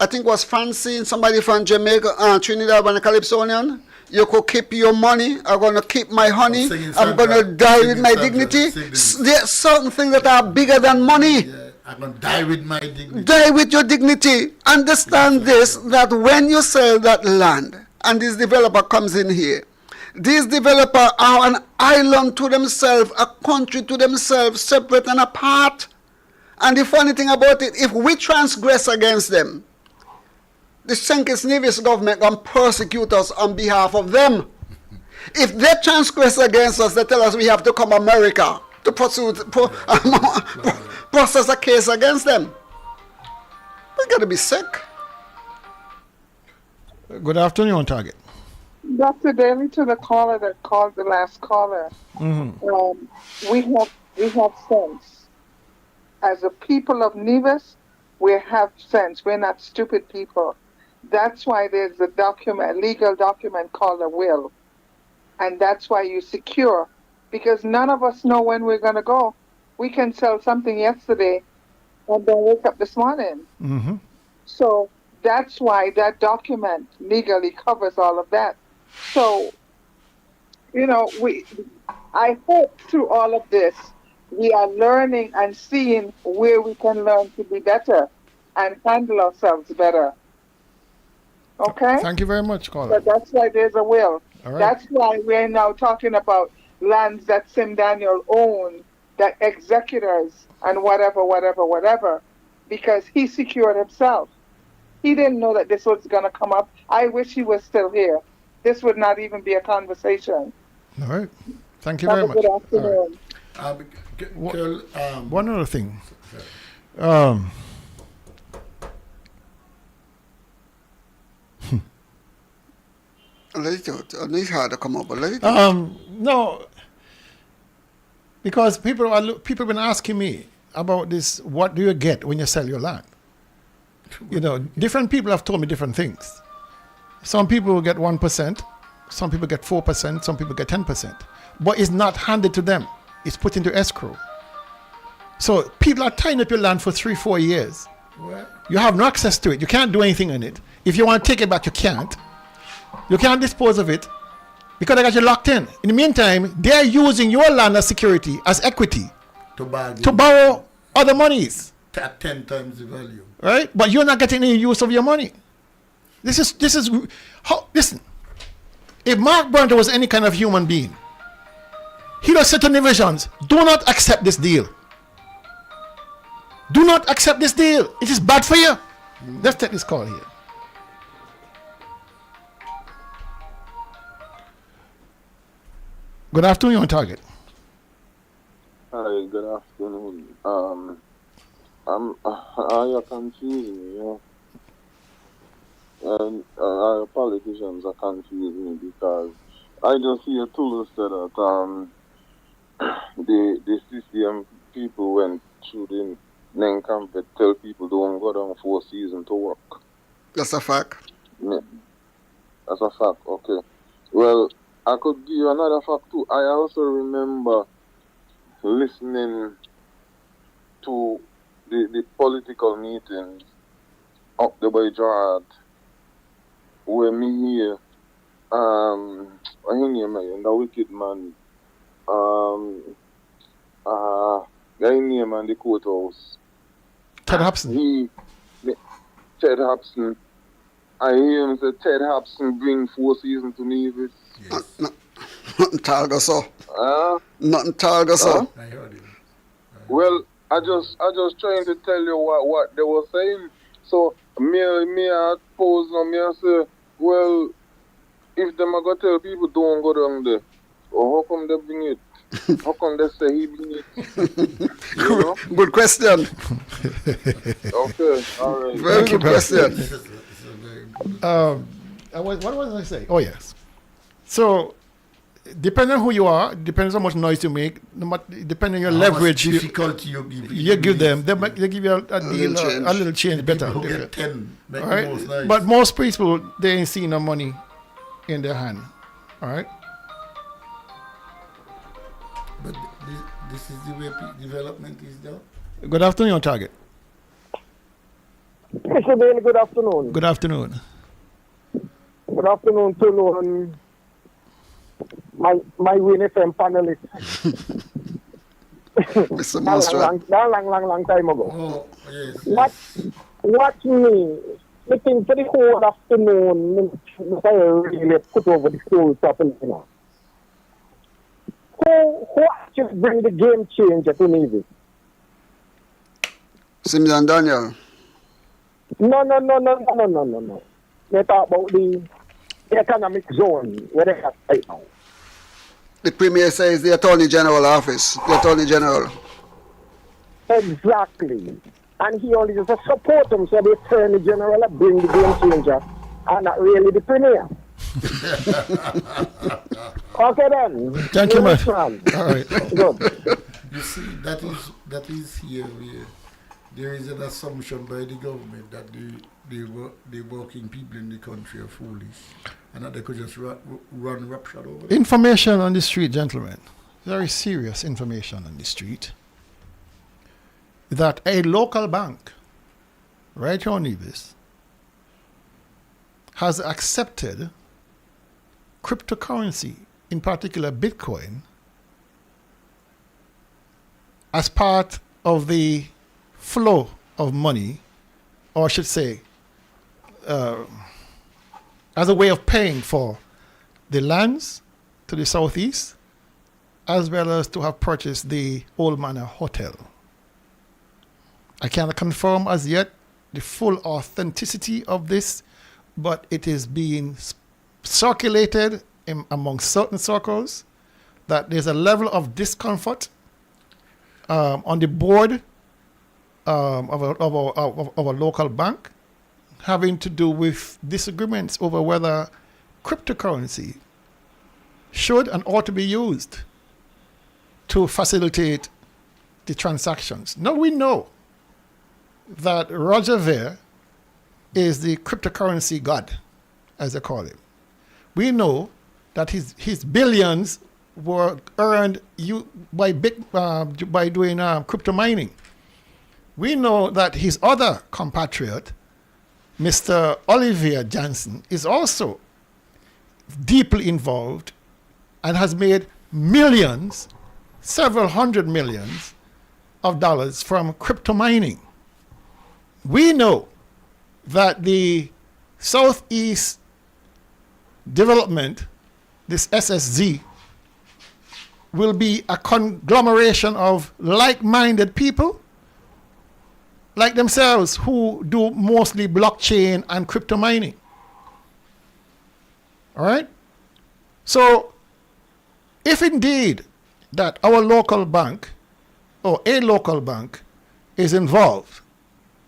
I think it was Francine, somebody from Jamaica, Trinidad, and Calypsonian. You could keep your money. I'm going to keep my honey. I'm going to die with my dignity. There are certain things that are bigger than money. Yeah, I'm going to die with my dignity. Die with your dignity. Understand this, that when you sell that land, and this developer comes in here, these developers are an island to themselves, a country to themselves, separate and apart. And the funny thing about it, if we transgress against them, the St. Kitts Nevis government can persecute us on behalf of them. If they transgress against us, they tell us we have to come to America to process a case against them. We got to be sick. Good afternoon, Target. Dr. Daly, to the caller that called the last caller, we have sense. As a people of Nevis, we have sense. We're not stupid people. That's why there's a legal document called a will. And that's why you secure. Because none of us know when we're going to go. We can sell something yesterday and then wake up this morning. So That's why that document legally covers all of that. So, I hope through all of this, we are learning and seeing where we can learn to be better and handle ourselves better. Okay? Thank you very much, caller. So that's why there's a will. All right. That's why we're now talking about lands that Sim Daniel owned, that executors and whatever, because he secured himself. He didn't know that this was going to come up. I wish he was still here. This would not even be a conversation. All right. Thank you Have very a much. good All afternoon. right. One other thing. Let it out. I know it's hard to come up, but let it out. No, because people have been asking me about this. What do you get when you sell your land? Different people have told me different things. Some people get 1%, some people get 4%, some people get 10%. But it's not handed to them. It's put into escrow. So people are tying up your land for 3-4 years. What? You have no access to it. You can't do anything on it. If you want to take it back, you can't. You can't dispose of it because they got you locked in. In the meantime, they're using your land as security, as equity, to borrow other monies. 10 times the value. Right? But you're not getting any use of your money. This is how, listen. If Mark Banter was any kind of human being, he'd have said to divisions, do not accept this deal. Do not accept this deal. It is bad for you. Let's take this call here. Good afternoon, you're on target. Hi, good afternoon. You're confusing me, and our politicians are confusing me because I just hear Tulu say that the CCM people went through the Nenkamp to tell people don't go down 4 seasons to work. That's a fact. Yeah. That's a fact, okay. Well, I could give you another fact too. I also remember listening to the political meetings up there by Gerard, where me hear I hear man, the wicked man, guy name on the courthouse. Ted Hobson. Ted Hobson. I hear him say Ted Hobson bring 4 seasons to Nevis. Yes. Nothing target so. Nothing target so. I heard him. Well, I just trying to tell you what they were saying. So me I pose now, me I say, well, if them are gonna tell people don't go down there, how come they bring it? How come they say he bring it? Good question. Okay, all right. Very good question. What was I saying? Oh yes. So, depending on who you are, depends on how much noise you make, depending on your leverage, difficulty you give them. They give you a deal, a little change better. People get 10, make all right? the most nice. But most people, they ain't seeing no money in their hand. All right. But this is the way development is done. Good afternoon, on target. Mr. Bailey, good afternoon. Good afternoon. Good afternoon to my Win FM panelist. Mr. Master. long time ago. Oh, yes. What me think for the whole afternoon, I really put over the story properly, you know. Who actually bring the game changer to Navy? Simeon Daniel. No. They talk about the economic zone where they are right now. The Premier says the Attorney General office. The Attorney General. Exactly. And he only just support him, so the Attorney General bring the game changer and not really the Premier. Okay then. Thank you, man. All right. Good. You see, that is here where there is an assumption by the government that the working people in the country are foolish and that they could just run roughshod over them. Information on the street, gentlemen. Very serious information on the street. That a local bank, right here on Nevis, has accepted cryptocurrency, in particular Bitcoin, as part of the flow of money, or I should say, as a way of paying for the lands to the southeast, as well as to have purchased the Old Manor Hotel. I cannot confirm as yet the full authenticity of this, but it is being circulated among certain circles that there's a level of discomfort on the board of a local bank having to do with disagreements over whether cryptocurrency should and ought to be used to facilitate the transactions. Now we know that Roger Ver is the cryptocurrency god, as they call him. We know that his billions were earned by doing crypto mining. We know that his other compatriot, Mr. Olivier Janssen, is also deeply involved and has made millions, several hundred millions of dollars from crypto mining. We know that the Southeast Development, this SSZ, will be a conglomeration of like-minded people like themselves who do mostly blockchain and crypto mining. All right? So, if indeed that our local bank or a local bank is involved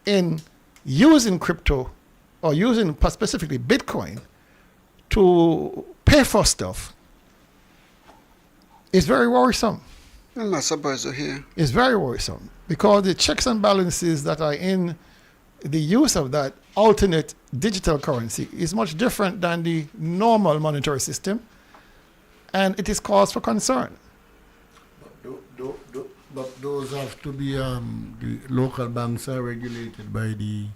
in using crypto or using specifically Bitcoin to pay for stuff, it's very worrisome. I'm not surprised to hear. It's very worrisome because the checks and balances that are in the use of that alternate digital currency is much different than the normal monetary system, and it is cause for concern. But those have to be, the local banks are regulated by the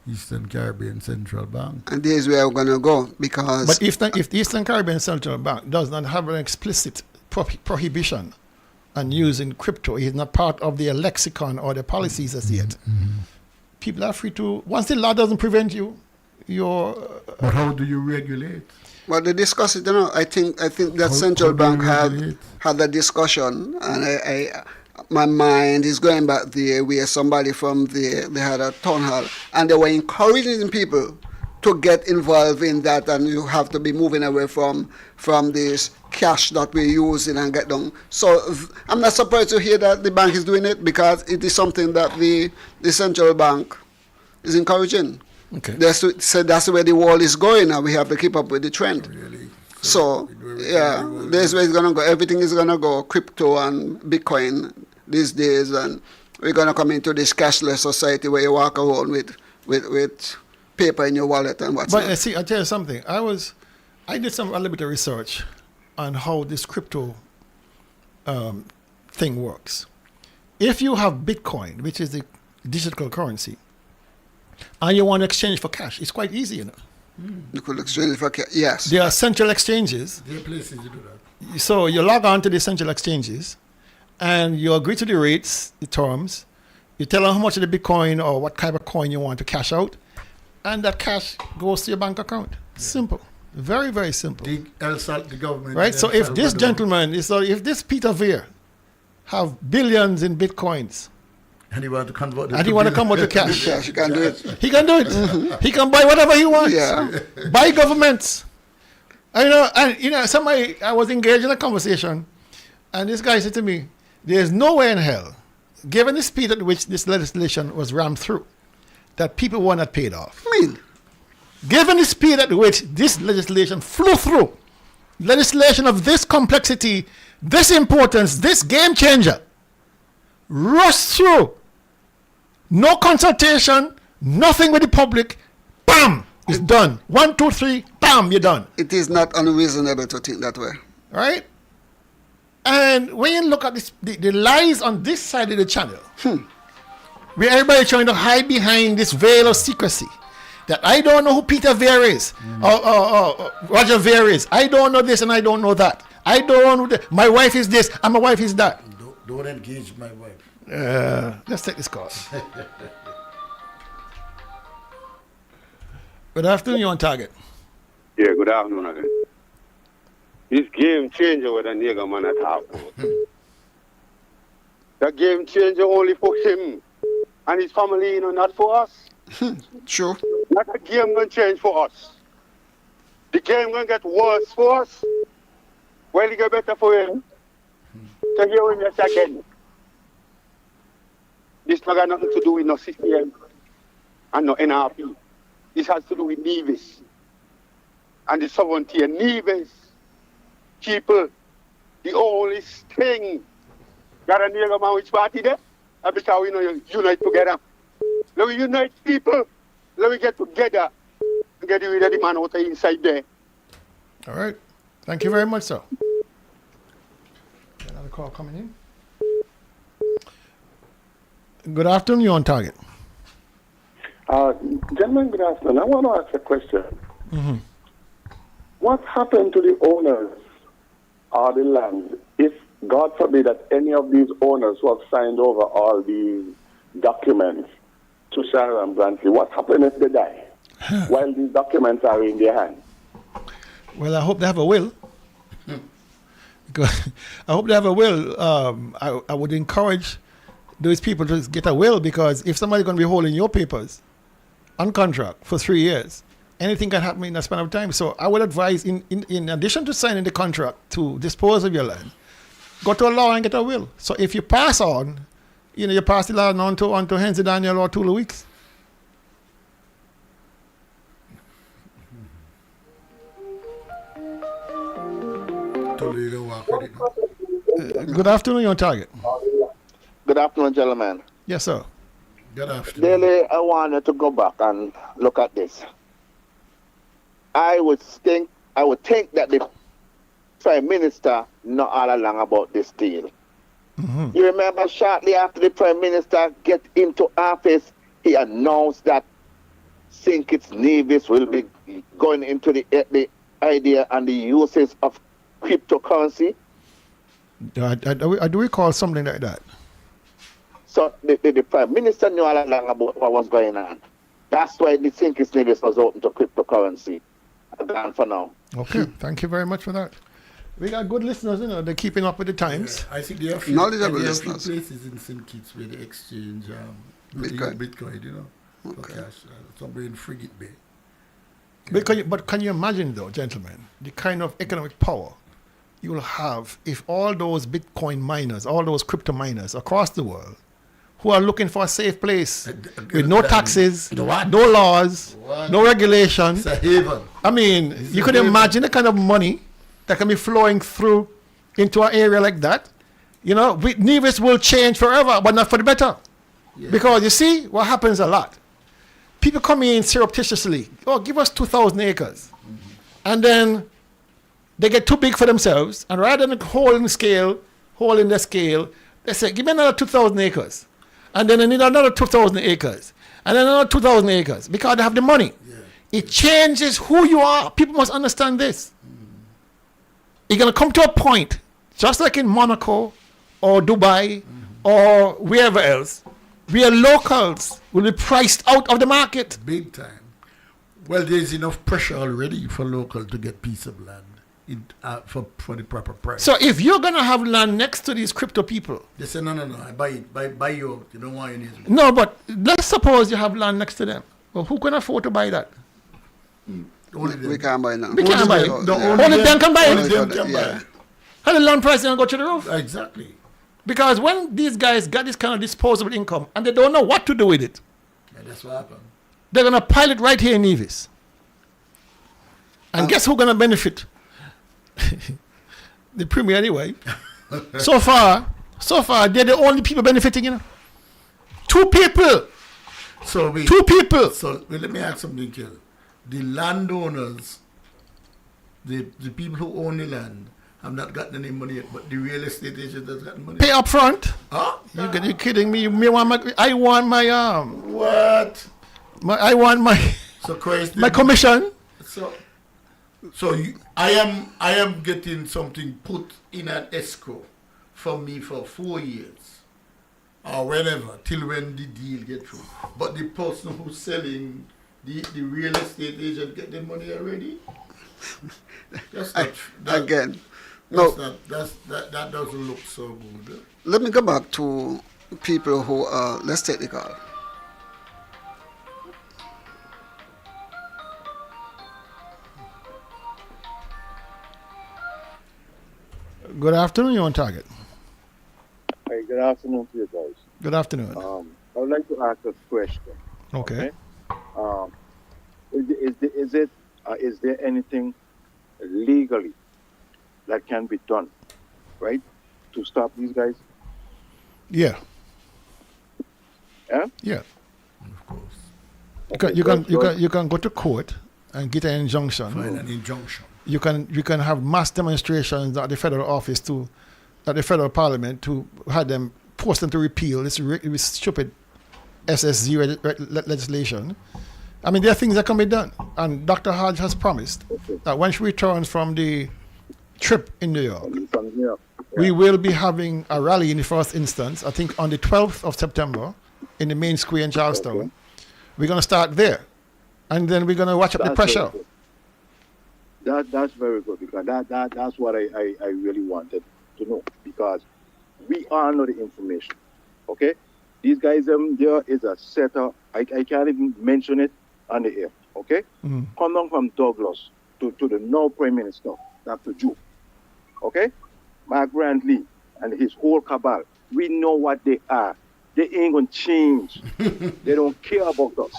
Eastern Caribbean Central Bank. And this is where we're going to go, because... But if the Eastern Caribbean Central Bank does not have an explicit prohibition on using crypto, it is not part of their lexicon or their policies as yet. People are free to, once the law doesn't prevent you, you're... But how do you regulate? Well, they discuss it, I think that Central Bank had a discussion, and my mind is going back there where somebody from there, they had a town hall, and they were encouraging people to get involved in that, and you have to be moving away from this cash that we're using and get down. So I'm not surprised to hear that the bank is doing it, because it is something that the Central Bank is encouraging. Okay. So that's where the world is going, and we have to keep up with the trend. Really? So yeah, that's where it's going to go. Everything is going to go crypto and Bitcoin these days, and we're going to come into this cashless society where you walk around with paper in your wallet and what's. But see, I'll tell you something. I did a little bit of research on how this crypto thing works. If you have Bitcoin, which is the digital currency, and you want to exchange for cash, it's quite easy, You could exchange for cash, yes. There are central exchanges. There are places to do that. So you log on to the central exchanges, and you agree to the rates, the terms. You tell them how much of the Bitcoin or what type of coin you want to cash out, and that cash goes to your bank account. Simple. Very, very simple. The government. Right? So if this gentleman, if this Peter Veer have billions in Bitcoins, and he want to convert it and he want to convert to cash, he can do it. He can do it. He can buy whatever he wants. Yeah. Buy governments. Somebody, I was engaged in a conversation, and this guy said to me, there's no way in hell, given the speed at which this legislation was rammed through, that people were not paid off. Given the speed at which this legislation flew through, legislation of this complexity, this importance, this game changer, rushed through, no consultation, nothing with the public, bam, it's done. 1, 2, 3, bam, you're done. It is not unreasonable to think that way. Right? And when you look at this, the lies on this side of the channel, where everybody trying to hide behind this veil of secrecy, that I don't know who Peter Vere is or Roger Vere is. I don't know this and I don't know that. I don't know that. My wife is this and my wife is that. Don't engage my wife. Let's take this call. Good afternoon, you're on target. Yeah, good afternoon again. This game changer with a nigger man at half. The game changer only for him and his family, not for us. Sure. Not the game gonna change for us. The game gonna get worse for us. Well, it get better for him. So hear him just again. This not got nothing to do with no CCM and no NRP. This has to do with Nevis and the sovereignty and Nevis. People, the only thing got a nigger man which party there, and because we unite together. Let we unite people, let we get together and get rid of the man out inside there. All right. Thank you very much, sir. Another call coming in. Good afternoon, you're on target. Gentlemen, good afternoon. I want to ask a question. Mm-hmm. What happened to the owners of the land if, God forbid, that any of these owners who have signed over all these documents to Sharon and Brantley, what happened if they die while these documents are in their hands? Well, I hope they have a will. Because I hope they have a will. I would encourage those people to get a will, because if somebody's going to be holding your papers on contract for 3 years, anything can happen in that span of time. So I would advise, in addition to signing the contract to dispose of your land, go to a law and get a will. So if you pass on, you pass the land on to Henry Daniel or Tula Weeks. Good afternoon, you're on target. Good afternoon, gentlemen. Yes, sir. Good afternoon. Really, I wanted to go back and look at this. I would think that the Prime Minister know all along about this deal. Mm-hmm. You remember shortly after the Prime Minister get into office, he announced that St. Kitts Nevis will be going into the idea and the uses of cryptocurrency. I do recall something like that. So the Prime Minister knew all along about what was going on. That's why the St. Kitts Nevis was open to cryptocurrency. Gone for now. Okay, thank you very much for that. We got good listeners, they're keeping up with the times. I think there are few places in St. Kitts where they exchange Bitcoin, for cash. Somewhere in Frigate Bay. But can you imagine, though, gentlemen, the kind of economic power you will have if all those Bitcoin miners, all those crypto miners across the world who are looking for a safe place with no taxes, no laws, no regulations. It's a haven. I mean, you could imagine the kind of money that can be flowing through into an area like that. Nevis will change forever, but not for the better. Yeah. Because you see, what happens a lot. People come in surreptitiously. Oh, give us 2,000 acres. Mm-hmm. And then they get too big for themselves. And rather than holding the scale, they say, give me another 2,000 acres. And then they need another 2,000 acres. And then another 2,000 acres. Because they have the money. Yeah. It changes who you are. People must understand this. You're going to come to a point, just like in Monaco or Dubai or wherever else, where locals will be priced out of the market. Big time. Well, there's enough pressure already for local to get piece of land for the proper price. So if you're going to have land next to these crypto people. They say, no, I buy it. Buy you. You don't want any. No, but let's suppose you have land next to them. Well, who can afford to buy that? We can't buy now. We can't buy it. Only them can buy it. Only them can buy it. And the land price is going to go to the roof. Exactly. Because when these guys got this kind of disposable income and they don't know what to do with it, that's what happened. They're going to pile it right here in Nevis. And guess who's going to benefit? The Premier anyway. So far, they're the only people benefiting, Two people. Two people. So let me ask something, Kel. The landowners, the people who own the land, have not gotten any money yet, but the real estate agent has gotten money. Pay up front. Huh? You're kidding me? I want my What? I want my So, Christ, my commission. So I am getting something put in an escrow from me for 4 years or whenever till when the deal get through. But the person who's selling the real estate agent get the money already. That's not Again, that doesn't look so good. Let me go back to people who are. Let's take the call. Good afternoon, you're on target. Hey, good afternoon to you guys. Good afternoon. I would like to ask a question. Okay. Is there anything legally that can be done, right, to stop these guys? Yeah. Yeah. Yeah. Of course. You can go to court and get an injunction. Find an injunction. You can have mass demonstrations at the federal office at the federal parliament to have them force them to repeal this stupid SSZ legislation. I mean, there are things that can be done, and Dr. Hodge has promised that when she returns from the trip in New York, we will be having a rally in the first instance. I think on the 12th of September in the main square in Charlestown. We're going to start there, and then we're going to watch up the pressure. That's very good, because that's what I really wanted to know, because we all know the information. Okay, these guys there is a setup. I can't even mention it on the air. Okay, come down from Douglas to the now Prime Minister, Dr. Ju. Okay, Mark Brantley and his whole cabal. We know what they are. They ain't gonna change. They don't care about us.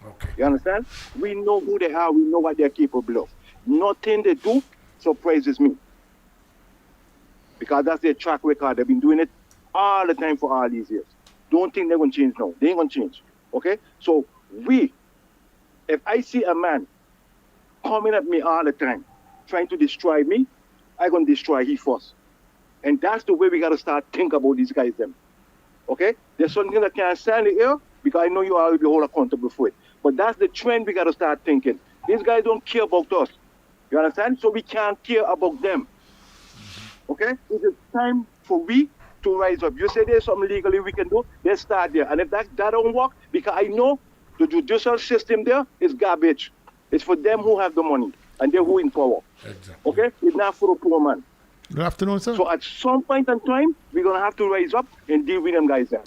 Okay. You understand? We know who they are. We know what they're capable of. Nothing they do surprises me, because that's their track record. They've been doing it all the time for all these years. Don't think they're going to change now. They ain't going to change. Okay? So if I see a man coming at me all the time, trying to destroy me, I'm going to destroy him first. And that's the way we got to start thinking about these guys then. Okay? There's something that can't stand the air, because I know you all will be held accountable for it. But that's the trend we got to start thinking. These guys don't care about us. You understand? So we can't care about them. Okay? It is time for we to rise up. You say there's something legally we can do, let's start there. And if that don't work, because I know the judicial system there is garbage. It's for them who have the money, and they're who in power. Exactly. Okay? It's not for the poor man. Good afternoon, sir. So at some point in time, we're going to have to rise up and deal with them guys then.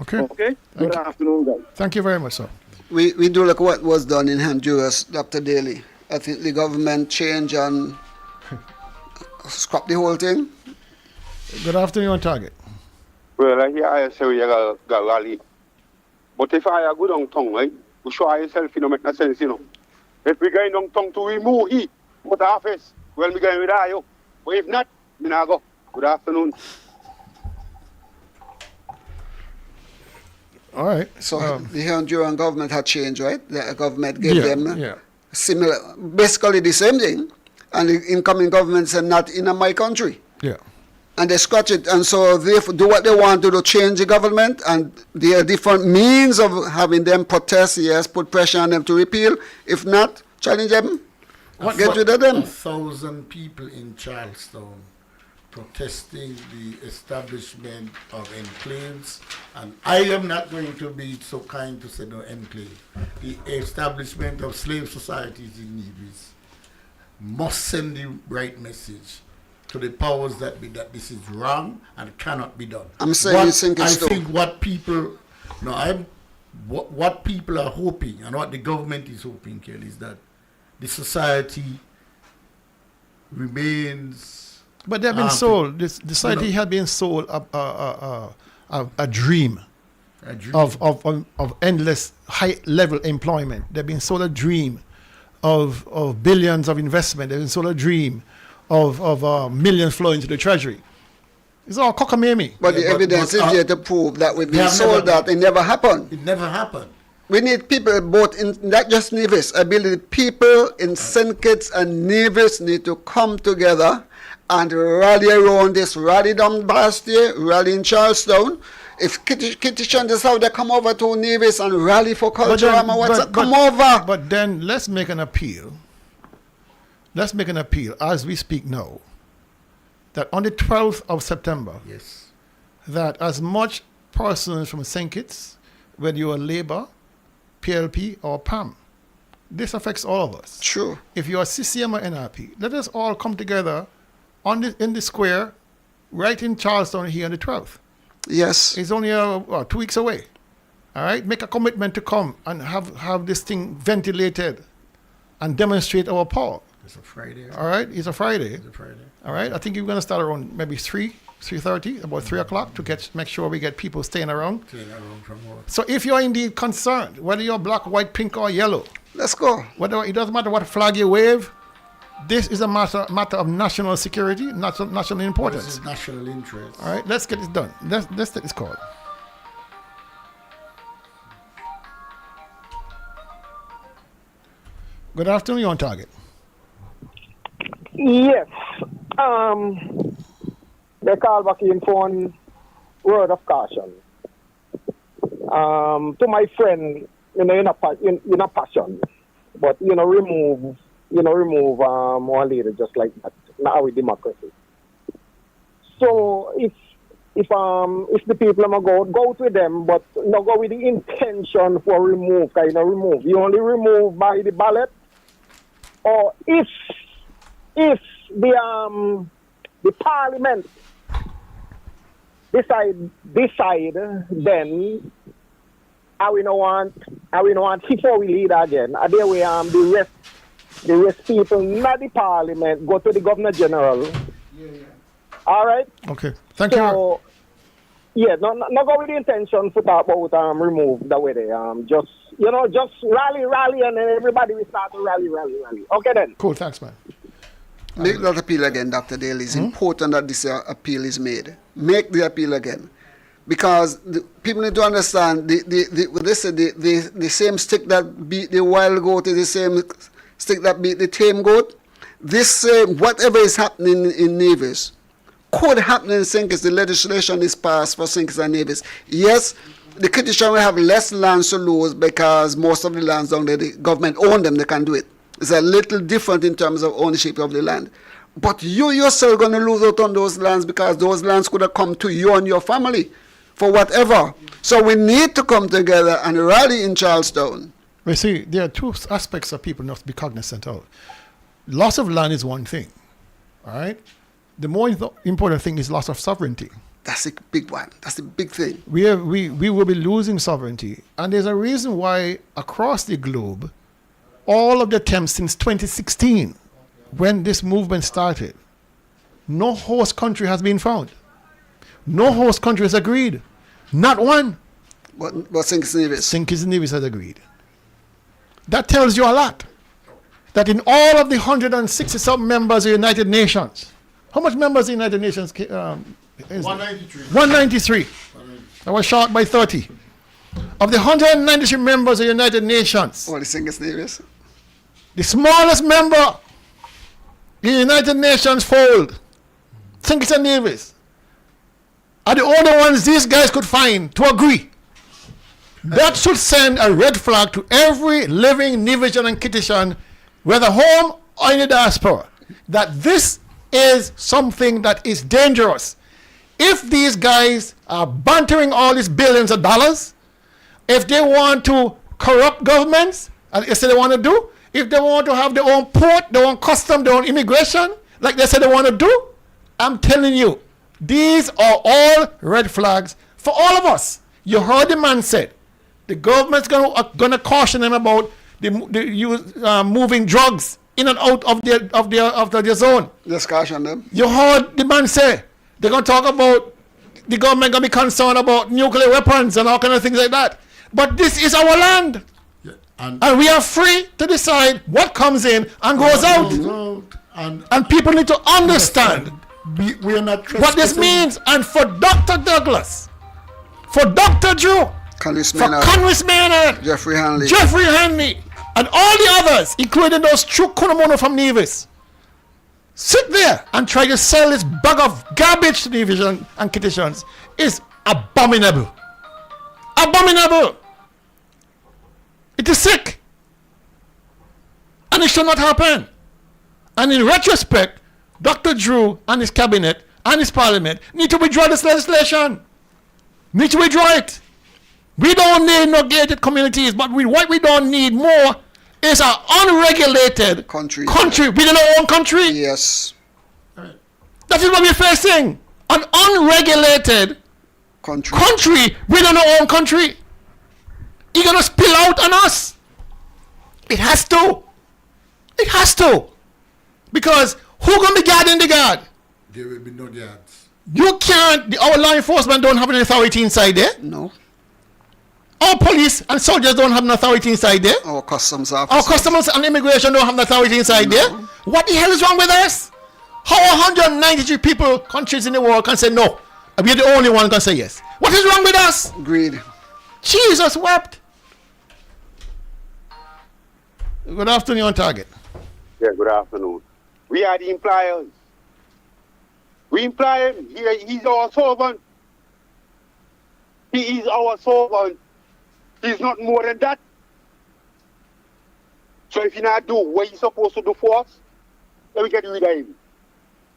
Okay. Okay? Good afternoon, guys. Thank you very much, sir. We do like what was done in Honduras, Dr. Daly. I think the government change and scrap the whole thing. Good afternoon, on target. Well, I hear I say we got rally. But if I go downtown, right, we show ourselves, make no sense, If we go downtown to remove he, what office, well, we going with you. But if not, we not go. Good afternoon. All right. So the Honduran government had changed, right? The government gave them similar, basically the same thing. And the incoming government said, not in my country. Yeah. And they scratch it. And so they do what they want to do, change the government. And there are different means of having them protest, yes, put pressure on them to repeal. If not, challenge them. Get rid of them. 1,000 people in Charlestown protesting the establishment of enclaves, and I am not going to be so kind to say no enclave. The establishment of slave societies in Nevis must send the right message to the powers that be that this is wrong and cannot be done. I'm saying you think it's I think what people what people are hoping and what the government is hoping, Kelly, is that the society remains. But they've been sold. The society had been sold a dream, of endless high-level employment. They've been sold a dream of billions of investment. They've been sold a dream of millions flowing into the treasury. It's all cockamamie. But the evidence is there to prove that we've been sold that it never happened. It never happened. We need people both in, not just Nevis. I believe people in St. Kitts and Nevis need to come together and rally around this. Rally down past here, rally in Charlestown. If Kitchen is how they come over to Nevis and rally for culture, come over. But then let's make an appeal. Let's make an appeal as we speak now. That on the 12th of September, that as much persons from St. Kitts, whether you are Labour, PLP or PAM, this affects all of us. True. If you are CCM or NRP, let us all come together in the square, right in Charlestown here on the 12th. Yes. It's only 2 weeks away. All right? Make a commitment to come and have this thing ventilated and demonstrate our power. It's a Friday. All right? It's a Friday. It's a Friday. All right? I think we're going to start around maybe 3:30, about 3 o'clock to make sure we get people staying around. From work. So if you're indeed concerned, whether you're black, white, pink, or yellow, let's go. It doesn't matter what flag you wave. This is a matter of national security, national importance. This is national interest. All right, let's get this done. Let's take this call. Good afternoon, you're on target. Yes. They call back in phone word of caution. To my friend, you're not passion, but remove one leader just like that. Now with democracy. So if the people are go with them, but not go with the intention for remove. You only remove by the ballot, or if the parliament decide, then I will not want before we lead again. There we the rest people, not the parliament, go to the governor general. All right. Okay. Thank you. Yeah, not go with the intention to talk about remove that way. Just rally, and then everybody will start to rally. Okay then. Cool. Thanks, man. Make that appeal again, Dr. Daly. It's important that this appeal is made. Make the appeal again. Because people need to understand the same stick that beat the wild goat is the same stick that beat the tame goat. This whatever is happening in Nevis could happen in St. Kitts. The legislation is passed for St. Kitts and Nevis. Yes, the Kittitian will have less lands to lose because most of the lands down there, the government own them, they can do it. It's a little different in terms of ownership of the land. But you yourself going to lose out on those lands because those lands could have come to you and your family for whatever. So we need to come together and rally in Charlestown. Well, see, there are two aspects that people have to be cognizant of. Loss of land is one thing, all right? The more important thing is loss of sovereignty. That's a big one. That's the big thing. We will be losing sovereignty. And there's a reason why across the globe, all of the attempts since 2016, when this movement started, no host country has been found. No host country has agreed. Not one. But St. Kitts and Nevis? St. Kitts and Nevis has agreed. That tells you a lot. That in all of the 160-something members of the United Nations, how much members of the United Nations? 193. 193. I was short by 30. Of the 193 members of the United Nations, the St. Kitts and Nevis? The smallest member in the United Nations fold, St. Kitts and Nevis, are the only ones these guys could find to agree. That should send a red flag to every living Nevisian and Kittitian, whether home or in the diaspora, that this is something that is dangerous. If these guys are bantering all these billions of dollars, if they want to corrupt governments, as they say they want to do, if they want to have their own port, their own custom, their own immigration, like they say they want to do, I'm telling you, these are all red flags for all of us. You heard the man said, the government's going to caution them about moving drugs in and out of their zone. Just caution them. You heard the man say, they're going to talk about the government going to be concerned about nuclear weapons and all kind of things like that. But this is our land. Yeah, and we are free to decide what comes in and goes out. And people need to understand we are not what this means. And for Dr. Douglas, for Dr. Drew, for Congress Maynard, Jeffrey Hanley, and all the others, including those true Kunamono from Nevis, sit there and try to sell this bag of garbage to Nevis and Kittitians is abominable. Abominable. It is sick. And it should not happen. And in retrospect, Dr. Drew and his cabinet and his parliament need to withdraw this legislation. Need to withdraw it. We don't need no gated communities, but what we don't need more is an unregulated country within our own country. Yes. That is what we're facing. An unregulated country within our own country. It's going to spill out on us. It has to. It has to. Because who going to be guarding the guard? There will be no guards. You can't. Our law enforcement don't have any authority inside there. No. Our police and soldiers don't have an authority inside there. Our customs officers. Our customs and immigration don't have an authority inside there. What the hell is wrong with us? How 193 people, countries in the world can say no? And we're the only one can say yes. What is wrong with us? Greed. Jesus wept. Good afternoon, on target. Yeah, good afternoon. We are the employers. We employ him. He's our servant. He is our servant. He's not more than that. So if you not do what you're supposed to do for us, let me get rid of him.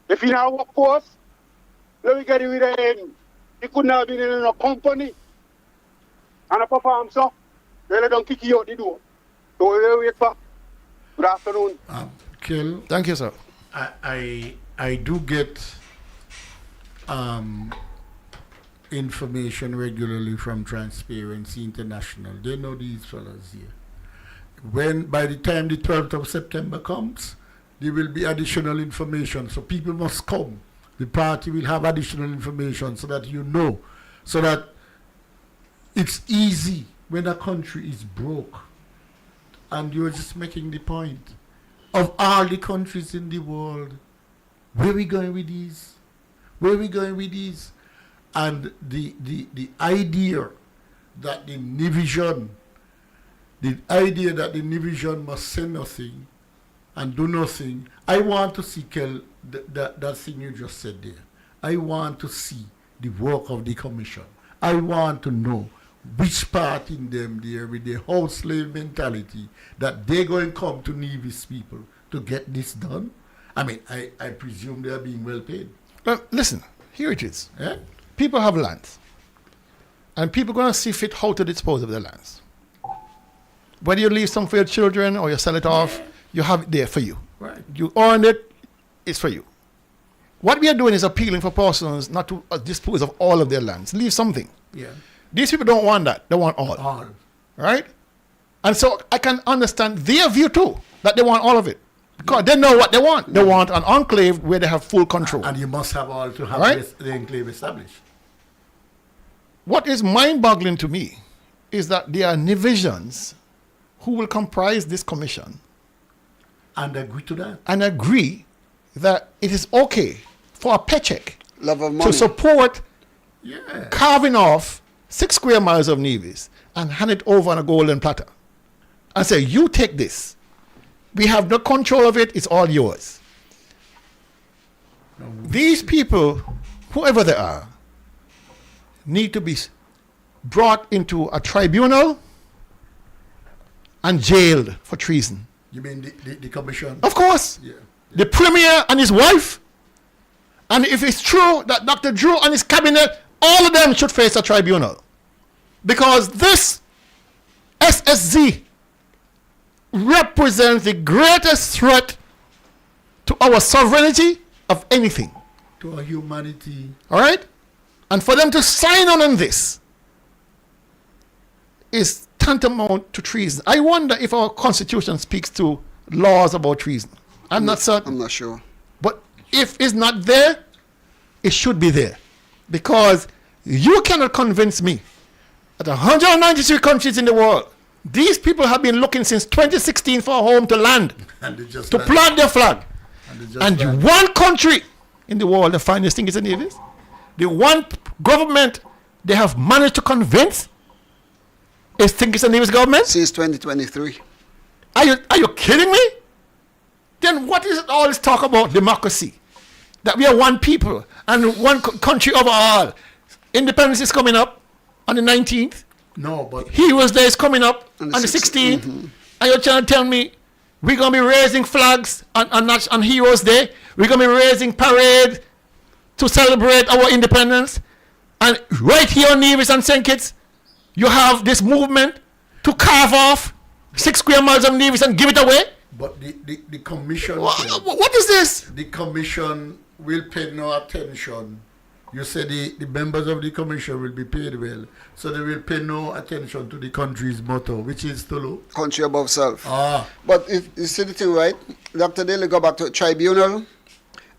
If you not work for us, let me get rid of him. He could not have been in a company and a perform so. They let them kick you out the door. So we wait for. Good afternoon. Kill. Thank you, sir. I do get information regularly from Transparency International. They know these fellas here. By the time the 12th of September comes, there will be additional information. So people must come. The party will have additional information so that you know. So that it's easy when a country is broke. And you're just making the point. Of all the countries in the world, where are we going with these? Where are we going with these? And the idea that the division must say nothing and do nothing. I want to see, Kel, that thing you just said there. I want to see the work of the commission. I want to know which part in them there with the house slave mentality that they're going to come to Nevis people to get this done. I mean, I presume they are being well paid. Well, listen, here it is. Yeah? People have lands. And people are going to see fit how to dispose of their lands. Whether you leave some for your children or you sell it off, you have it there for you. Right. You earned it, it's for you. What we are doing is appealing for persons not to dispose of all of their lands. Leave something. Yeah. These people don't want that. They want all. All. Right? And so I can understand their view too, that they want all of it. Because they know what they want. They want an enclave where they have full control. And you must have all to have the enclave established. What is mind-boggling to me is that there are Nevisians who will comprise this commission and agree to that. And agree that it is okay for a paycheck Love of money. to support carving off 6 square miles of Nevis and hand it over on a golden platter and say, you take this. We have no control of it. It's all yours. These people, whoever they are, need to be brought into a tribunal and jailed for treason. You mean the commission? Of course. Yeah. The premier and his wife. And if it's true that Dr. Drew and his cabinet, all of them should face a tribunal. Because this SSZ represents the greatest threat to our sovereignty of anything. To our humanity. All right? And for them to sign on this is tantamount to treason. I wonder if our constitution speaks to laws about treason. I'm not certain. I'm not sure. But if it's not there, it should be there. Because you cannot convince me that 193 countries in the world, these people have been looking since 2016 for a home to land, to plant their flag. And one country in the world, the finest thing is in Nevis, the one government they have managed to convince is think it's a Nevis government? Since 2023. Are you kidding me? Then what is all this talk about democracy? That we are one people and one country overall. Independence is coming up on the 19th. No, but Heroes Day is coming up on the 16th. Mm-hmm. And you're trying to tell me we're going to be raising flags on Heroes Day? We're going to be raising parade to celebrate our independence? And right here on Nevis and St. Kitts, you have this movement to carve off 6 square miles of Nevis and give it away? But the commission... What is this? The commission will pay no attention. You say the members of the commission will be paid well, so they will pay no attention to the country's motto, which is Tulu. Country above self. Ah. But if you see the thing right, Dr. Daly, go back to tribunal.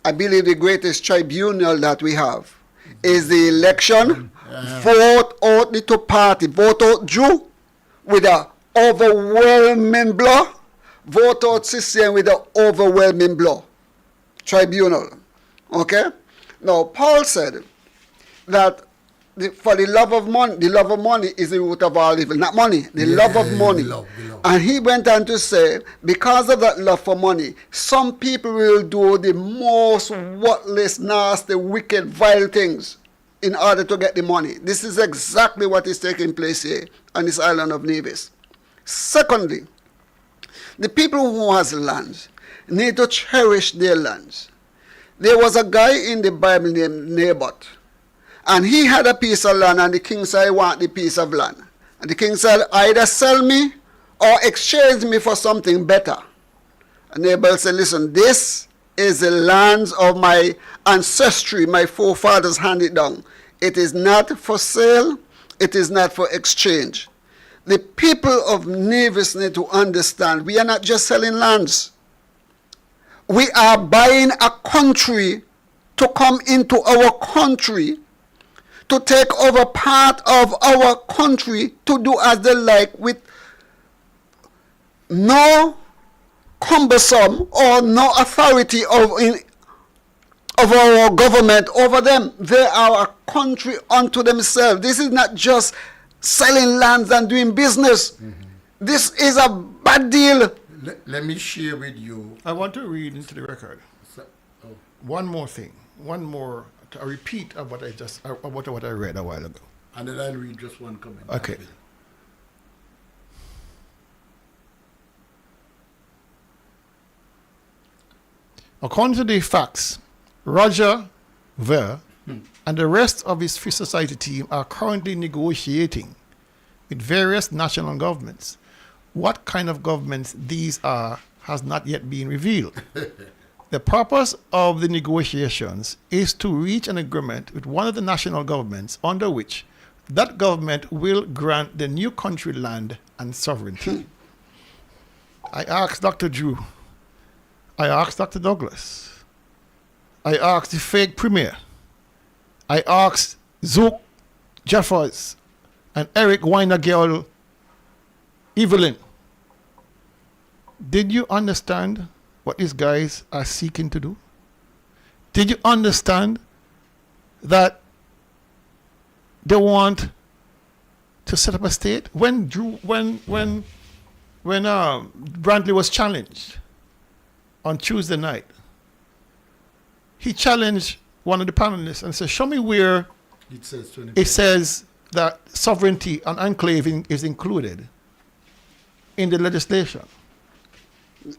I believe the greatest tribunal that we have is the election. Vote out the two party. Vote out Jew with an overwhelming blow. Vote out CCM with an overwhelming blow. Tribunal. Okay? Now, Paul said that for the love of money is the root of all evil. Not money, the love of money. The love. And he went on to say, because of that love for money, some people will do the most worthless, nasty, wicked, vile things in order to get the money. This is exactly what is taking place here on this island of Nevis. Secondly, the people who has lands need to cherish their lands. There was a guy in the Bible named Naboth, and he had a piece of land, and the king said, I want the piece of land. And the king said, either sell me or exchange me for something better. And Naboth said, listen, this is the lands of my ancestry, my forefathers handed down. It is not for sale, it is not for exchange. The people of Nevis need to understand, we are not just selling lands. We are buying a country to come into our country, to take over part of our country, to do as they like with no cumbersome or no authority of our government over them. They are a country unto themselves. This is not just selling lands and doing business. Mm-hmm. This is a bad deal. Let me share with you. I want to read into the record one more thing, a repeat of what I read a while ago. And then I'll read just one comment. Okay. According to the facts, Roger Ver and the rest of his Free Society team are currently negotiating with various national governments. What kind of governments these are has not yet been revealed. The purpose of the negotiations is to reach an agreement with one of the national governments under which that government will grant the new country land and sovereignty. I asked Dr. Drew, I asked Dr. Douglas, I asked the fake premier, I asked Zook Jeffers and Eric Weinergel Evelyn. Did you understand what these guys are seeking to do? Did you understand that they want to set up a state? When Brantley was challenged on Tuesday night, he challenged one of the panelists and said, show me where it says that sovereignty and enclaving is included in the legislation.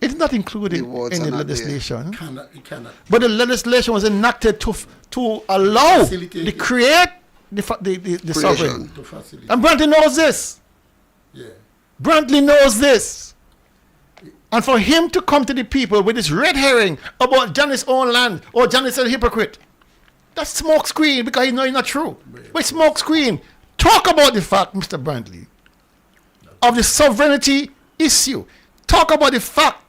It's not included in the legislation. It cannot. But the legislation was enacted to allow to create the sovereign. And Brantley knows this. Yeah. Brantley knows this. And for him to come to the people with this red herring about Janice's own land, or Janice is a hypocrite, that's smoke screen, because he knows it's not true. But smoke screen. Talk about the fact, Mr. Brantley, of the sovereignty issue. Talk about the fact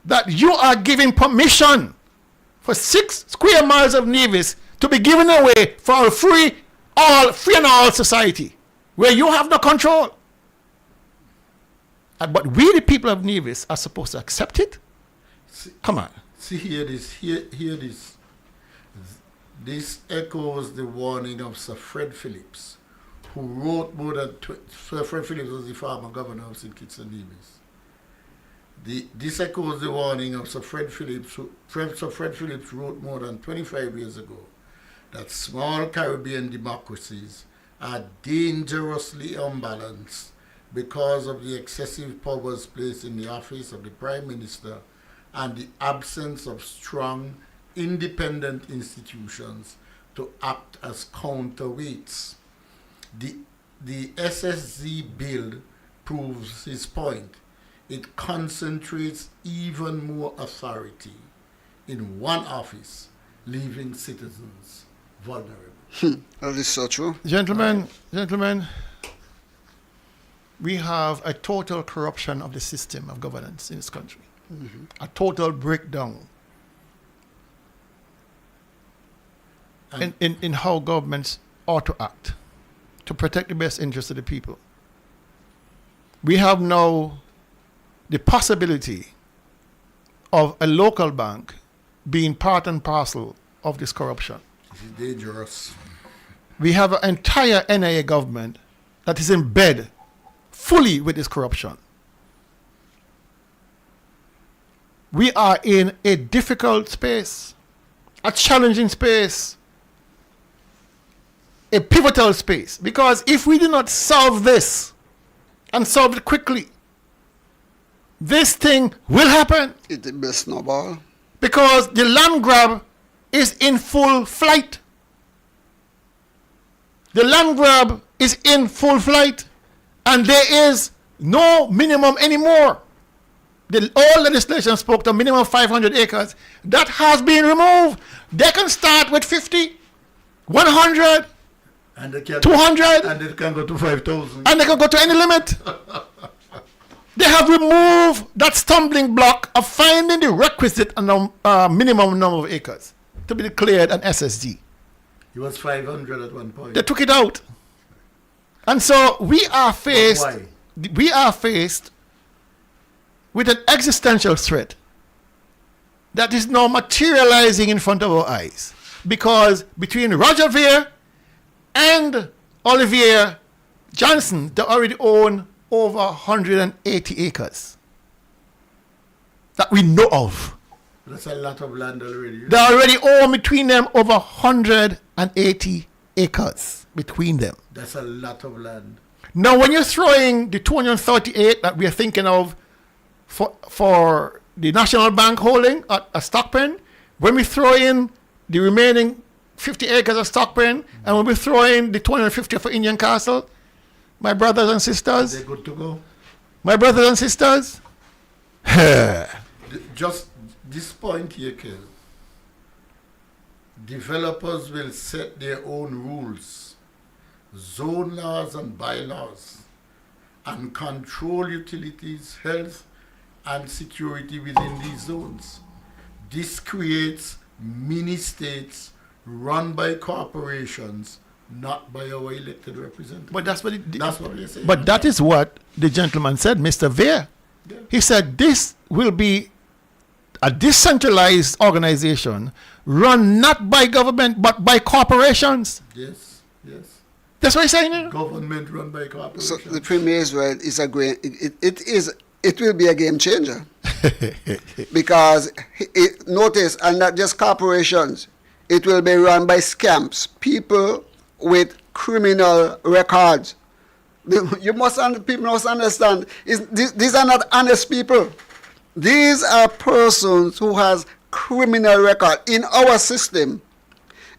that you are giving permission for 6 square miles of Nevis to be given away for a free and all society, where you have no control. But we, the people of Nevis, are supposed to accept it? Come on. See, hear this. This echoes the warning of Sir Fred Phillips, who wrote more than... Sir Fred Phillips was the former governor of St. Kitts and Nevis. This echoes the warning of Sir Fred Phillips. Sir Fred Phillips wrote more than 25 years ago that small Caribbean democracies are dangerously unbalanced because of the excessive powers placed in the office of the Prime Minister and the absence of strong, independent institutions to act as counterweights. The SSZ bill proves his point. It concentrates even more authority in one office, leaving citizens vulnerable. That is so true. Gentlemen, we have a total corruption of the system of governance in this country. Mm-hmm. A total breakdown in how governments ought to act to protect the best interests of the people. We have now the possibility of a local bank being part and parcel of this corruption. This is dangerous. We have an entire NIA government that is in bed fully with this corruption. We are in a difficult space, a challenging space, a pivotal space, because if we do not solve this and solve it quickly, this thing will happen. It will be a snowball. Because the land grab is in full flight. The land grab is in full flight, and there is no minimum anymore. All legislation spoke to minimum 500 acres. That has been removed. They can start with 50, 100, and they can, 200. And they can go to 5,000. And they can go to any limit. They have removed that stumbling block of finding the requisite minimum number of acres to be declared an SSG. It was 500 at one point. They took it out. And so we are faced with an existential threat that is now materializing in front of our eyes. Because between Roger Ver and Olivier Johnson, they already own over 180 acres that we know of. That's a lot of land already. They already own between them over 180 acres between them. That's a lot of land. Now, when you're throwing the 238 that we are thinking of for the National Bank holding at Stockpen, when we throw in the remaining 50 acres of Stockpen, and when we throw in the 250 for Indian Castle, my brothers and sisters. They're good to go. My brothers and sisters. Just this point here, Kel. Developers will set their own rules, zone laws and bylaws, and control utilities, health, and security within these zones. This creates mini states run by corporations, not by our elected representatives. But that's what they're saying. But that is what the gentleman said, Mr. Ver. Yeah. He said this will be a decentralized organization run not by government but by corporations. Yes, yes. That's what he's saying. Government run by corporations. So the Premier Israel is agreeing. It will be a game changer because notice, and not just corporations, it will be run by scamps, people with criminal records. People must understand, these are not honest people. These are persons who has criminal record. In our system,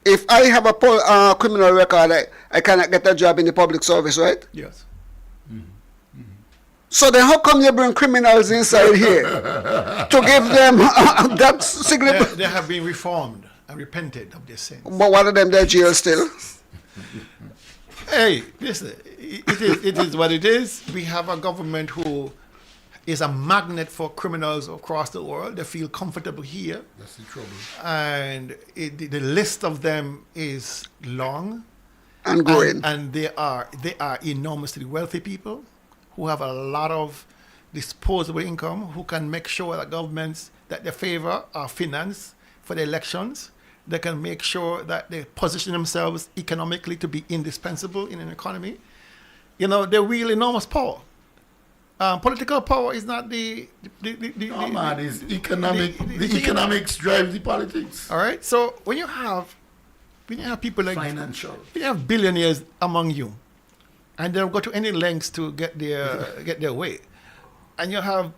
if I have a criminal record, I cannot get a job in the public service, right? Yes. So then how come you bring criminals inside here to give them that significant... They have been reformed and repented of their sins. But one of them, they're jail still. Hey, listen, it is what it is. We have a government who is a magnet for criminals across the world. They feel comfortable here. That's the trouble. And the list of them is long. And growing. And they are enormously wealthy people who have a lot of disposable income, who can make sure that governments that they favor are financed for the elections. They can make sure that they position themselves economically to be indispensable in an economy. You know, they wield enormous power. Political power is not economics drives the politics. All right. So when you have We didn't have people like financial. We didn't have billionaires among you, and they'll go to any lengths to get their way. And you have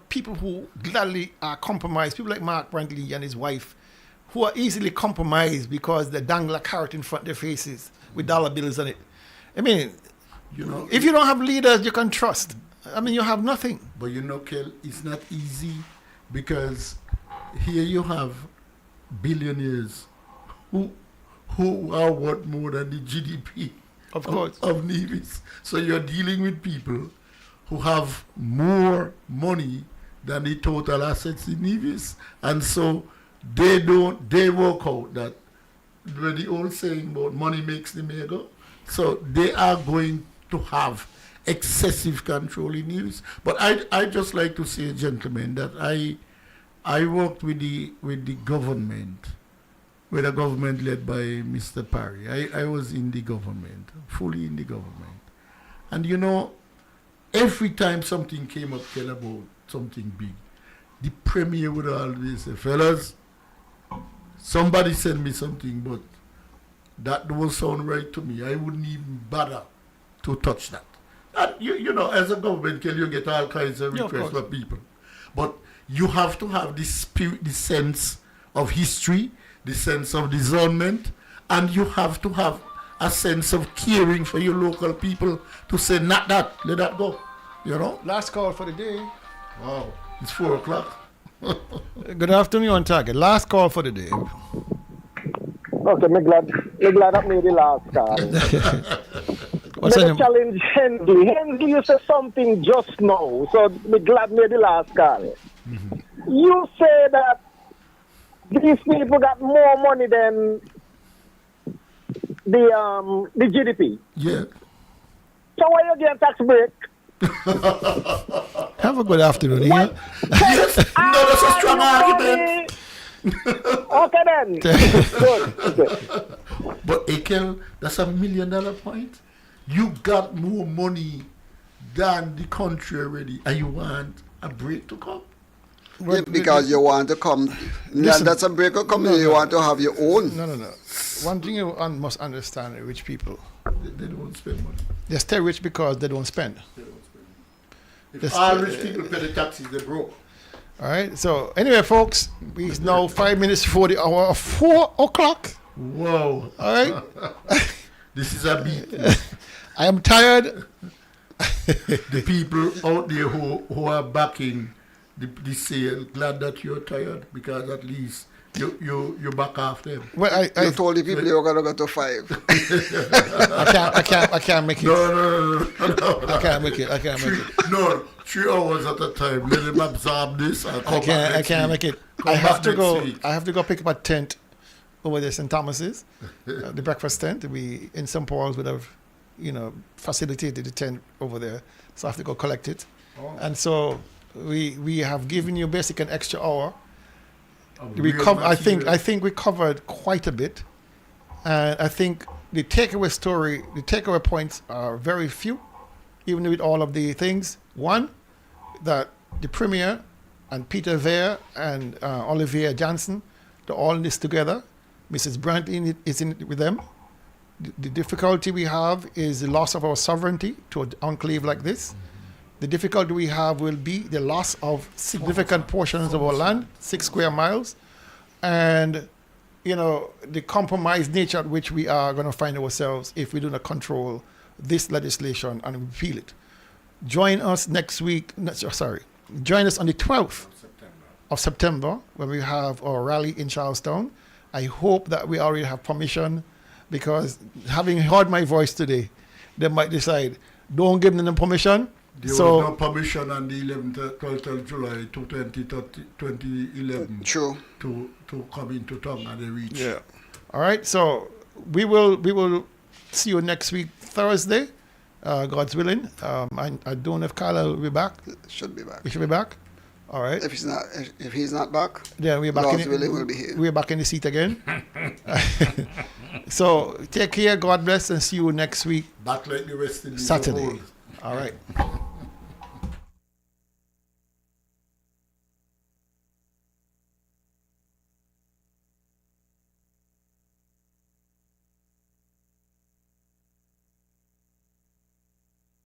people who gladly are compromised. People like Mark Brantley and his wife, who are easily compromised because they dangle a carrot in front of their faces with dollar bills on it. I mean, if you don't have leaders you can trust, I mean, you have nothing. But Kel, it's not easy because here you have billionaires who are worth more than the GDP of course of Nevis. So you're dealing with people who have more money than the total assets in Nevis, and so they work out that the old saying about money makes the maker. So they are going to have excessive control in Nevis. But I just like to say, gentlemen, that I worked with the government, with a government led by Mr. Parry. I was in the government, fully in the government. And every time something came up about something big, the premier would always say, fellas, somebody send me something, but that don't sound right to me. I wouldn't even bother to touch that. And as a government, you get all kinds of requests from people. But you have to have the spirit, the sense of history, the sense of discernment, and you have to have a sense of caring for your local people to say, not that, let that go. Last call for the day. Wow, it's 4 o'clock. Good afternoon, on target. Last call for the day. Okay, I'm glad I made the last call. What's Let me challenge Hensley. Hensley, you said something just now, so I'm glad I made the last call. Mm-hmm. You say that these people got more money than the GDP. Yeah. So why you get tax break? Have a good afternoon. Yes. No, that's a strong argument. Okay then. Good. Okay. But Ekel, that's $1 million point. You got more money than the country already, and you want a break to come? Yeah, because you want to come. Listen, that's a break of coming. You want to have your own. No. One thing you must understand: rich people, they don't spend money. They stay rich because they don't spend. If all rich people pay the taxes, they're broke. All right. So anyway, folks, it's now 5 minutes before the hour of 4 o'clock. Whoa! All right. This is a beat. I am tired. The people out there who are backing the sale, glad that you're tired, because at least you back off them. Well, you told the people you were gonna go to 5. I can't make it. No. I can't make it. No, 3 hours at a time. Let them absorb this. I can't make it. I have to go pick up a tent over there, St. Thomas's, the breakfast tent. We in St. Paul's would have, facilitated the tent over there, so I have to go collect it. Oh. And so we have given you basically an extra hour. I think we covered quite a bit, and I think the takeaway points are very few, even with all of the things. One, that the Premier and Peter Vere and Olivier Johnson, they're all in this together. Mrs. Brantley is in it with them. The difficulty we have is the loss of our sovereignty to an enclave like this. Mm-hmm. The difficulty we have will be the loss of significant portions of our land, 6 square miles, and the compromised nature at which we are going to find ourselves if we do not control this legislation and repeal it. Join us next week. Join us on the 12th of September when we have our rally in Charlestown. I hope that we already have permission, because having heard my voice today, they might decide, don't give them permission. There was no permission on the 11th, 12th of July 2011 True. to come into town and they reach. Yeah. All right. So we will see you next week, Thursday, God's willing. I don't know if Carla will be back. Should be back. He should be back. All right. If he's not back, yeah, we're back. God's willing, we'll be here. We're back in the seat again. So take care. God bless, and see you next week. Back like the rest of the Saturday. All right.